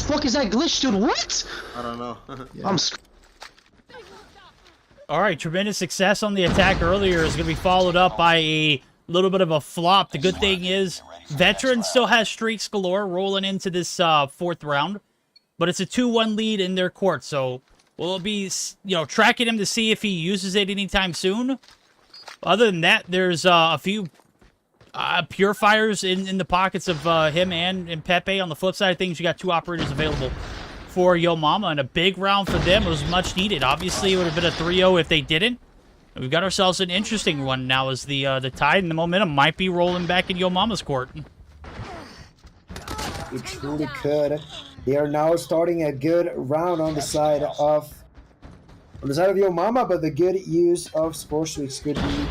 fuck is that glitch, dude? What? I don't know. I'm All right, tremendous success on the attack earlier is going to be followed up by a little bit of a flop. The good thing is Veteran still has streaks galore rolling into this 4th round, but it's a 2-1 lead in their court, so we'll be, tracking him to see if he uses it anytime soon. Other than that, there's a few Purifiers in the pockets of him and Pepe. On the flip side of things, you got 2 operators available for Yo Mama, and a big round for them was much needed. Obviously, it would have been a 3-0 if they didn't. We've got ourselves an interesting one now as the tide and the momentum might be rolling back in Yo Mama's court. It truly could. They are now starting a good round on the side of Yo Mama, but the good use of Sports Weeks could be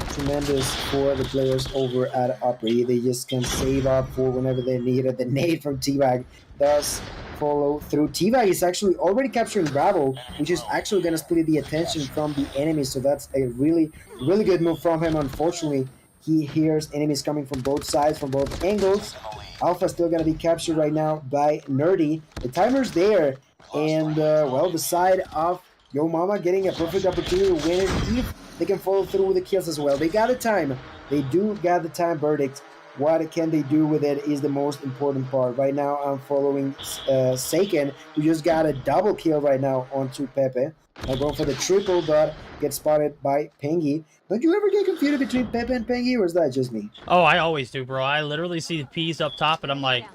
tremendous for the players over at Opry. They just can save up for whenever they need it. The nade from T-Bag does follow through. T-Bag is actually already capturing Bravo, which is actually going to split the attention from the enemies, so that's a really, really good move from him. Unfortunately, he hears enemies coming from both sides, from both angles. Alpha still going to be captured right now by Nerdy. The timer's there, and, well, the side of Yo Mama getting a perfect opportunity to win it if they can follow through with the kills as well. They got the time. They do got the time verdict. What can they do with it is the most important part. Right now, I'm following Seiken, who just got a double kill right now onto Pepe. Now going for the triple, but gets spotted by Pengy. Don't you ever get confused between Pepe and Pengy, or is that just me? Oh, I always do, bro. I literally see the P's up top, and I'm like,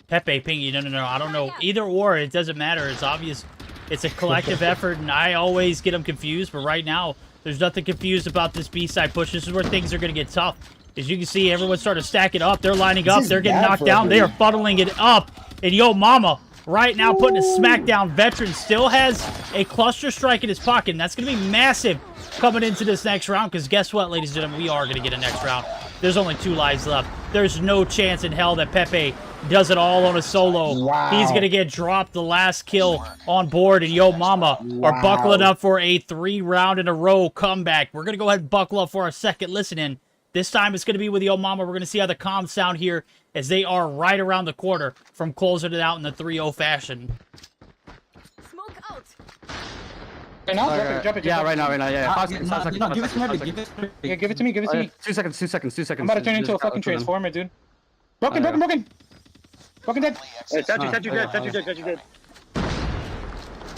Pepe, Pengy, no. I don't know. Either or, it doesn't matter. It's obvious. It's a collective effort, and I always get them confused. But right now, there's nothing confused about this B-side push. This is where things are going to get tough. As you can see, everyone's starting to stack it up. They're lining up. They're getting knocked down. They are funneling it up. And Yo Mama, right now, putting a smackdown. Veteran still has a cluster strike in his pocket. And that's going to be massive coming into this next round. Because guess what, ladies and gentlemen? We are going to get a next round. There's only 2 lives left. There's no chance in hell that Pepe does it all on a solo. Wow. He's going to get dropped the last kill on board. And Yo Mama are buckling up for a 3-round-in-a-row comeback. We're going to go ahead and buckle up for our second listen-in. This time it's going to be with Yo Mama. We're going to see how the comms sound here as they are right around the corner from closing it out in the 3-0 fashion. Smoke out. Right now? Drop it. Yeah, right now, yeah. 5 give seconds. it to me, give it to me. Give it to me. 2 seconds. I'm about to turn into a fucking transformer, dude. Broken dead. Hey, statue dead.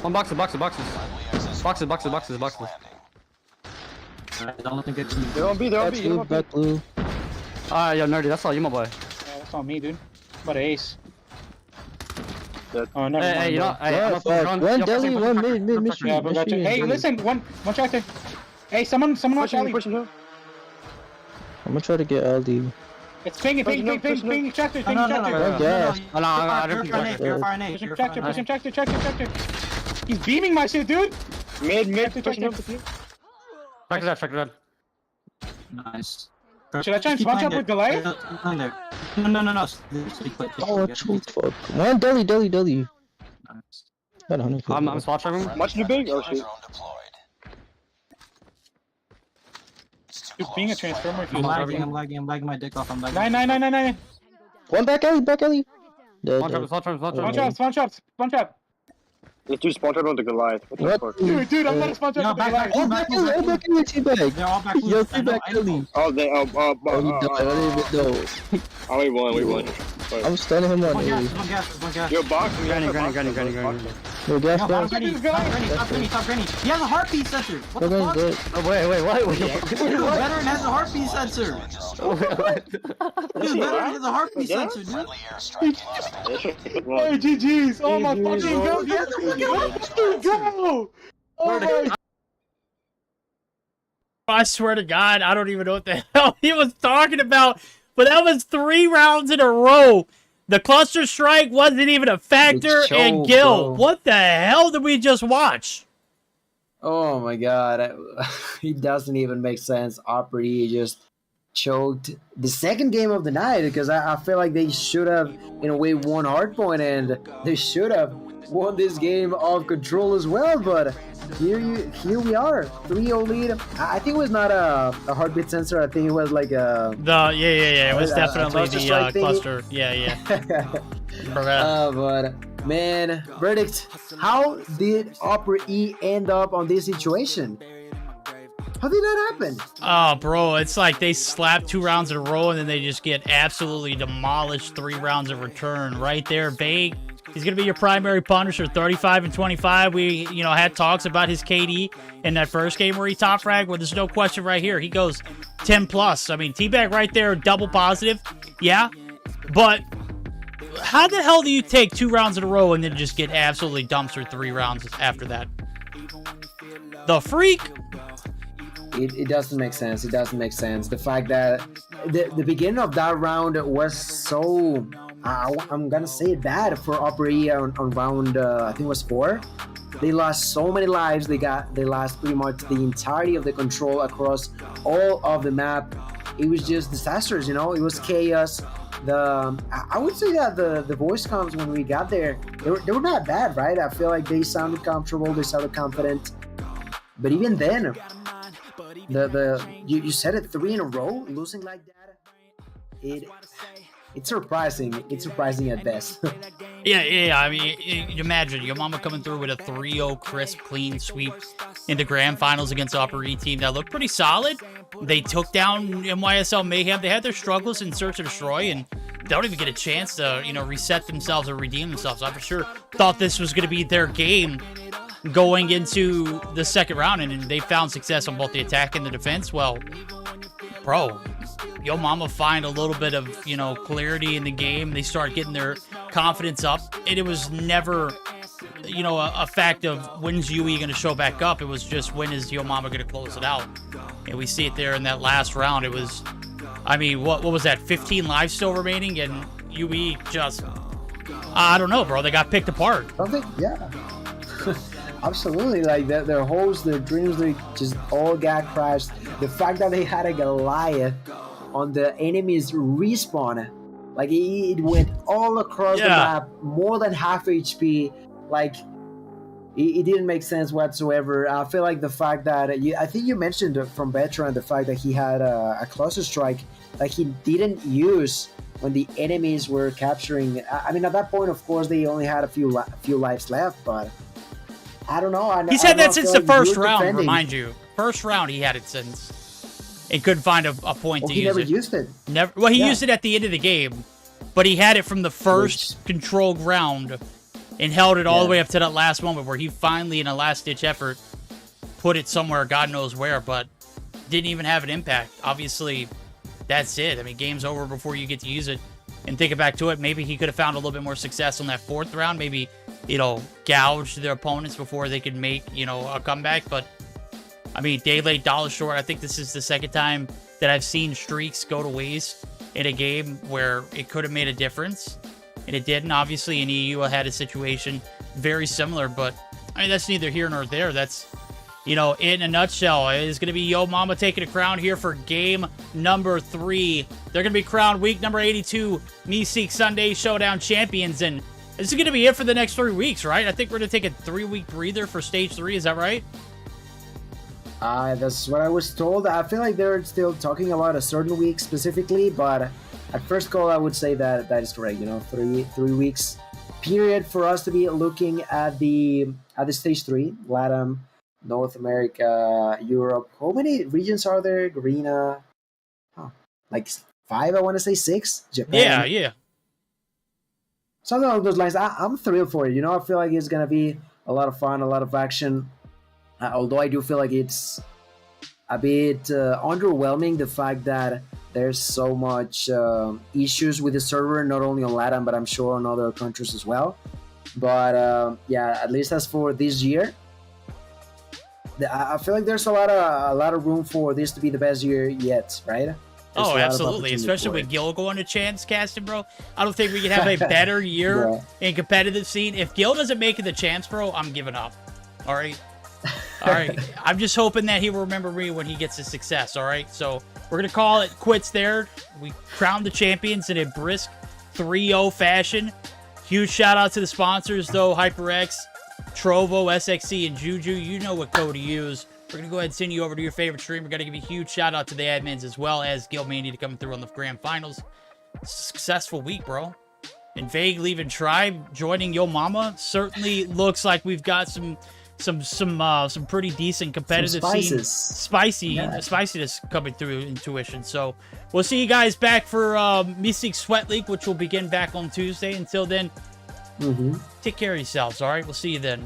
One boxes. Don't think it's me. They're on B. Back blue. Alright, yo, Nerdy, that's all you, my boy. Yeah, that's on me, dude. About an ace. Oh, no. Hey, you know, I'm One deli, one mid. Yeah, but gotcha. Hey, listen, one tractor. Hey, someone watch alley. I'm gonna try to get LD. It's ping tractor. Push him tractor. He's beaming my shit, dude. Mid. Push him. Tractor that. Nice. Should I try and sponge up with Goliath? No. Oh, fuck. One deli. Nice. I'm spot trapping. Much too big? Oh, shit. Dude, being a transformer if you I'm lagging my dick off. I'm lagging. 9. One back alley. Spawn trap. It's too sponsored on the Goliath. What the fuck? Dude, I'm not a sponsor of the Goliath. All back alley, T-Bag. They're all back. Yo, T-Bag alley. Oh, they, I don't even know. oh, we won. I'm stunning him on A. One gas. Yo, box. Granny. No gas Stop back. Granny. He has a heartbeat sensor. What the fuck? Good. Oh, wait, what? Dude, Veteran has a heartbeat sensor. Dude, Veteran has a heartbeat sensor, dude. Hey, GG's. Oh my fucking god. Go. Oh my. I swear to God, I don't even know what the hell he was talking about. But that was 3 rounds in a row. The cluster strike wasn't even a factor, and Gil, what the hell did we just watch? Oh my god, it doesn't even make sense. Opry just choked the second game of the night because I feel like they should have, in a way, won hardpoint, and they should have won this game of control as well. But here we are, 3-0 lead. I think it was not a heartbeat sensor. I think it was like a it was definitely the cluster. Yeah. But man, verdict. How did Opera E end up on this situation? How did that happen? Oh, bro, it's like they slapped 2 rounds in a row and then they just get absolutely demolished 3 rounds in return. Right there, Bay He's going to be your primary punisher, 35 and 25. We, had talks about his KD in that first game where he top fragged. Well, there's no question right here. He goes 10 plus. I mean, T-Bag right there, double positive. Yeah, but how the hell do you take 2 rounds in a row and then just get absolutely dumpstered 3 rounds after that? The freak? It doesn't make sense. It doesn't make sense. The fact that the beginning of that round was so, I'm gonna say it bad for Upper E on round, I think it was 4. They lost so many lives. They lost pretty much the entirety of the control across all of the map. It was just disastrous, It was chaos. I would say that the voice comms when we got there, they were not bad, right? I feel like they sounded comfortable. They sounded confident. But even then, you said it 3 in a row, losing like that. It's surprising. It's surprising at best. Yeah. I mean, imagine your mama coming through with a 3-0 crisp, clean sweep in the grand finals against the Upper E team that looked pretty solid. They took down NYSL Mayhem. They had their struggles in Search and Destroy, and they don't even get a chance to, reset themselves or redeem themselves. I for sure thought this was going to be their game going into the second round, and they found success on both the attack and the defense. Well, bro, Yo Mama find a little bit of, clarity in the game. They start getting their confidence up, and it was never, a fact of when's UE going to show back up. It was just when is Yo Mama going to close it out. And we see it there in that last round. It was, I mean, what was that, 15 lives still remaining, and UE just, I don't know, bro. They got picked apart. I think, yeah. Absolutely, like their hopes, their dreams, they just all got crashed. The fact that they had a Goliath on the enemy's respawn, like it went all across the map, more than half HP. Like it didn't make sense whatsoever. I feel like the fact that I think you mentioned from Veteran the fact that he had a cluster strike that he didn't use when the enemies were capturing. I mean, at that point, of course, they only had a few lives left, but. I don't know. He's had that since the first round, remind you. First round, he had it since. And couldn't find a point to use it. He never used it. Never. Well, he used it at the end of the game, but he had it from the first controlled round and held it all the way up to that last moment where he finally, in a last-ditch effort, put it somewhere, God knows where, but didn't even have an impact. Obviously, that's it. I mean, game's over before you get to use it. And thinking back to it, maybe he could have found a little bit more success on that 4th round. Maybe, gouged their opponents before they could make, a comeback. But, I mean, day late, dollar short. I think this is the second time that I've seen streaks go to waste in a game where it could have made a difference. And it didn't. Obviously, in EU, I had a situation very similar. But, I mean, that's neither here nor there. That's, in a nutshell, it's going to be Yo Mama taking a crown here for game number 3. They're going to be crowned week number 82 Meseeks Sunday Showdown champions. And this is going to be it for the next 3 weeks, right? I think we're going to take a 3-week breather for stage 3. Is that right? That's what I was told. I feel like they're still talking about a certain week specifically, but at first call, I would say that is correct. 3 weeks period for us to be looking at the stage 3, LATAM, North America, Europe. How many regions are there? Garena, like 5, I want to say 6. Japan. Yeah. Something along those lines. I'm thrilled for it. I feel like it's going to be a lot of fun, a lot of action. Although I do feel like it's a bit underwhelming, the fact that there's so much issues with the server, not only on LATAM, but I'm sure on other countries as well. But at least as for this year, I feel like there's a lot of room for this to be the best year yet, right? Oh, absolutely. Especially with Gil going to chance casting, bro. I don't think we can have a better year in competitive scene. If Gil doesn't make it the champs, bro, I'm giving up. All right? All right. I'm just hoping that he will remember me when he gets his success, all right? So we're going to call it quits there. We crowned the champions in a brisk 3-0 fashion. Huge shout out to the sponsors, though, HyperX, Trovo, SXC, and JuJu. You know what code to use. We're going to go ahead and send you over to your favorite stream. We're going to give a huge shout out to the admins as well as Gil Mandy to come through on the grand finals. Successful week, bro. And Vague leaving Tribe, joining Yo Mama. Certainly looks like we've got some pretty decent competitive spiciness coming through Intuition. So we'll see you guys back for Meseeks Sweat League, which will begin back on Tuesday. Until then, Mm-hmm. Take care of yourselves, all right? We'll see you then.